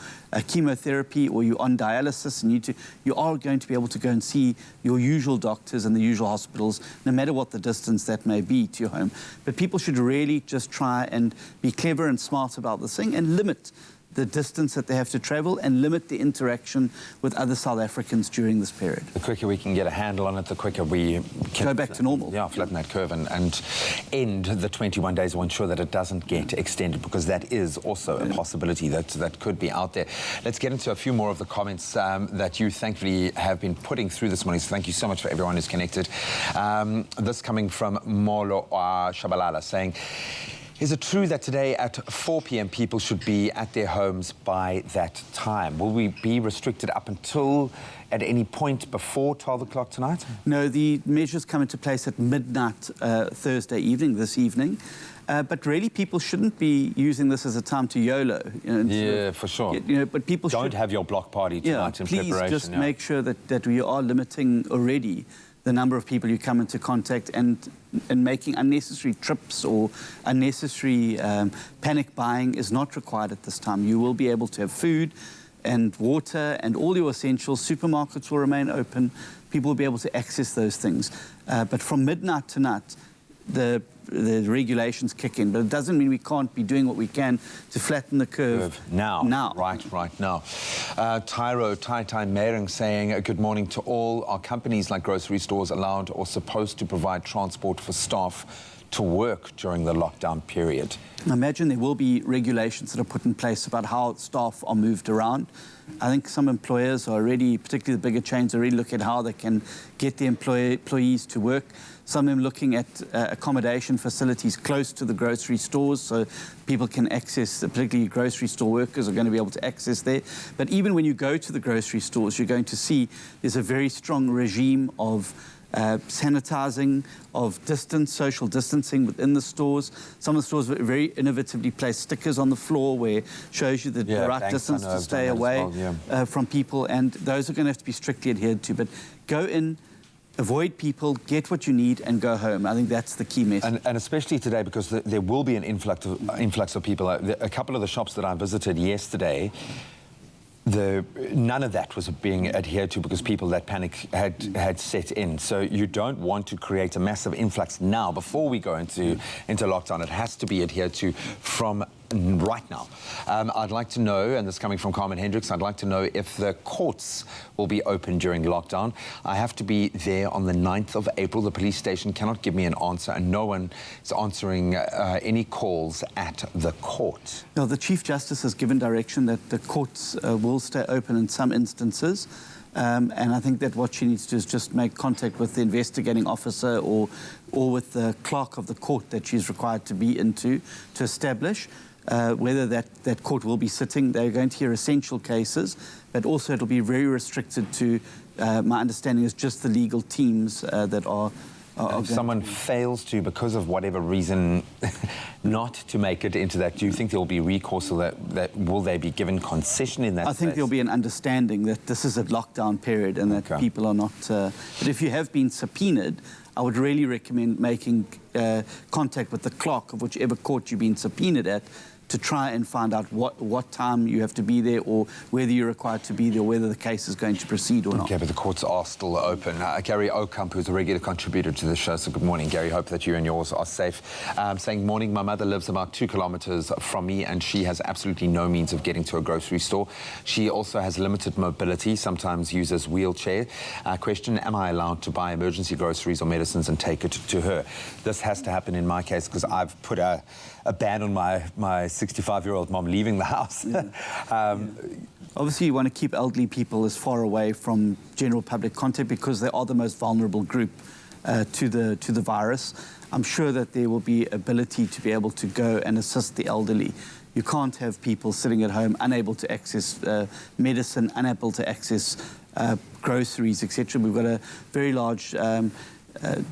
chemotherapy, or you're on dialysis and you are going to be able to go and see your usual doctors and the usual hospitals, no matter what the distance that may be to your home. But people should really just try and be clever and smart about this thing and limit the distance that they have to travel and limit the interaction with other South Africans during this period. The quicker we can get a handle on it, the quicker we can go back to normal. Yeah, flatten that curve and end the 21 days or ensure that it doesn't get extended, because that is also a possibility that could be out there. Let's get into a few more of the comments that you thankfully have been putting through this morning. So thank you so much for everyone who's connected. This coming from Molo Shabalala saying, is it true that today at 4 p.m. people should be at their homes by that time? Will we be restricted up until at any point before 12 o'clock tonight? No, the measures come into place at midnight Thursday evening, this evening. But really, people shouldn't be using this as a time to YOLO. Yeah, for sure. But people don't have your block party tonight in please preparation. Just make sure that we are limiting already the number of people you come into contact and making unnecessary trips or unnecessary panic buying is not required at this time. You will be able to have food and water and all your essentials. Supermarkets will remain open. People will be able to access those things. But from midnight tonight, the regulations kick in, but it doesn't mean we can't be doing what we can to flatten the curve now. Right now. Tyro Tai Mering saying, good morning to all. Are companies like grocery stores allowed or supposed to provide transport for staff to work during the lockdown period? I imagine there will be regulations that are put in place about how staff are moved around. I think some employers are already, particularly the bigger chains, are already looking at how they can get the employees to work. Some of them looking at accommodation facilities close to the grocery stores so people can access, particularly grocery store workers are going to be able to access there. But even when you go to the grocery stores, you're going to see there's a very strong regime of sanitizing, of social distancing within the stores. Some of the stores very innovatively place stickers on the floor where shows you the right distance to stay away from people, and those are going to have to be strictly adhered to. But go in, avoid people, get what you need, and go home. I think that's the key message. And especially today, because there will be an influx of people. A couple of the shops that I visited yesterday, none of that was being adhered to because people, that panic had set in. So you don't want to create a massive influx now before we go into lockdown. It has to be adhered to from right now. I'd like to know, and this is coming from Carmen Hendricks, I'd like to know if the courts will be open during lockdown. I have to be there on the 9th of April. The police station cannot give me an answer, and no one is answering any calls at the court. No, the Chief Justice has given direction that the courts will stay open in some instances. And I think that what she needs to do is just make contact with the investigating officer or with the clerk of the court that she's required to be into to establish whether that court will be sitting. They're going to hear essential cases, but also it'll be very restricted to, my understanding is just the legal teams that are if someone fails to, because of whatever reason, not to make it into that, do you think there will be recourse, or that will they be given concession in that I think there'll be an understanding that this is a lockdown period and that people are not... but if you have been subpoenaed, I would really recommend making contact with the clerk of whichever court you've been subpoenaed at to try and find out what time you have to be there, or whether you're required to be there, or whether the case is going to proceed or not. Okay, but the courts are still open. Gary Okamp, who's a regular contributor to the show, so good morning, Gary. Hope that you and yours are safe. Saying, morning, my mother lives about 2 kilometers from me, and she has absolutely no means of getting to a grocery store. She also has limited mobility, sometimes uses wheelchair. Question, am I allowed to buy emergency groceries or medicines and take it to her? This has to happen in my case because I've put a ban on my 65-year-old mom leaving the house. Obviously, you want to keep elderly people as far away from general public contact because they are the most vulnerable group to the virus. I'm sure that there will be ability to be able to go and assist the elderly. You can't have people sitting at home unable to access medicine, unable to access groceries, etc. We've got a very large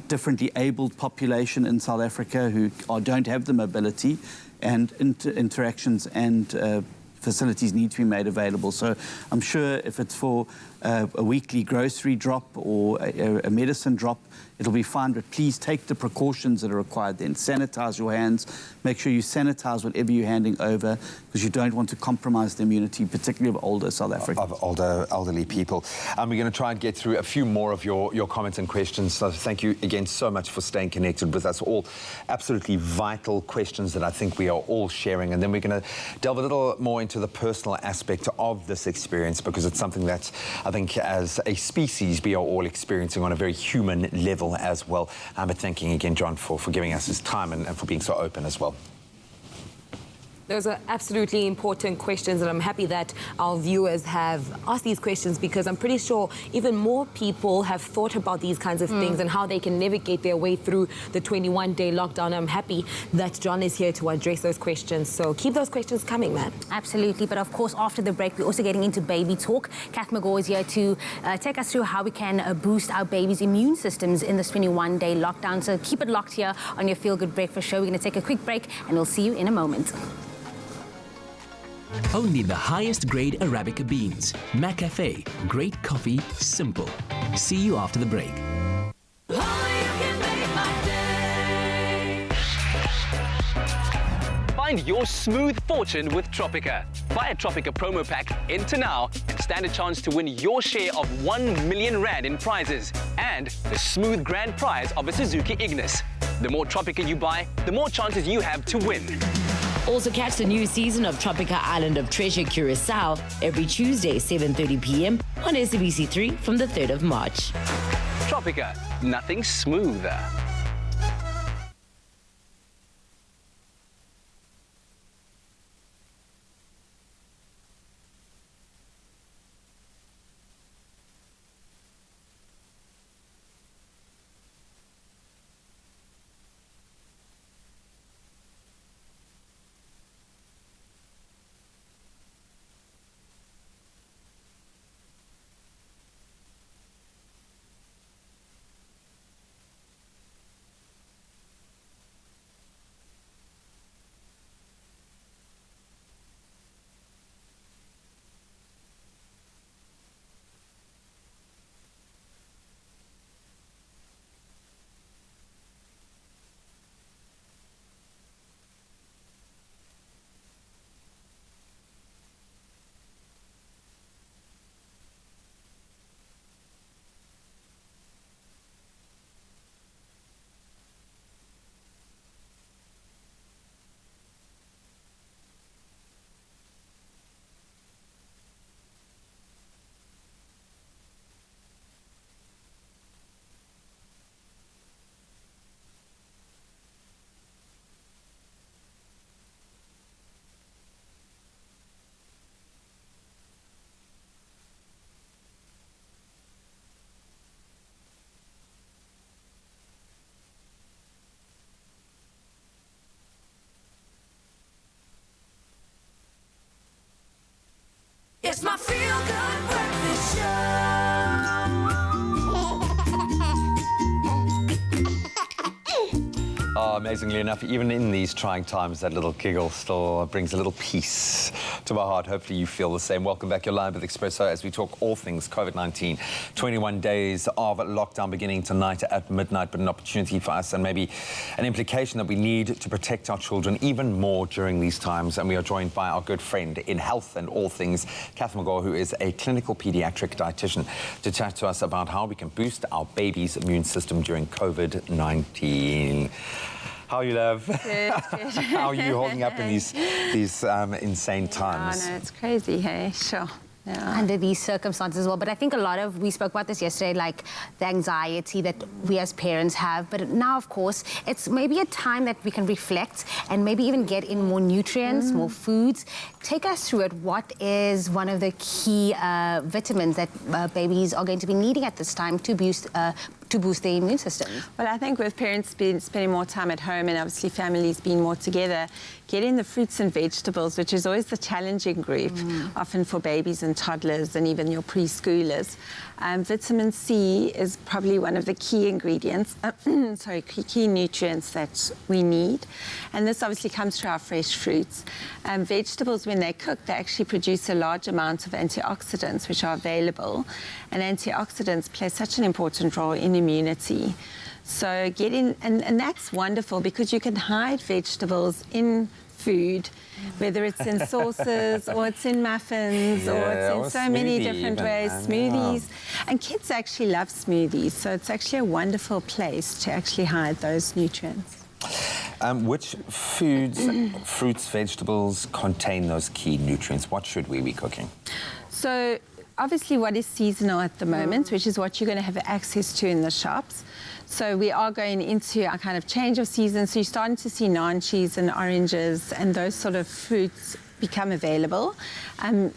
differently abled population in South Africa who don't have the mobility, and interactions and facilities need to be made available. So I'm sure if it's for a weekly grocery drop or a medicine drop, it'll be fine, but please take the precautions that are required then. Sanitize your hands. Make sure you sanitize whatever you're handing over, because you don't want to compromise the immunity, particularly of older South Africans. Of elderly people. We're going to try and get through a few more of your comments and questions. So thank you again so much for staying connected with us all. Absolutely vital questions that I think we are all sharing. And then we're going to delve a little more into the personal aspect of this experience, because it's something that I think as a species we are all experiencing on a very human level as well. But thanking again John for giving us his time and for being so open as well. Those are absolutely important questions, and I'm happy that our viewers have asked these questions, because I'm pretty sure even more people have thought about these kinds of things and how they can navigate their way through the 21-day lockdown. I'm happy that John is here to address those questions. So keep those questions coming, man. Absolutely. But of course, after the break, we're also getting into baby talk. Kath McGaw is here to take us through how we can boost our babies' immune systems in this 21-day lockdown. So keep it locked here on your Feel Good Breakfast show. We're going to take a quick break, and we'll see you in a moment. Only the highest grade Arabica beans. McCafe. Great coffee, simple. See you after the break. Find your smooth fortune with Tropica. Buy a Tropica promo pack, enter now, and stand a chance to win your share of 1 million rand in prizes and the smooth grand prize of a Suzuki Ignis. The more Tropica you buy, the more chances you have to win. Also catch the new season of Tropica Island of Treasure Curacao every Tuesday, 7:30 p.m. on SABC3 from the 3rd of March. Tropica, nothing smoother. It's my Feel Good Breakfast Show. Oh, amazingly enough, even in these trying times, that little giggle still brings a little peace to my heart. Hopefully you feel the same. Welcome back. You're live with Expresso as we talk all things COVID-19. 21 days of lockdown beginning tonight at midnight, but an opportunity for us and maybe an implication that we need to protect our children even more during these times. And we are joined by our good friend in health and all things, Kath McGaw, who is a clinical pediatric dietitian, to chat to us about how we can boost our baby's immune system during COVID-19. How are you, love? Good, good. How are you holding up in these insane times? Oh, no, it's crazy, hey? Sure. Yeah. Under these circumstances as well. But I think a lot of, we spoke about this yesterday, like the anxiety that we as parents have. But now, of course, it's maybe a time that we can reflect and maybe even get in more nutrients, more foods. Take us through it. What is one of the key vitamins that babies are going to be needing at this time to boost their immune system? Well, I think with parents spending more time at home and obviously families being more together, getting the fruits and vegetables, which is always the challenging group, often for babies and toddlers and even your preschoolers. Vitamin C is probably one of the key ingredients, key nutrients that we need. And this obviously comes through our fresh fruits. Vegetables, when they're cooked, they actually produce a large amount of antioxidants, which are available. And antioxidants play such an important role in immunity. So and that's wonderful because you can hide vegetables in food, whether it's in sauces or it's in muffins or it's in so many different ways, smoothies. And kids actually love smoothies, so it's actually a wonderful place to actually hide those nutrients. Which foods, fruits, vegetables contain those key nutrients? What should we be cooking? So obviously what is seasonal at the moment, which is what you're going to have access to in the shops. So we are going into a kind of change of season. So you're starting to see nanchis and oranges and those sort of fruits become available.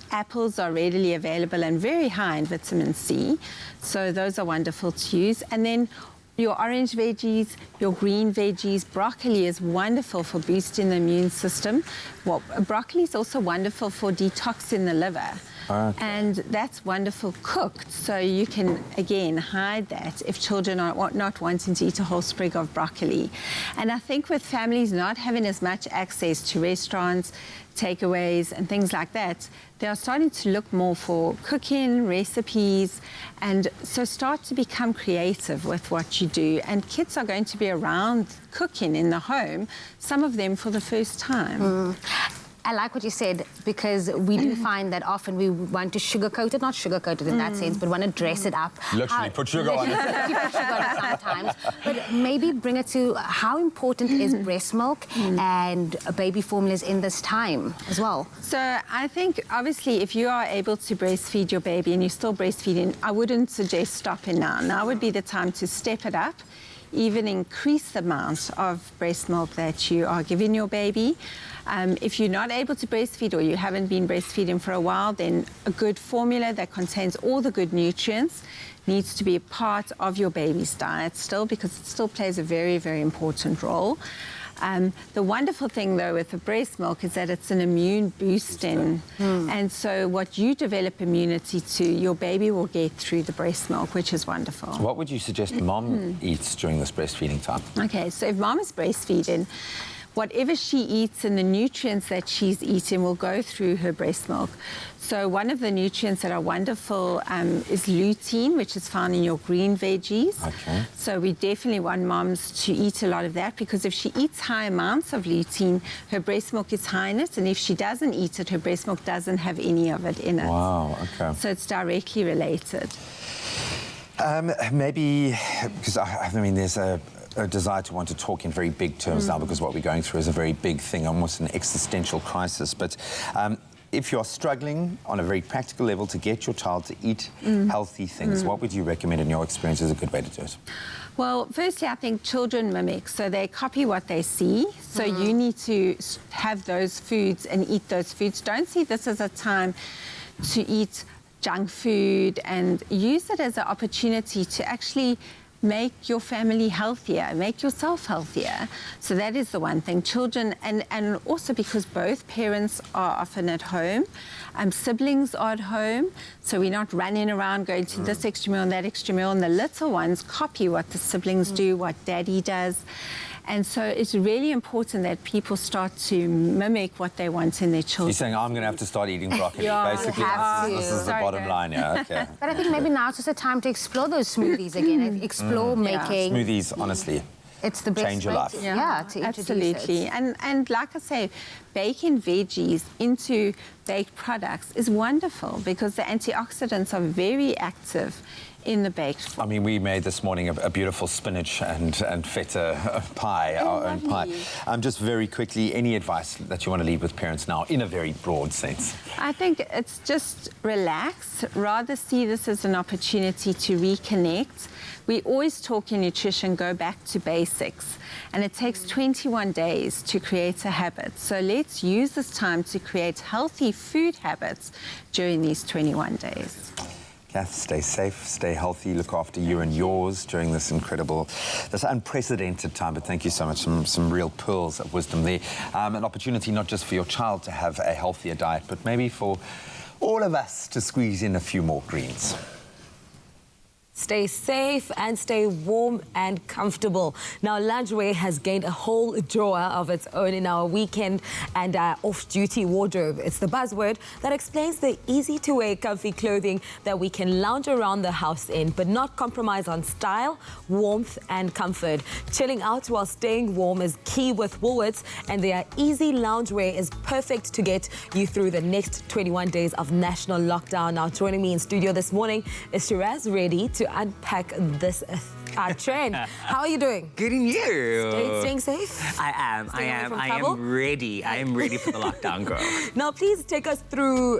Apples are readily available and very high in vitamin C. So those are wonderful to use. And then your orange veggies, your green veggies. Broccoli is wonderful for boosting the immune system. Well, broccoli is also wonderful for detoxing the liver. Okay. And that's wonderful cooked, so you can, again, hide that if children are not wanting to eat a whole sprig of broccoli. And I think with families not having as much access to restaurants, takeaways and things like that, they are starting to look more for cooking, recipes, and so start to become creative with what you do. And kids are going to be around cooking in the home, some of them for the first time. I like what you said, because we do find that often we want to sugarcoat it, not sugarcoat it in that sense, but want to dress it up. Literally put sugar on it. Put sugar on it sometimes. But maybe bring it to how important is breast milk and baby formulas in this time as well? So I think, obviously, if you are able to breastfeed your baby and you're still breastfeeding, I wouldn't suggest stopping now. Now would be the time to step it up, even increase the amount of breast milk that you are giving your baby. If you're not able to breastfeed or you haven't been breastfeeding for a while, then a good formula that contains all the good nutrients needs to be a part of your baby's diet still, because it still plays a very, very important role. The wonderful thing, though, with the breast milk is that it's an immune boosting. And so what you develop immunity to, your baby will get through the breast milk, which is wonderful. So what would you suggest mom eats during this breastfeeding time? Okay, so if mom is breastfeeding, whatever she eats and the nutrients that she's eating will go through her breast milk. So one of the nutrients that are wonderful is lutein, which is found in your green veggies. Okay. So we definitely want moms to eat a lot of that, because if she eats high amounts of lutein, her breast milk is high in it, and if she doesn't eat it, her breast milk doesn't have any of it in it. Wow, okay. So it's directly related. Maybe, because I mean, there's a desire to want to talk in very big terms now, because what we're going through is a very big thing, almost an existential crisis. But if you're struggling on a very practical level to get your child to eat healthy things, what would you recommend in your experience is a good way to do it? Well, firstly, I think children mimic, so they copy what they see. So you need to have those foods and eat those foods. Don't see this as a time to eat junk food, and use it as an opportunity to actually make your family healthier, make yourself healthier. So that is the one thing. Children, and also because both parents are often at home, siblings are at home, so we're not running around going to this extra meal and that extra meal, and the little ones copy what the siblings do, what daddy does. And so it's really important that people start to mimic what they want in their children. You're saying, I'm going to have to start eating broccoli. Basically, this is the bottom line, yeah, okay. But I think maybe now it's just a time to explore those smoothies again, and explore making... Smoothies, honestly. It's the best change your life. To absolutely. And like I say, baking veggies into baked products is wonderful, because the antioxidants are very active in the baked form. I mean, we made this morning a beautiful spinach and feta pie, our own pie. Just very quickly, any advice that you want to leave with parents now in a very broad sense? I think it's just relax, rather see this as an opportunity to reconnect. We always talk in nutrition, go back to basics, and it takes 21 days to create a habit. So let's use this time to create healthy food habits during these 21 days. Kath, stay safe, stay healthy, look after you and yours during this unprecedented time. But thank you so much, some real pearls of wisdom there. An opportunity not just for your child to have a healthier diet, but maybe for all of us to squeeze in a few more greens. Stay safe and stay warm and comfortable. Now, Loungewear has gained a whole drawer of its own in our weekend and off-duty wardrobe. It's the buzzword that explains the easy-to-wear, comfy clothing that we can lounge around the house in, but not compromise on style, warmth and comfort. Chilling out while staying warm is key with Woolworths, and their easy loungewear is perfect to get you through the next 21 days of national lockdown. Now, joining me in studio this morning is Shiraz, ready to unpack this trend. How are you doing? Good, and you? Staying safe? I am ready. I am ready for the lockdown, girl. Now, please take us through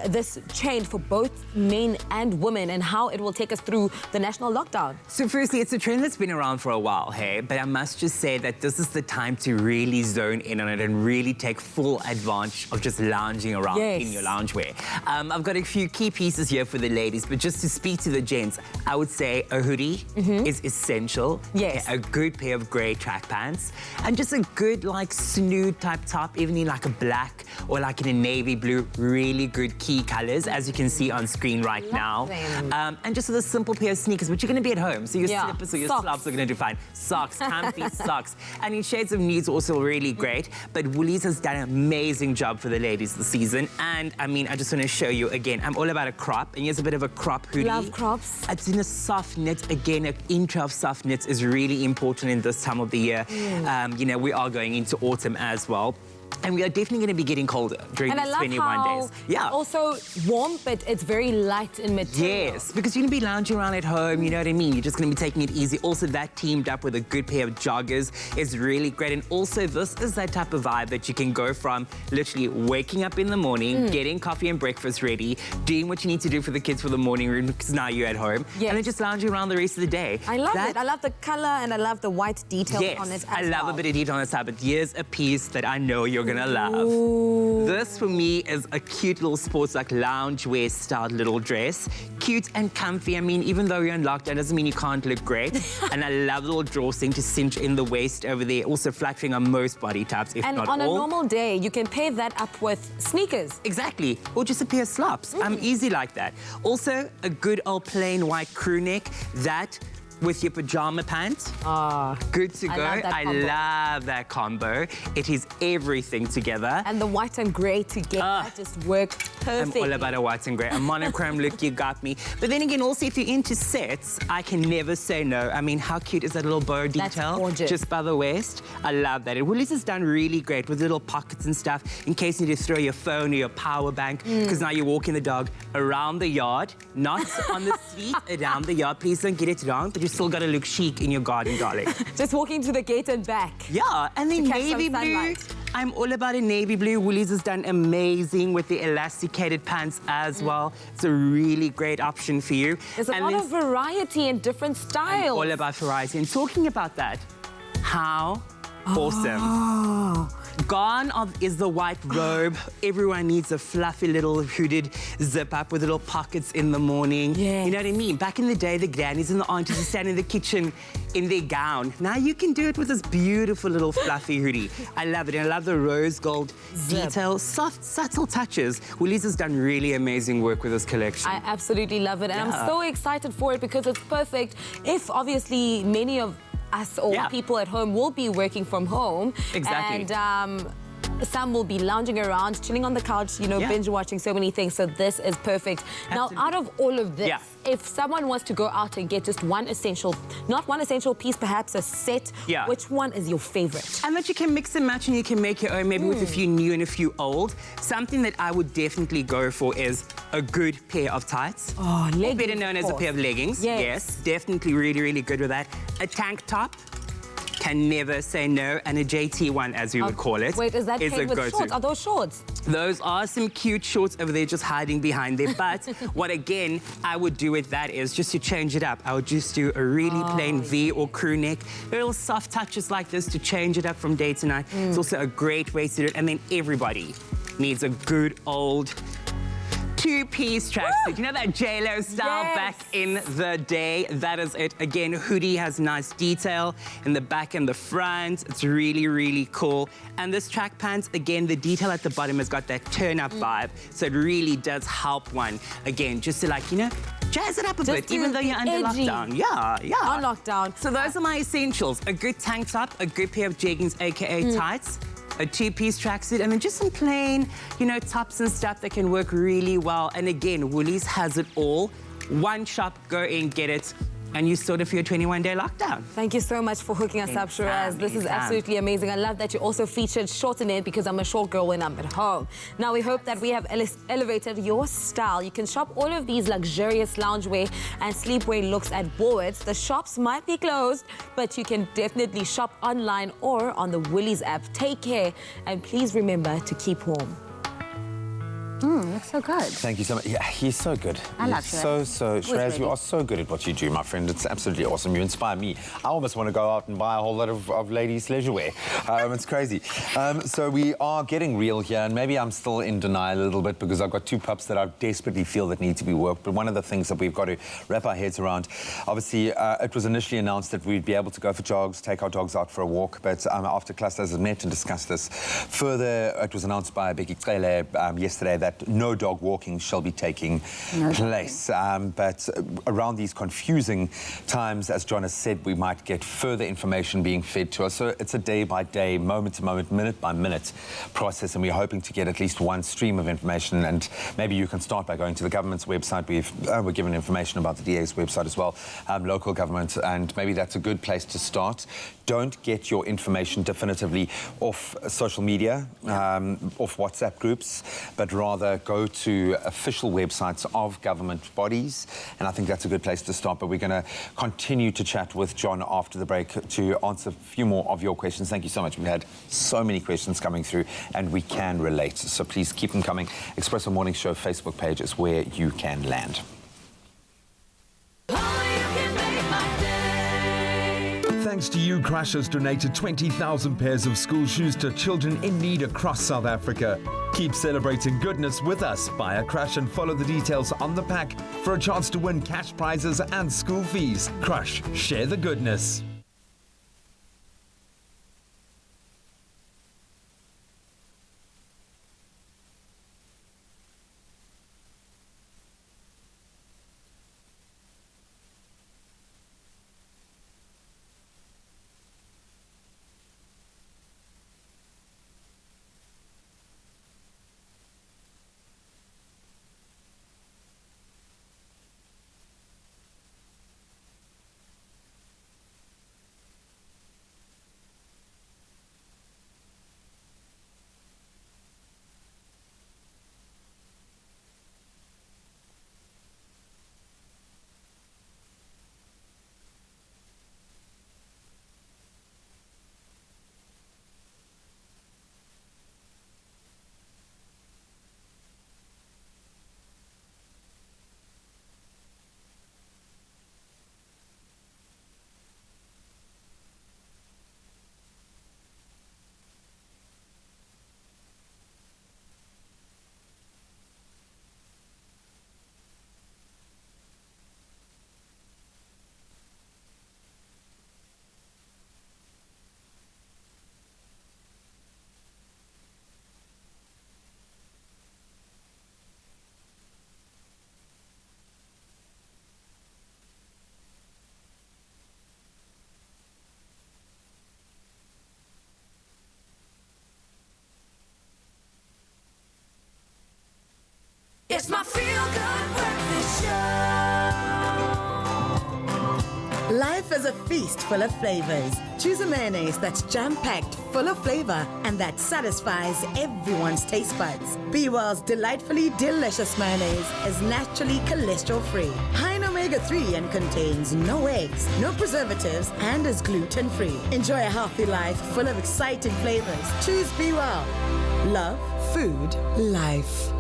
this change for both men and women and how it will take us through the national lockdown. So firstly, it's a trend that's been around for a while, hey? But I must just say that this is the time to really zone in on it and really take full advantage of just lounging around in your loungewear. I've got a few key pieces here for the ladies, but just to speak to the gents, I would say a hoodie is essential. Yes. A good pair of grey track pants and just a good like snood type top, even in like a black or like in a navy blue. Really good key colours, as you can see on screen right now. And just with a simple pair of sneakers, but you're going to be at home, so your slippers or your slops are going to do fine. Socks, comfy socks. And in shades of nudes also really great. But Woolies has done an amazing job for the ladies this season. And I mean, I just want to show you again, I'm all about a crop, and here's a bit of a crop hoodie. Love crops. It's in a soft knit. Again, an inch of soft knits is really important in this time of the year. You know, we are going into autumn as well. And we are definitely going to be getting colder during these 21 days. Yeah. Also warm, but it's very light in material. Yes, because you're going to be lounging around at home, you know what I mean? You're just going to be taking it easy. Also, that teamed up with a good pair of joggers is really great. And also, this is that type of vibe that you can go from literally waking up in the morning, getting coffee and breakfast ready, doing what you need to do for the kids for the morning room, because now you're at home, and then just lounging around the rest of the day. I love it. I love the colour and I love the white details on it as I love a bit of detail on the side, but here's a piece that I know you're gonna love. This for me is a cute little sports like loungewear styled little dress. Cute and comfy. I mean, even though you're in lockdown, doesn't mean you can't look great. And I love the little drawstring to cinch in the waist over there, also flattering on most body types, if not all. And on a normal day, you can pair that up with sneakers. Exactly, or just a pair of slops. I'm easy like that. Also, a good old plain white crew neck, that with your pajama pants. Good to go. I love that combo. It is everything together. And the white and grey together just work perfect. I'm all about a white and grey. A monochrome look, you got me. But then again, also, if you're into sets, I can never say no. I mean, how cute is that little bow detail? That's gorgeous. Just by the waist. I love that. And Woolies has done really great with little pockets and stuff in case you need to throw your phone or your power bank, because now you're walking the dog around the yard, not on the street, around the yard. Please don't get it wrong, but you still got to look chic in your garden, darling. Just walking to the gate and back. Yeah, and then navy blue. I'm all about a navy blue. Woolies has done amazing with the elasticated pants as well. It's a really great option for you. There's a lot of variety and different styles. I'm all about variety. And talking about that, how awesome. Gone is the white robe. Everyone needs a fluffy little hooded zip up with little pockets in the morning. You know what I mean? Back in the day, the grannies and the aunties would stand in the kitchen in their gown. Now you can do it with this beautiful little fluffy hoodie. I love it. And I love the rose gold detail, soft, subtle touches. Woolies has done really amazing work with this collection. I absolutely love it. And I'm so excited for it because it's perfect if obviously many of us or people at home will be working from home. Exactly. And some will be lounging around, chilling on the couch, you know, binge watching so many things. So this is perfect. Now, out of all of this, if someone wants to go out and get just one essential, not one essential piece, perhaps a set, which one is your favorite? And that you can mix and match and you can make your own, maybe with a few new and a few old. Something that I would definitely go for is a good pair of tights. Oh, leggings, better known as a pair of leggings. Yes, definitely really, really good with that. A tank top. Can never say no, and a JT one, as we would call it. Wait, is that paired with shorts? Are those shorts? Those are some cute shorts over there just hiding behind there. But what, again, I would do with that is just to change it up. I would just do a really plain V or crew neck. Little soft touches like this to change it up from day to night. It's also a great way to do it. And then everybody needs a good old two-piece tracksuit. You know that J-Lo style back in the day? That is it. Again, hoodie has nice detail in the back and the front. It's really, really cool. And this track pants, again, the detail at the bottom has got that turn-up vibe. So it really does help one. Again, just to like, you know, jazz it up a Just bit, even though you're under edgy. lockdown. Yeah. On lockdown. So those are my essentials. A good tank top, a good pair of jeggings, aka tights, a two-piece tracksuit, and then just some plain, tops and stuff that can work really well. And again, Woolies has it all. One shop, go in, get it, and you sorted for your 21-day lockdown. Thank you so much for hooking us up, Shiraz. This is absolutely amazing. I love that you also featured short in it because I'm a short girl when I'm at home. Now, we hope that we have elevated your style. You can shop all of these luxurious loungewear and sleepwear looks at Woolworths. The shops might be closed, but you can definitely shop online or on the Woolies app. Take care, and please remember to keep warm. Looks so good. Thank you so much. Yeah, he's so good. I love Shiraz. Shiraz, you are so good at what you do, my friend. It's absolutely awesome. You inspire me. I almost want to go out and buy a whole lot of ladies' leisure wear. It's crazy. So we are getting real here, and maybe I'm still in denial a little bit because I've got two pups that I desperately feel that need to be worked. But one of the things that we've got to wrap our heads around, obviously, it was initially announced that we'd be able to go for jogs, take our dogs out for a walk. But after clusters had met and discussed this further, it was announced by Becky Cele yesterday that no dog walking shall be taking place. But around these confusing times, as John has said, we might get further information being fed to us. So it's a day-by-day, moment-to-moment, minute-by-minute process, and we're hoping to get at least one stream of information. And maybe you can start by going to the government's website. We're given information about the DA's website as well, local government, and maybe that's a good place to start. Don't get your information definitively off social media, off WhatsApp groups, but rather go to official websites of government bodies, and I think that's a good place to start. But we're going to continue to chat with John after the break to answer a few more of your questions. Thank you so much. We've had so many questions coming through, and we can relate, so please keep them coming. Expresso Morning Show Facebook page is where you can land. Thanks to you, Crush has donated 20,000 pairs of school shoes to children in need across South Africa. Keep celebrating goodness with us. Buy a Crush and follow the details on the pack for a chance to win cash prizes and school fees. Crush, share the goodness. It's my feel-good breakfast show. Life is a feast full of flavors. Choose a mayonnaise that's jam-packed, full of flavor, and that satisfies everyone's taste buds. Be Well's delightfully delicious mayonnaise is naturally cholesterol-free, high in omega-3 and contains no eggs, no preservatives, and is gluten-free. Enjoy a healthy life full of exciting flavors. Choose Be Well. Love, food, life.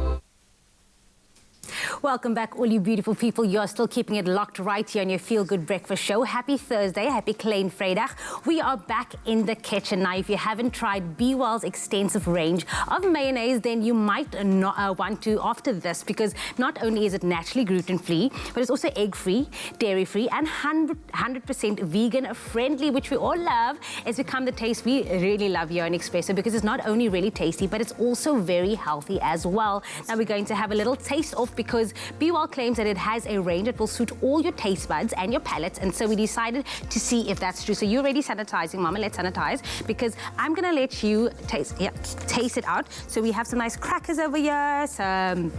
Welcome back, all you beautiful people. You're still keeping it locked right here on your Feel Good Breakfast Show. Happy Thursday, happy Klein Vrydag. We are back in the kitchen now. If you haven't tried Be Well's extensive range of mayonnaise, then you might not want to after this, because not only is it naturally gluten-free, but it's also egg-free, dairy-free, and 100% vegan-friendly, which we all love. It's become the taste we really love here on Expresso, because it's not only really tasty, but it's also very healthy as well. Now we're going to have a little taste off, because because Be Well claims that it has a range that will suit all your taste buds and your palates, and so we decided to see if that's true. So you're already sanitizing, Mama, let's sanitize, because I'm gonna let you taste it out. So we have some nice crackers over here, some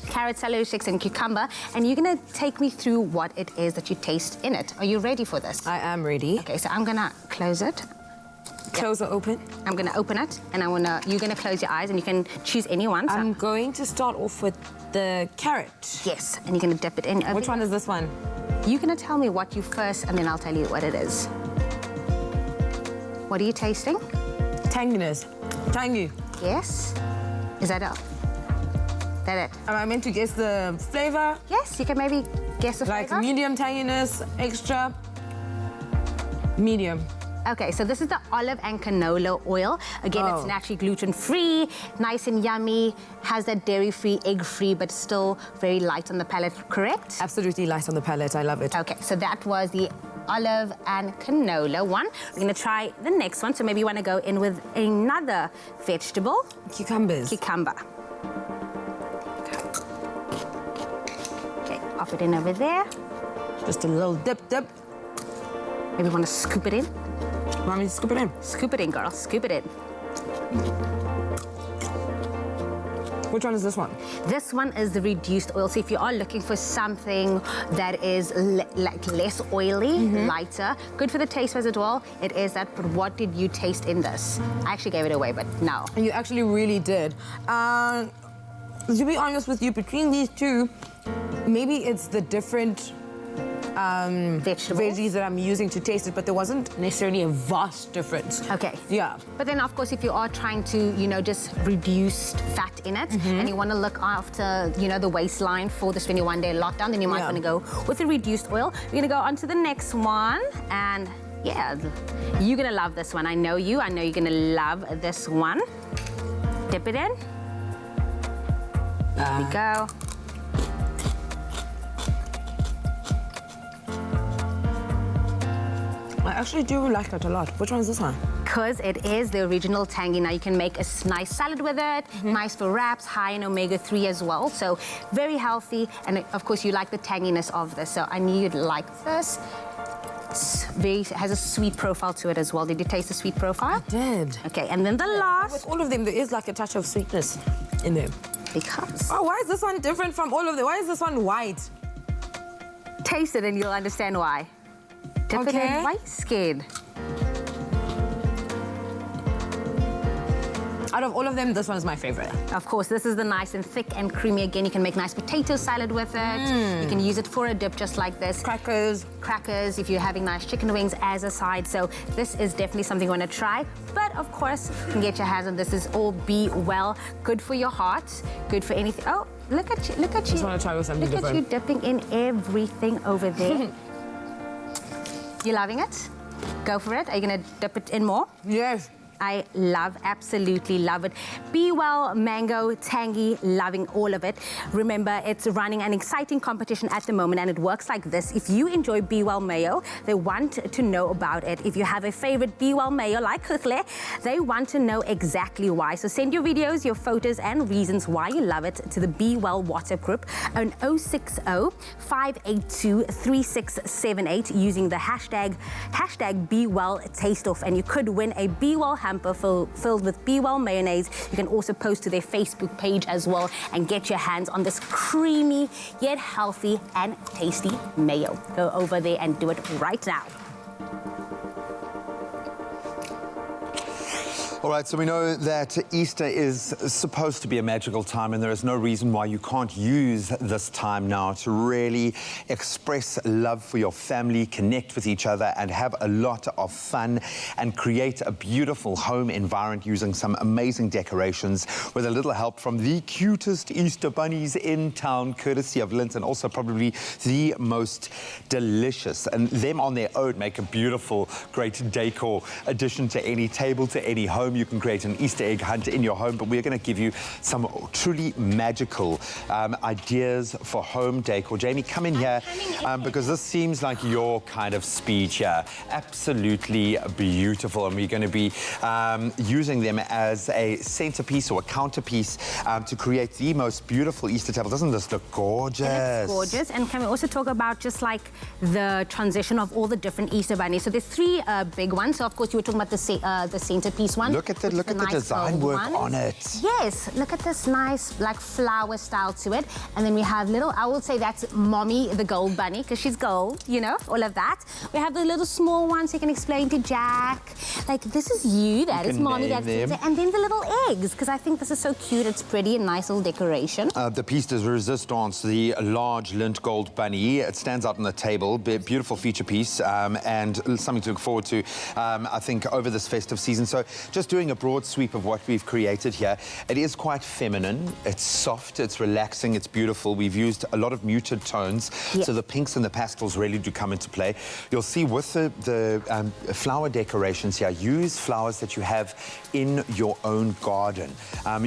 carrot, celery sticks and cucumber, and you're gonna take me through what it is that you taste in it. Are you ready for this? I am ready. Okay, so I'm gonna close it. Close or open? I'm gonna open it, and you're gonna close your eyes, and you can choose any one. So. I'm going to start off with the carrot. Yes, and you're gonna dip it in. Which one is this one? You're gonna tell me what you first, and then I'll tell you what it is. What are you tasting? Tanginess. Tangy. Yes. Is that it? That it? Am I meant to guess the flavor? Yes, you can maybe guess the flavor. Like medium tanginess, extra, medium. Okay, so this is the olive and canola oil. Again, it's naturally gluten-free, nice and yummy, has that dairy-free, egg-free, but still very light on the palate, correct? Absolutely light on the palate, I love it. Okay, so that was the olive and canola one. We're gonna try the next one, so maybe you wanna go in with another vegetable. Cucumbers. Cucumber. Okay, pop it in over there. Just a little dip. Maybe you wanna scoop it in. Want me to scoop it in? Scoop it in, girl. Scoop it in. Which one is this one? This one is the reduced oil. So if you are looking for something that is like less oily, lighter, good for the taste buds as well, it is that. But what did you taste in this? I actually gave it away, but no. You actually really did. To be honest with you, between these two, maybe it's the different veggies that I'm using to taste it, but there wasn't necessarily a vast difference. Okay. Yeah. But then, of course, if you are trying to, just reduce fat in it, and you want to look after, the waistline for this 21-day lockdown, then you might want to go with the reduced oil. We're going to go on to the next one, and yeah, you're going to love this one. I know you. I know you're going to love this one. Dip it in. There we go. I actually do like it a lot. Which one is this one? Because it is the original tangy. Now you can make a nice salad with it, nice for wraps, high in omega-3 as well. So very healthy, and of course you like the tanginess of this. So I knew you'd like this. It has a sweet profile to it as well. Did you taste the sweet profile? I did. Okay, and then the last. With all of them, there is like a touch of sweetness in them. Because. Oh, why is this one different from all of them? Why is this one white? Taste it and you'll understand why. Dip it in. Why are you scared? Out of all of them, this one is my favorite. Of course, this is the nice and thick and creamy. Again, you can make nice potato salad with it. You can use it for a dip just like this. Crackers. Crackers, if you're having nice chicken wings as a side. So this is definitely something you want to try. But of course, you can get your hands on this. Is all Be Well. Good for your heart. Good for anything. Oh, look at you. Look at you. Just want to try with something different. Look at you dipping in everything over there. You loving it? Go for it. Are you going to dip it in more? Yes. I absolutely love it. Be Well Mango, tangy, loving all of it. Remember, it's running an exciting competition at the moment, and it works like this. If you enjoy Be Well Mayo, they want to know about it. If you have a favorite Be Well Mayo like Kuchle, they want to know exactly why. So send your videos, your photos, and reasons why you love it to the Be Well WhatsApp group on 060-582-3678 using the hashtag Be Well Taste Off, and you could win a Be Well hamper filled with Be Well mayonnaise. You can also post to their Facebook page as well and get your hands on this creamy yet healthy and tasty mayo. Go over there and do it right now. All right, so we know that Easter is supposed to be a magical time, and there is no reason why you can't use this time now to really express love for your family, connect with each other, and have a lot of fun and create a beautiful home environment using some amazing decorations with a little help from the cutest Easter bunnies in town, courtesy of Lint, and also probably the most delicious. And them on their own make a beautiful, great decor addition to any table, to any home home. You can create an Easter egg hunt in your home, but we're going to give you some truly magical ideas for home decor. Jamie, come in here because this seems like your kind of speed here. Absolutely beautiful, and we're going to be using them as a centerpiece or a counterpiece to create the most beautiful Easter table. Doesn't this look gorgeous? It's gorgeous. And can we also talk about just like the transition of all the different Easter bunnies? So there's three big ones. So of course you were talking about the centerpiece one. Look at the nice design work on it. Yes, look at this nice like flower style to it. And then we have little, I will say that's Mommy the gold bunny because she's gold, you know, all of that. We have the little small ones you can explain to Jack. Like this is you, that is Mommy, that's it. And then the little eggs because I think this is so cute. It's pretty and nice little decoration. The piece de resistance, the large lint gold bunny. It stands out on the table. Beautiful feature piece and something to look forward to, I think, over this festive season. So just doing a broad sweep of what we've created here. It is quite feminine. It's soft. It's relaxing. It's beautiful. We've used a lot of muted tones. So the pinks and the pastels really do come into play. You'll see with the flower decorations here, use flowers that you have in your own garden.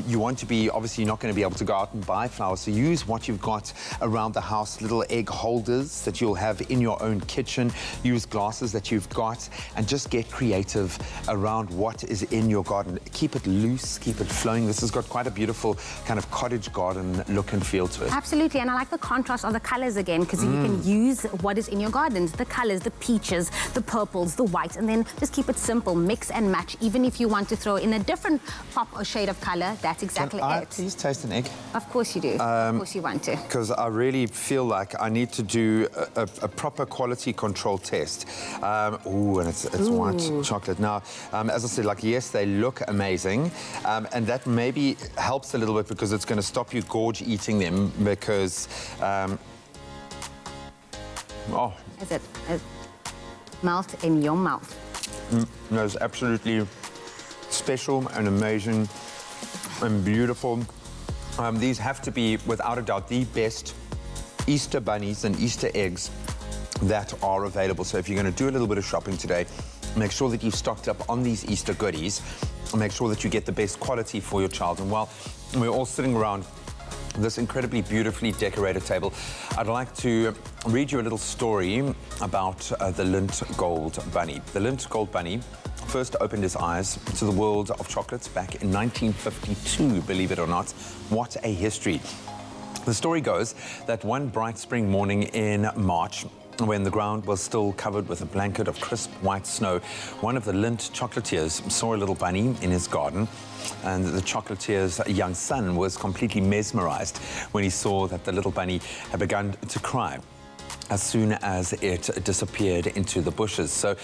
You want to be, obviously you're not going to be able to go out and buy flowers, so use what you've got around the house, little egg holders that you'll have in your own kitchen, use glasses that you've got, and just get creative around what is in your garden. Keep it loose, keep it flowing. This has got quite a beautiful kind of cottage garden look and feel to it. Absolutely, and I like the contrast of the colors again because you can use what is in your gardens, the colors, the peaches, the purples, the whites, and then just keep it simple, mix and match. Even if you want to throw in a different pop or shade of color, that's exactly Can I it. please taste an egg? Of course you do. Of course you want to. Because I really feel like I need to do a proper quality control test. Ooh, and it's white chocolate. Now, as I said, like, yes, they look amazing. And that maybe helps a little bit because it's going to stop you gorge eating them because... Is it melt in your mouth? No, it's absolutely special and amazing and beautiful. These have to be, without a doubt, the best Easter bunnies and Easter eggs that are available. So if you're going to do a little bit of shopping today, make sure that you've stocked up on these Easter goodies. Make sure that you get the best quality for your child. And while we're all sitting around this incredibly beautifully decorated table, I'd like to read you a little story about the Lint Gold Bunny. The Lint Gold Bunny first opened his eyes to the world of chocolates back in 1952, believe it or not. What a history. The story goes that one bright spring morning in March, when the ground was still covered with a blanket of crisp white snow, one of the Lint chocolatiers saw a little bunny in his garden, and the chocolatier's young son was completely mesmerized when he saw that the little bunny had begun to cry as soon as it disappeared into the bushes. So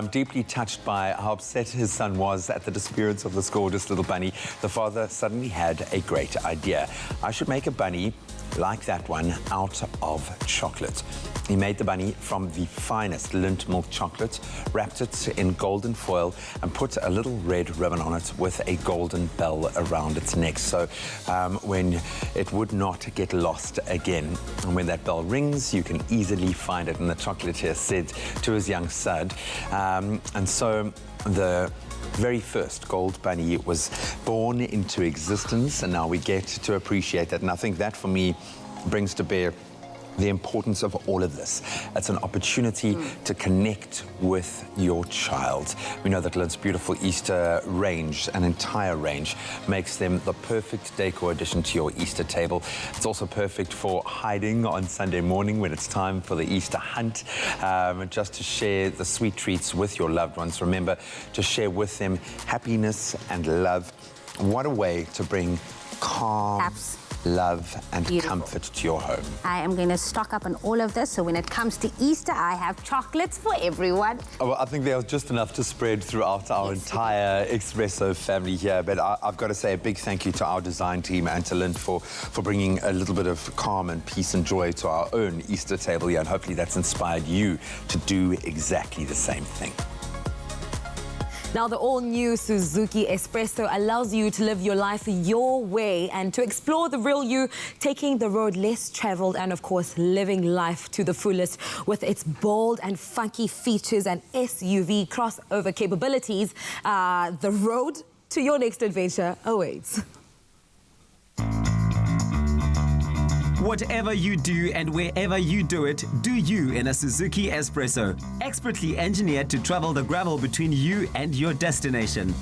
deeply touched by how upset his son was at the disappearance of this gorgeous little bunny, the father suddenly had a great idea. I should make a bunny like that one out of chocolate. He made the bunny from the finest Lindt milk chocolate, wrapped it in golden foil, and put a little red ribbon on it with a golden bell around its neck, so when it would not get lost again. And when that bell rings, you can easily find it. And the chocolatier said to his young son, and so the very first gold bunny was born into existence, and now we get to appreciate that. And I think that, for me, brings to bear the importance of all of this. It's an opportunity to connect with your child. We know that Lint's beautiful Easter range, an entire range, makes them the perfect decor addition to your Easter table. It's also perfect for hiding on Sunday morning when it's time for the Easter hunt, just to share the sweet treats with your loved ones. Remember to share with them happiness and love. What a way to bring calm, love and comfort to your home. I am going to stock up on all of this, so when it comes to Easter, I have chocolates for everyone. Oh, well, I think there's just enough to spread throughout our entire Expresso family here, but I've got to say a big thank you to our design team and to Lint for bringing a little bit of calm and peace and joy to our own Easter table here, and hopefully that's inspired you to do exactly the same thing. Now, the all-new Suzuki Espresso allows you to live your life your way and to explore the real you, taking the road less traveled and, of course, living life to the fullest. With its bold and funky features and SUV crossover capabilities, the road to your next adventure awaits. Whatever you do and wherever you do it, do you in a Suzuki Espresso. Expertly engineered to travel the gravel between you and your destination.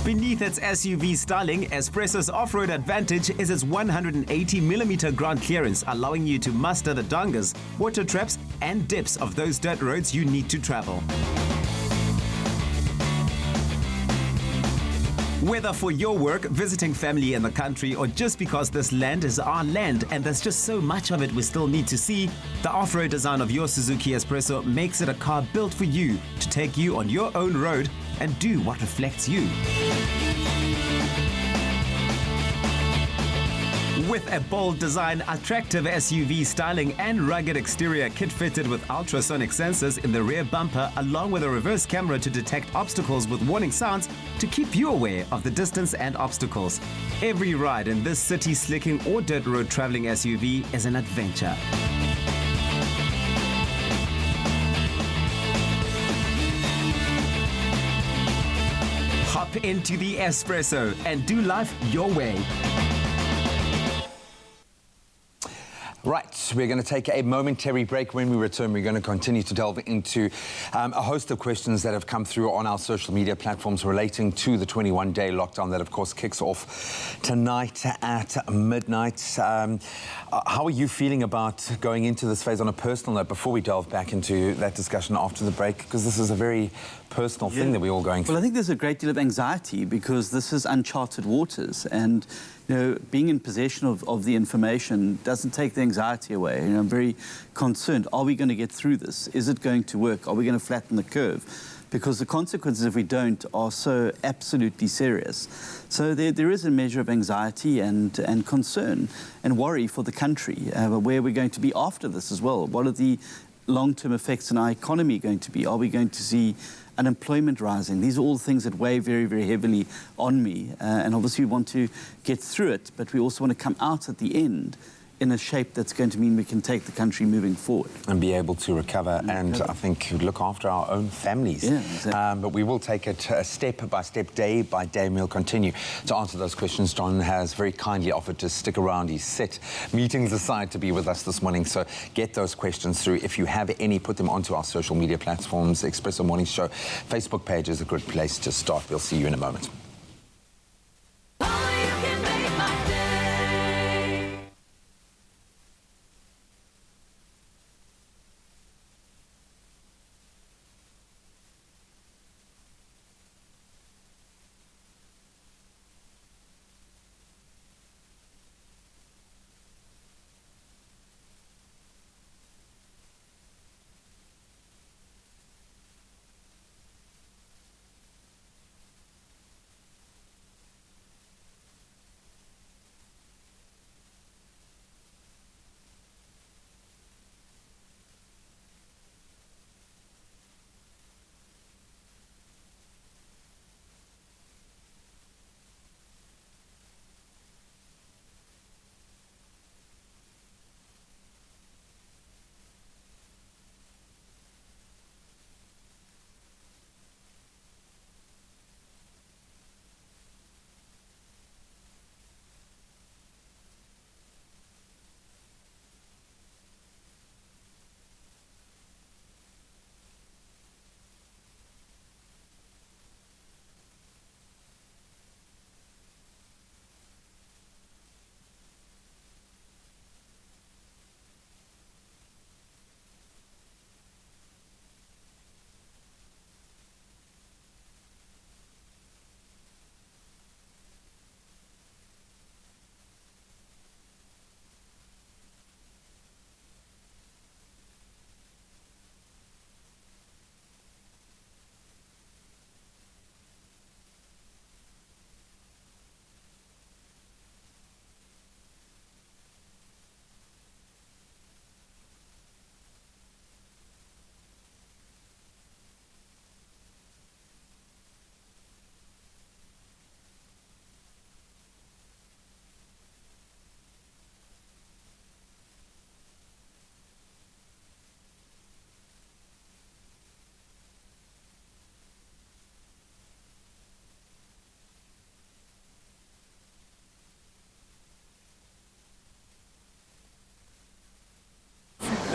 Beneath its SUV styling, Espresso's off-road advantage is its 180mm ground clearance, allowing you to master the dongas, water traps and dips of those dirt roads you need to travel. Whether for your work, visiting family in the country, or just because this land is our land and there's just so much of it we still need to see, the off-road design of your Suzuki Espresso makes it a car built for you to take you on your own road and do what reflects you. With a bold design, attractive SUV styling and rugged exterior kit fitted with ultrasonic sensors in the rear bumper along with a reverse camera to detect obstacles with warning sounds to keep you aware of the distance and obstacles. Every ride in this city slicking or dirt road traveling SUV is an adventure. Hop into the Espresso and do life your way. Right, we're going to take a momentary break. When we return, we're going to continue to delve into a host of questions that have come through on our social media platforms relating to the 21-day lockdown that, of course, kicks off tonight at midnight. How are you feeling about going into this phase on a personal note before we delve back into that discussion after the break? Because this is a very personal thing that we're all going through. Well, I think there's a great deal of anxiety because this is uncharted waters, and you know, being in possession of the information doesn't take the anxiety away. You know, I'm very concerned. Are we going to get through this? Is it going to work? Are we going to flatten the curve? Because the consequences, if we don't, are so absolutely serious. So there is a measure of anxiety and concern and worry for the country, where we're going to be after this as well. What are the long-term effects on our economy going to be? Are we going to see unemployment rising? These are all things that weigh very, very heavily on me. And obviously we want to get through it, but we also want to come out at the end in a shape that's going to mean we can take the country moving forward. And be able to recover and I think look after our own families. Yeah, exactly. But we will take it step by step, day by day, and we'll continue to answer those questions. John has very kindly offered to stick around. He's set meetings aside to be with us this morning. So get those questions through. If you have any, put them onto our social media platforms. Expresso Morning Show Facebook page is a good place to start. We'll see you in a moment.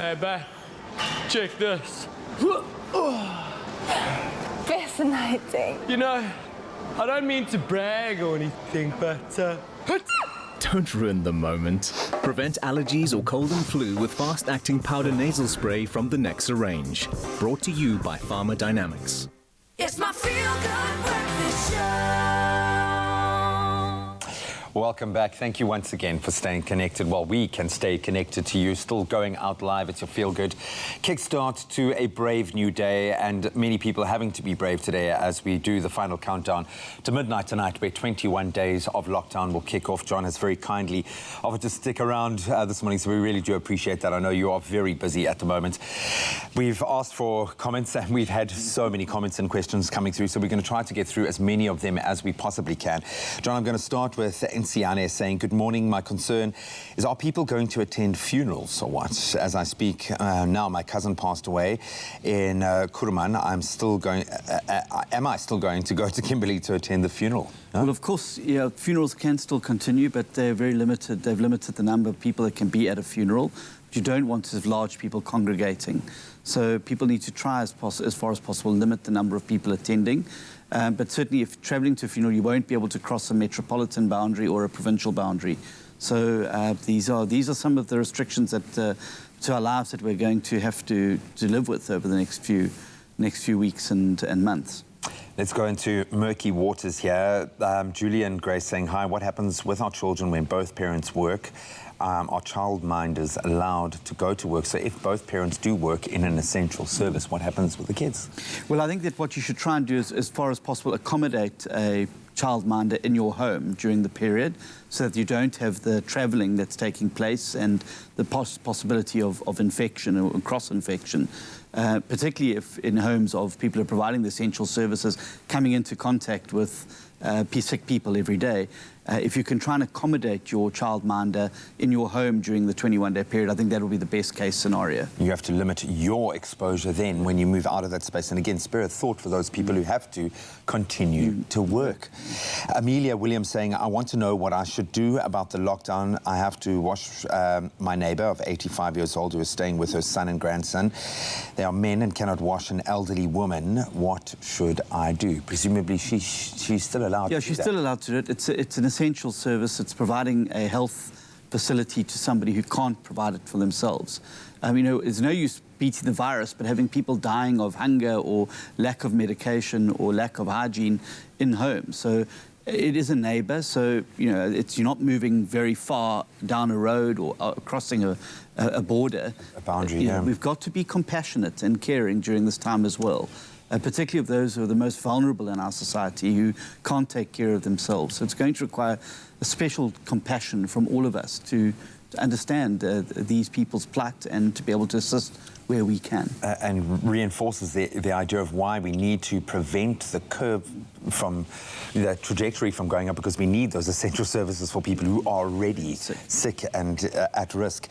Hey, babe, check this. Fascinating. You know, I don't mean to brag or anything, but Don't ruin the moment. Prevent allergies or cold and flu with fast-acting powder nasal spray from the Nexa range. Brought to you by Pharmadynamics. It's my feel-good breakfast show. Welcome back. Thank you once again for staying connected. Well, we can stay connected to you. Still going out live. It's your feel-good kickstart to a brave new day, and many people having to be brave today as we do the final countdown to midnight tonight, where 21 days of lockdown will kick off. John has very kindly offered to stick around this morning, so we really do appreciate that. I know you are very busy at the moment. We've asked for comments, and we've had so many comments and questions coming through, so we're going to try to get through as many of them as we possibly can. John, I'm going to start with Siane saying, good morning. My concern is, are people going to attend funerals or what? As I speak now, my cousin passed away in Kuruman. I'm still going, am I still going to go to Kimberley to attend the funeral? No? Well, of course, yeah, funerals can still continue, but they're very limited. They've limited the number of people that can be at a funeral. But you don't want to have large people congregating. So people need to try as far as possible, limit the number of people attending. But certainly if travelling to a funeral, you won't be able to cross a metropolitan boundary or a provincial boundary. So these are some of the restrictions that to our lives that we're going to have to live with over the next few weeks and months. Let's go into murky waters here. Julian Grace saying, hi, what happens with our children when both parents work? Are childminders allowed to go to work? So if both parents do work in an essential service, what happens with the kids? Well, I think that what you should try and do is, as far as possible, accommodate a childminder in your home during the period so that you don't have the travelling that's taking place and the possibility of infection or cross-infection. Particularly if in homes of people who are providing the essential services coming into contact with sick people every day. If you can try and accommodate your childminder in your home during the 21-day period, I think that will be the best case scenario. You have to limit your exposure then when you move out of that space. And again, spare a thought for those people who have to continue to work. Amelia Williams saying, I want to know what I should do about the lockdown. I have to wash my neighbour of 85 years old who is staying with her son and grandson. They are men and cannot wash an elderly woman. What should I do? Presumably she's still allowed to do that. Yeah, she's still A boundary, yeah. We've got to be compassionate and caring during this time as well. Particularly of those who are the most vulnerable in our society, who can't take care of themselves. So it's going to require a special compassion from all of us to understand these people's plight and to be able to assist where we can. And reinforces the idea of why we need to prevent the curve from the trajectory from going up, because we need those essential services for people who are already sick and at risk.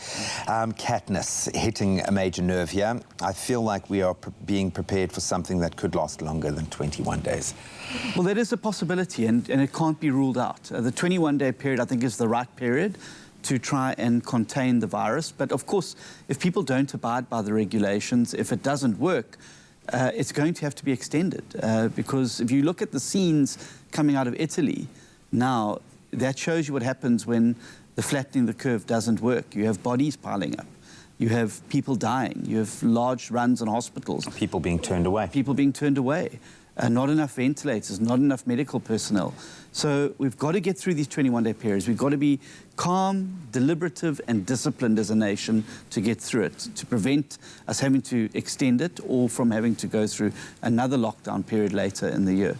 Katniss hitting a major nerve here. I feel like we are being prepared for something that could last longer than 21 days. Well, that is a possibility, and it can't be ruled out. The 21-day period, I think, is the right period to try and contain the virus. But of course, if people don't abide by the regulations, if it doesn't work, it's going to have to be extended. Because if you look at the scenes coming out of Italy now, that shows you what happens when the flattening the curve doesn't work. You have bodies piling up. You have people dying. You have large runs on hospitals. People being turned away. People being turned away. Not enough ventilators, not enough medical personnel. So we've got to get through these 21-day periods. We've got to be calm, deliberative and disciplined as a nation to get through it, to prevent us having to extend it or from having to go through another lockdown period later in the year.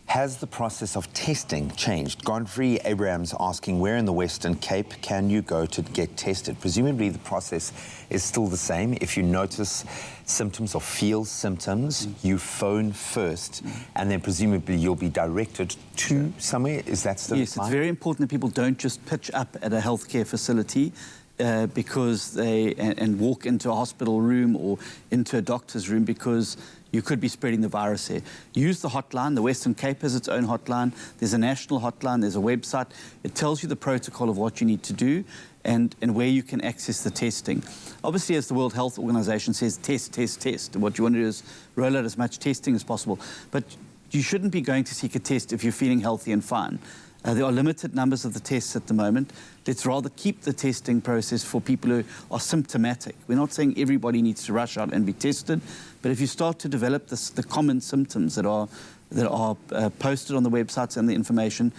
Has the process of testing changed? Godfrey Abrams asking, where in the Western Cape can you go to get tested? Presumably the process is still the same. If you notice symptoms or feel symptoms, you phone first, and then presumably you'll be directed to somewhere. Is that still Yes, it's very important that people don't just pitch up at a healthcare facility. because and walk into a hospital room or into a doctor's room because you could be spreading the virus here. Use the hotline. The Western Cape has its own hotline. There's a national hotline. There's a website. It tells you the protocol of what you need to do and where you can access the testing. Obviously, as the World Health Organization says, test, test, test. What you want to do is roll out as much testing as possible. But you shouldn't be going to seek a test if you're feeling healthy and fine. There are limited numbers of the tests at the moment. Let's rather keep the testing process for people who are symptomatic. We're not saying everybody needs to rush out and be tested, but if you start to develop the common symptoms that are posted on the websites and the information,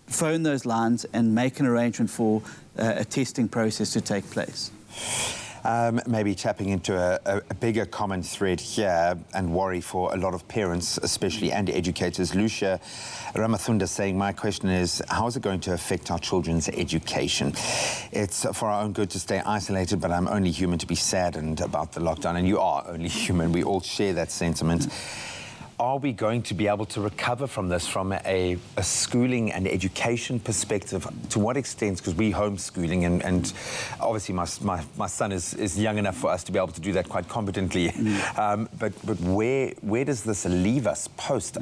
phone those lines and make an arrangement for a testing process to take place. Maybe tapping into a bigger common thread here and worry for a lot of parents, especially, and educators. Lucia Ramathunda saying, my question is, how is it going to affect our children's education? It's for our own good to stay isolated, but I'm only human to be saddened about the lockdown, and you are only human. We all share that sentiment. Are we going to be able to recover from this from a schooling and education perspective? To what extent? Because we homeschooling, and obviously my son is young enough for us to be able to do that quite competently. But where does this leave us post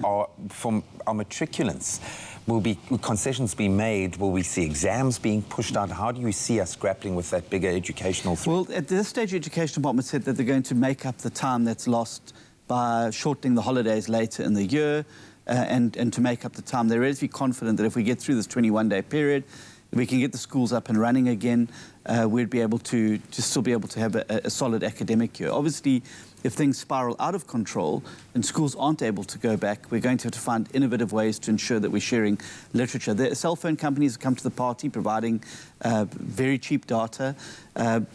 from our matriculants? Will concessions be made? Will we see exams being pushed out? How do you see us grappling with that bigger educational threat? Well, at this stage, the Education Department said that they're going to make up the time that's lost by shortening the holidays later in the year and to make up the time. They're relatively confident that if we get through this 21-day period, we can get the schools up and running again, we'd be able to still be able to have a solid academic year. Obviously, if things spiral out of control and schools aren't able to go back, we're going to have to find innovative ways to ensure that we're sharing literature. The cell phone companies have come to the party providing very cheap data.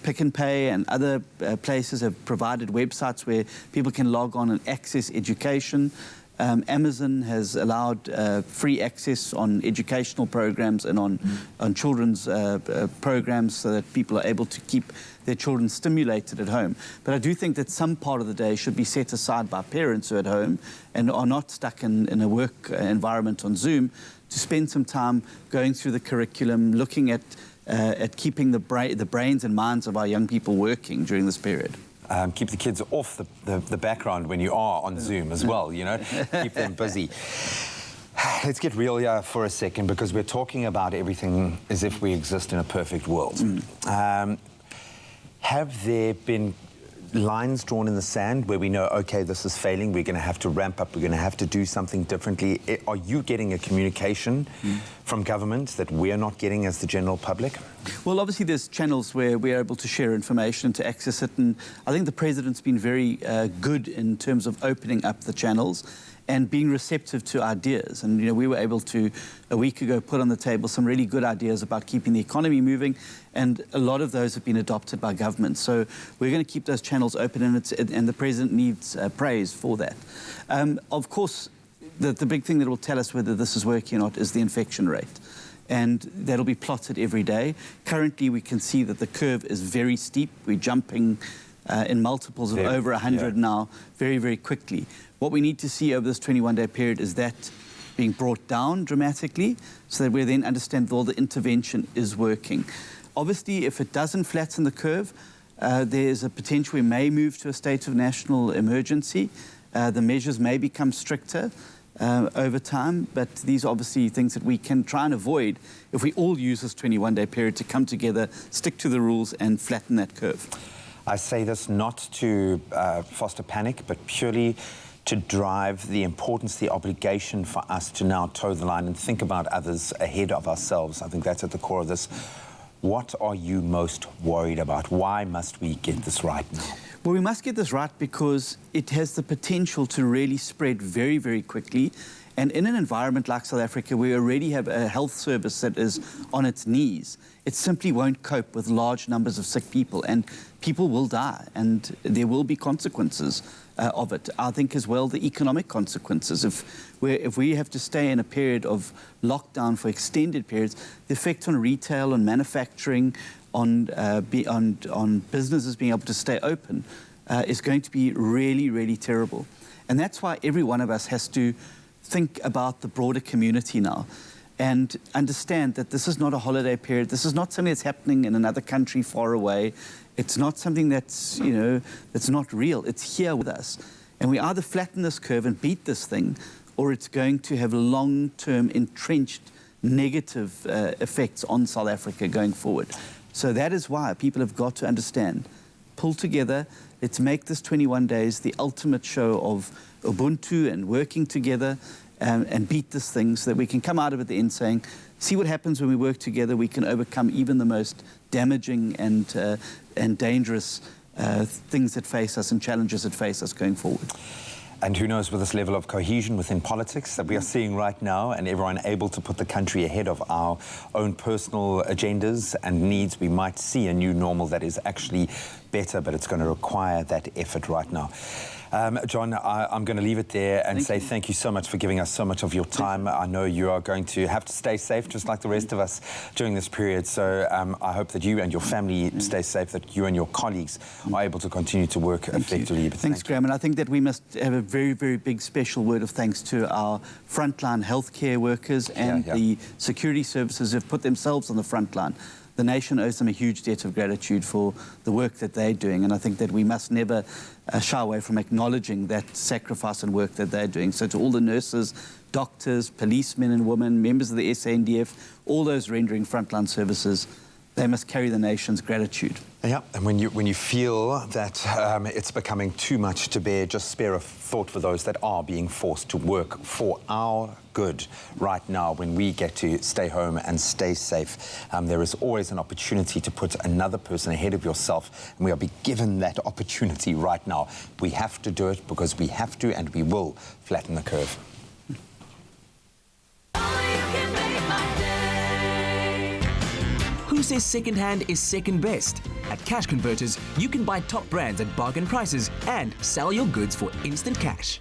Pick and Pay and other places have provided websites where people can log on and access education. Amazon has allowed free access on educational programs and on children's programs so that people are able to keep their children stimulated at home. But I do think that some part of the day should be set aside by parents who are at home and are not stuck in a work environment on Zoom to spend some time going through the curriculum, looking at keeping the brains and minds of our young people working during this period. Keep the kids off the background when you are on Zoom as well, you know, keep them busy. Let's get real here for a second, because we're talking about everything as if we exist in a perfect world. Have there been lines drawn in the sand where we know, okay, this is failing, we're going to have to ramp up, we're going to have to do something differently? Are you getting a communication from government that we're not getting as the general public? Well, obviously there's channels where we're able to share information and to access it, and I think the President's been very good in terms of opening up the channels and being receptive to ideas. And, you know, we were able to, a week ago, put on the table some really good ideas about keeping the economy moving, and a lot of those have been adopted by government. So we're going to keep those channels open, and the President needs praise for that. Of course, the big thing that will tell us whether this is working or not is the infection rate. And that'll be plotted every day. Currently, we can see that the curve is very steep. We're jumping in multiples of over 100 now very, very quickly. What we need to see over this 21-day period is that being brought down dramatically so that we then understand that all the intervention is working. Obviously, if it doesn't flatten the curve, there's a potential we may move to a state of national emergency. The measures may become stricter over time, but these are obviously things that we can try and avoid if we all use this 21-day period to come together, stick to the rules and flatten that curve. I say this not to foster panic, but purely to drive the importance, the obligation for us to now toe the line and think about others ahead of ourselves. I think that's at the core of this. What are you most worried about? Why must we get this right now? Well, we must get this right because it has the potential to really spread very, very quickly. And in an environment like South Africa, we already have a health service that is on its knees. It simply won't cope with large numbers of sick people, and people will die, and there will be consequences of it. I think as well the economic consequences. If we have to stay in a period of lockdown for extended periods, the effect on retail, on manufacturing, on businesses being able to stay open is going to be really, really terrible. And that's why every one of us has to think about the broader community now. and understand that this is not a holiday period. This is not something that's happening in another country far away. It's not something that's, that's not real. It's here with us. And we either flatten this curve and beat this thing, or it's going to have long-term entrenched negative effects on South Africa going forward. So that is why people have got to understand, pull together, let's make this 21 days the ultimate show of Ubuntu and working together and beat this thing so that we can come out of it at the end saying, see what happens when we work together, we can overcome even the most damaging and dangerous things that face us and challenges that face us going forward. And who knows, with this level of cohesion within politics that we are seeing right now, and everyone able to put the country ahead of our own personal agendas and needs, we might see a new normal that is actually better, but it's going to require that effort right now. John, I'm going to leave it there and say thank you so much for giving us so much of your time. I know you are going to have to stay safe, just like the rest of us during this period. So I hope that you and your family stay safe, that you and your colleagues are able to continue to work effectively. Thanks, Graham. And I think that we must have a very, very big special word of thanks to our frontline healthcare workers and the security services who have put themselves on the front line. The nation owes them a huge debt of gratitude for the work that they're doing, and I think that we must never shy away from acknowledging that sacrifice and work that they're doing. So to all the nurses, doctors, policemen and women, members of the SANDF, all those rendering frontline services, they must carry the nation's gratitude. Yeah, and when you feel that it's becoming too much to bear, just spare a thought for those that are being forced to work for our good right now when we get to stay home and stay safe. There is always an opportunity to put another person ahead of yourself, and we are being given that opportunity right now. We have to do it because we have to, and we will flatten the curve. Who says second-hand is second best? At Cash Converters, you can buy top brands at bargain prices and sell your goods for instant cash.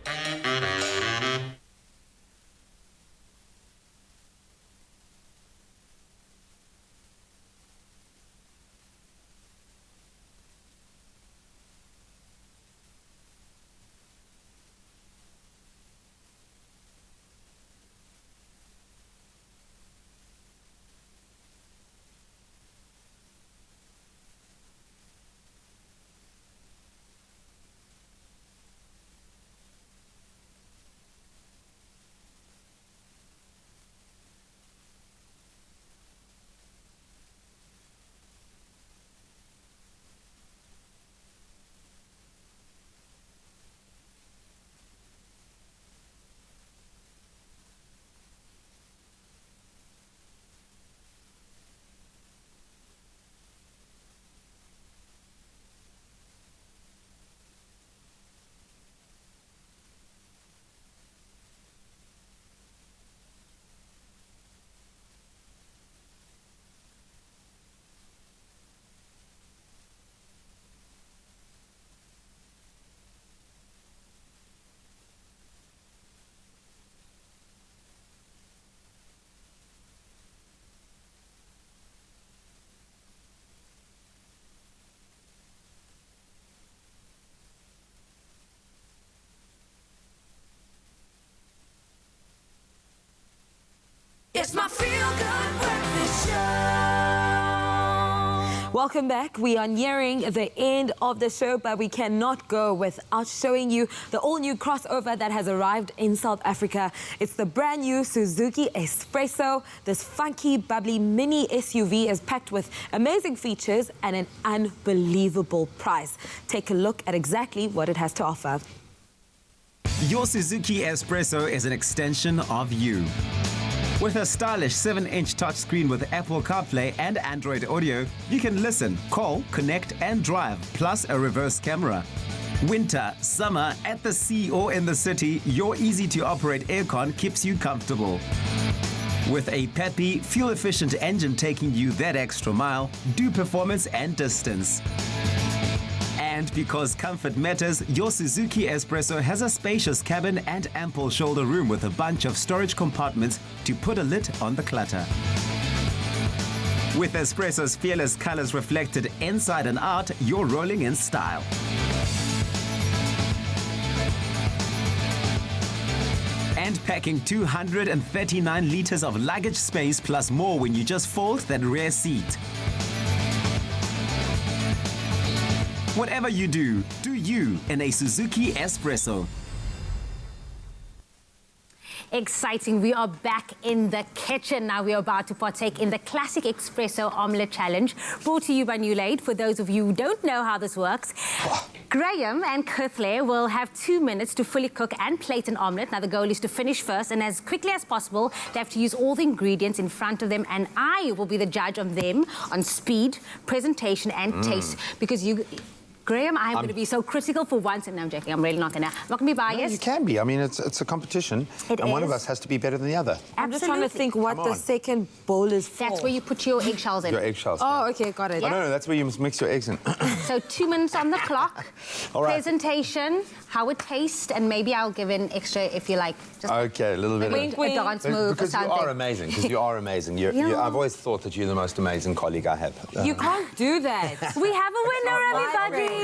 It's my feel-good breakfast show. Welcome back. We are nearing the end of the show, but we cannot go without showing you the all-new crossover that has arrived in South Africa. It's the brand new Suzuki Espresso. This funky, bubbly mini SUV is packed with amazing features and an unbelievable price. Take a look at exactly what it has to offer. Your Suzuki Espresso is an extension of you. With a stylish 7-inch touchscreen with Apple CarPlay and Android Audio, you can listen, call, connect and drive, plus a reverse camera. Winter, summer, at the sea or in the city, your easy-to-operate aircon keeps you comfortable. With a peppy, fuel-efficient engine taking you that extra mile, do performance and distance. And because comfort matters, your Suzuki Espresso has a spacious cabin and ample shoulder room with a bunch of storage compartments to put a lid on the clutter. With Espresso's fearless colors reflected inside and out, you're rolling in style. and packing 239 liters of luggage space plus more when you just fold that rear seat. Whatever you do you in a Suzuki Espresso. Exciting. We are back in the kitchen. Now we are about to partake in the classic espresso omelette challenge brought to you by New Laid. For those of you who don't know how this works, Graham and Kirthley will have 2 minutes to fully cook and plate an omelette. Now the goal is to finish first, and as quickly as possible they have to use all the ingredients in front of them, and I will be the judge of them on speed, presentation and taste, because Graham, I'm going to be so critical for once, and no, I'm joking. I'm really not going to be biased. No, you can be. I mean, it's a competition, one of us has to be better than the other. I'm just trying to think what the second bowl is for. That's where you put your eggshells in. Your eggshells. Oh, okay, got it. Oh, no, that's where you must mix your eggs in. So 2 minutes on the clock. All right. Presentation, how it tastes, and maybe I'll give an extra if you like. Just okay, a little bit a dance move because or something. you are amazing. Because you are amazing. I've always thought that you're the most amazing colleague I have. You can't do that. We have a winner, everybody.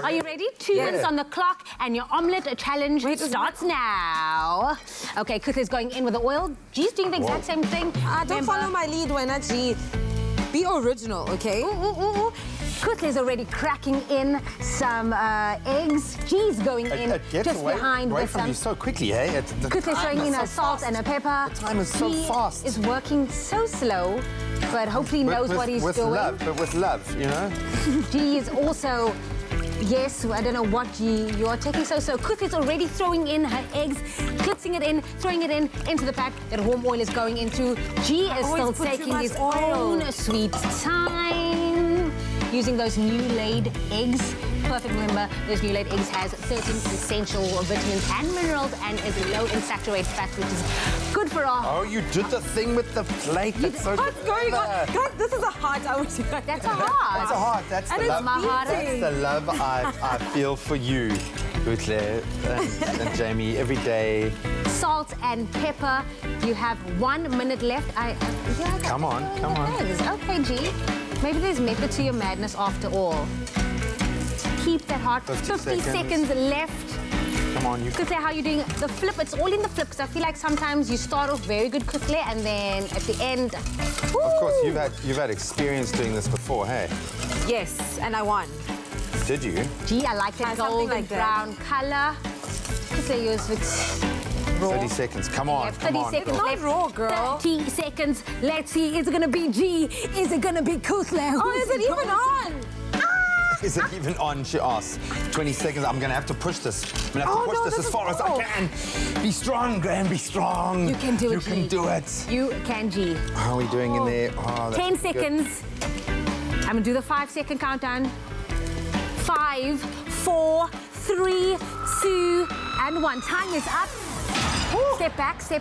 Are you ready? 2 minutes on the clock, and your omelette challenge starts now. Okay, Kirthley's going in with the oil. G's doing the exact same thing. Don't follow my lead, Wena G. Be original, okay? Kirthley's already cracking in some eggs. G's going in just behind with some. You so quickly, eh? Kirthley's throwing in a salt and a pepper. The time is so fast. Is working so slow, but hopefully knows what he's doing. With love, you know? G is also. Yes, I don't know what you are taking. So Kirthley's already throwing in her eggs, clipping it in, throwing it into the pack that warm oil is going into. G is still taking his own sweet time, using those New Laid eggs. Perfect. Remember, those New Laid eggs has 13 essential vitamins and minerals and is low in saturated fat, which is good for our... Oh, you did the thing with the plate. That's so What's going on? Guys, this is a heart. That's a heart. That's a heart. That's the love. That's the love I feel for you, Kirthley and Jamie, every day. Salt and pepper. You have 1 minute left. Come on. Okay, G. Maybe there's method to your madness after all. Keep that hot. 50 seconds left. Come on, you. Kirthley, how are you doing? The flip, it's all in the flip, because I feel like sometimes you start off very good, Kirthley, and then at the end... Woo! Of course, you've had experience doing this before, hey? Yes, and I won. Did you? Gee, I like that golden brown colour. Kirthley, yours looks... 30 seconds. Come on, 30 seconds left. Raw, girl. 30 seconds. Let's see. Is it going to be G? Is it going to be Kirthley? Oh, is it even on? Is it even on? She asked. 20 seconds. I'm going to have to push this. I'm going to have to push this as far as I can. Be strong, Graham. Be strong. You can do it, You can do it. You can, G. How are we doing in there? Oh, 10 seconds. I'm going to do the 5-second countdown. 5, 4, 3, 2, and 1. Time is up. Step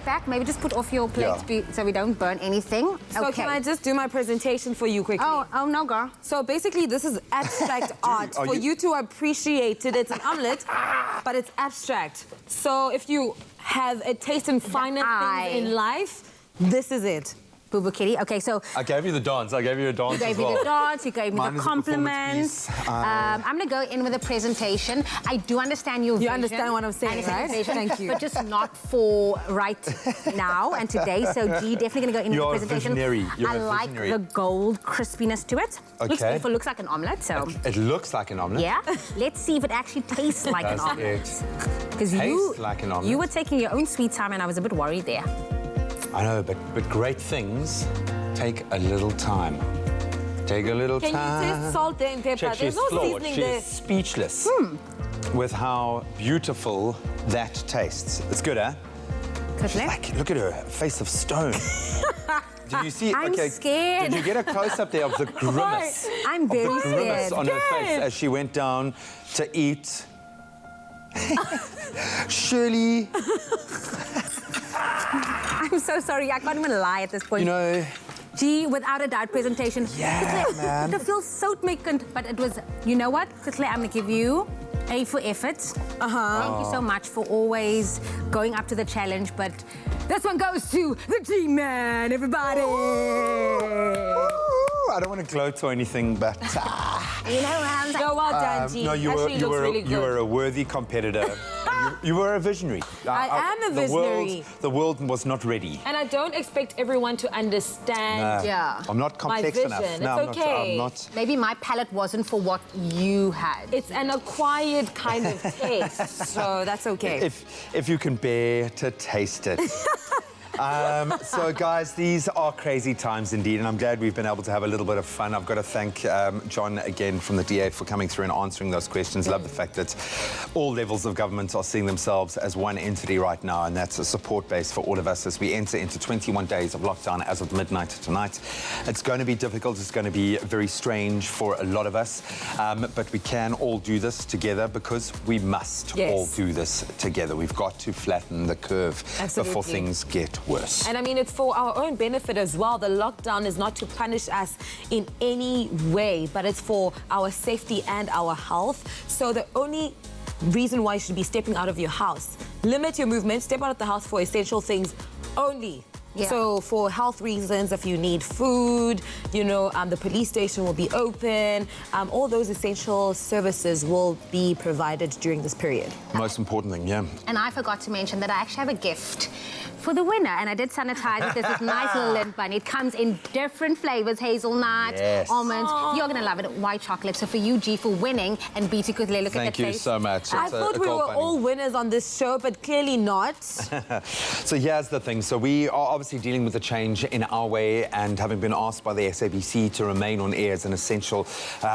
back. Maybe just put off your plate so we don't burn anything. So can I just do my presentation for you quickly? Oh no, girl. So basically, this is abstract art for you to appreciate it. It's an omelette, but it's abstract. So if you have a taste in finer things in life, this is it. Boo Boo Kitty. Okay, so... I gave you the dance. I gave you a dance You gave me the dance, you gave me the compliment. I'm going to go in with a presentation. I do understand your vision. You understand what I'm saying, right? Thank you. But just not for right now and today. So G, definitely going to go in with the presentation. You're I like the gold crispiness to it. Okay. Looks like an omelette, so... It looks like an omelette? Yeah. Let's see if it actually tastes like an omelette. Because like an omelette. you were taking your own sweet time and I was a bit worried there. I know, but great things take a little time. Take a little time. Can you taste salt there and pepper? Check, There's no seasoning there. She's speechless with how beautiful that tastes. It's good, eh? Like, look at her face of stone. Did you see? I'm scared. Did you get a close-up there of the grimace? I'm very scared. On her face as she went down to eat. Shirley. I'm so sorry. I can't even lie at this point. You know... Gee, without a doubt, presentation. Yeah, man. It feels so makend, but it was... You know what, Kirthley, I'm going to give you A for effort. Thank you so much for always going up to the challenge, but this one goes to the G-Man, everybody. I don't want to gloat or anything, but... Well done, G. No, you Actually looks really you good. were a worthy competitor. You were a visionary. I am a visionary. The world was not ready. And I don't expect everyone to understand. No. I'm not complex my enough. vision. No, It's okay. I'm not. Maybe my palate wasn't for what you had. It's an acquired kind of taste, so that's okay. If you can bear to taste it. So, guys, these are crazy times indeed, and I'm glad we've been able to have a little bit of fun. I've got to thank John again from the DA for coming through and answering those questions. Love the fact that all levels of government are seeing themselves as one entity right now, and that's a support base for all of us as we enter into 21 days of lockdown as of midnight tonight. It's going to be difficult. It's going to be very strange for a lot of us, but we can all do this together because we must all do this together. We've got to flatten the curve before things get worse. And I mean, it's for our own benefit as well. The lockdown is not to punish us in any way, but it's for our safety and our health. So the only reason why you should be stepping out of your house, limit your movement, step out of the house for essential things only. Yeah. So for health reasons, if you need food, you know, the police station will be open. All those essential services will be provided during this period. Most important thing, yeah. And I forgot to mention that I actually have a gift for the winner, and I did sanitize it. There's this nice little lint bunny. It comes in different flavors, hazelnut, almonds. You're going to love it, white chocolate. So for you, G, for winning, and B, to quickly look at that face. Thank you so much. I thought we were all winners on this show, but clearly not. So here's the thing. So we are obviously dealing with a change in our way, and having been asked by the SABC to remain on air as an essential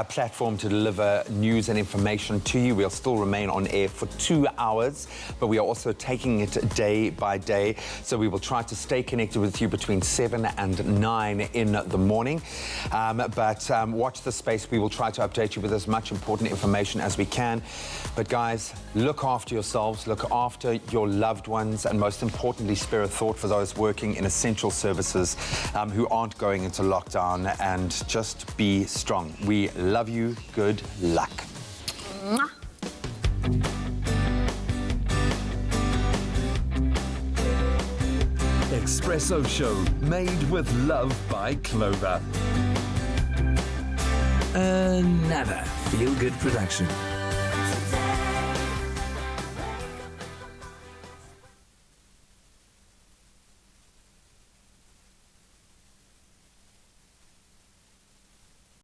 platform to deliver news and information to you, we'll still remain on air for 2 hours, but we are also taking it day by day. So we will try to stay connected with you between 7 and 9 in the morning. But watch the space. We will try to update you with as much important information as we can. But guys, look after yourselves, look after your loved ones, and most importantly, spare a thought for those working in essential services who aren't going into lockdown, and just be strong. We love you. Good luck. Mwah. Expresso Show, made with love by Clover. Another feel-good production.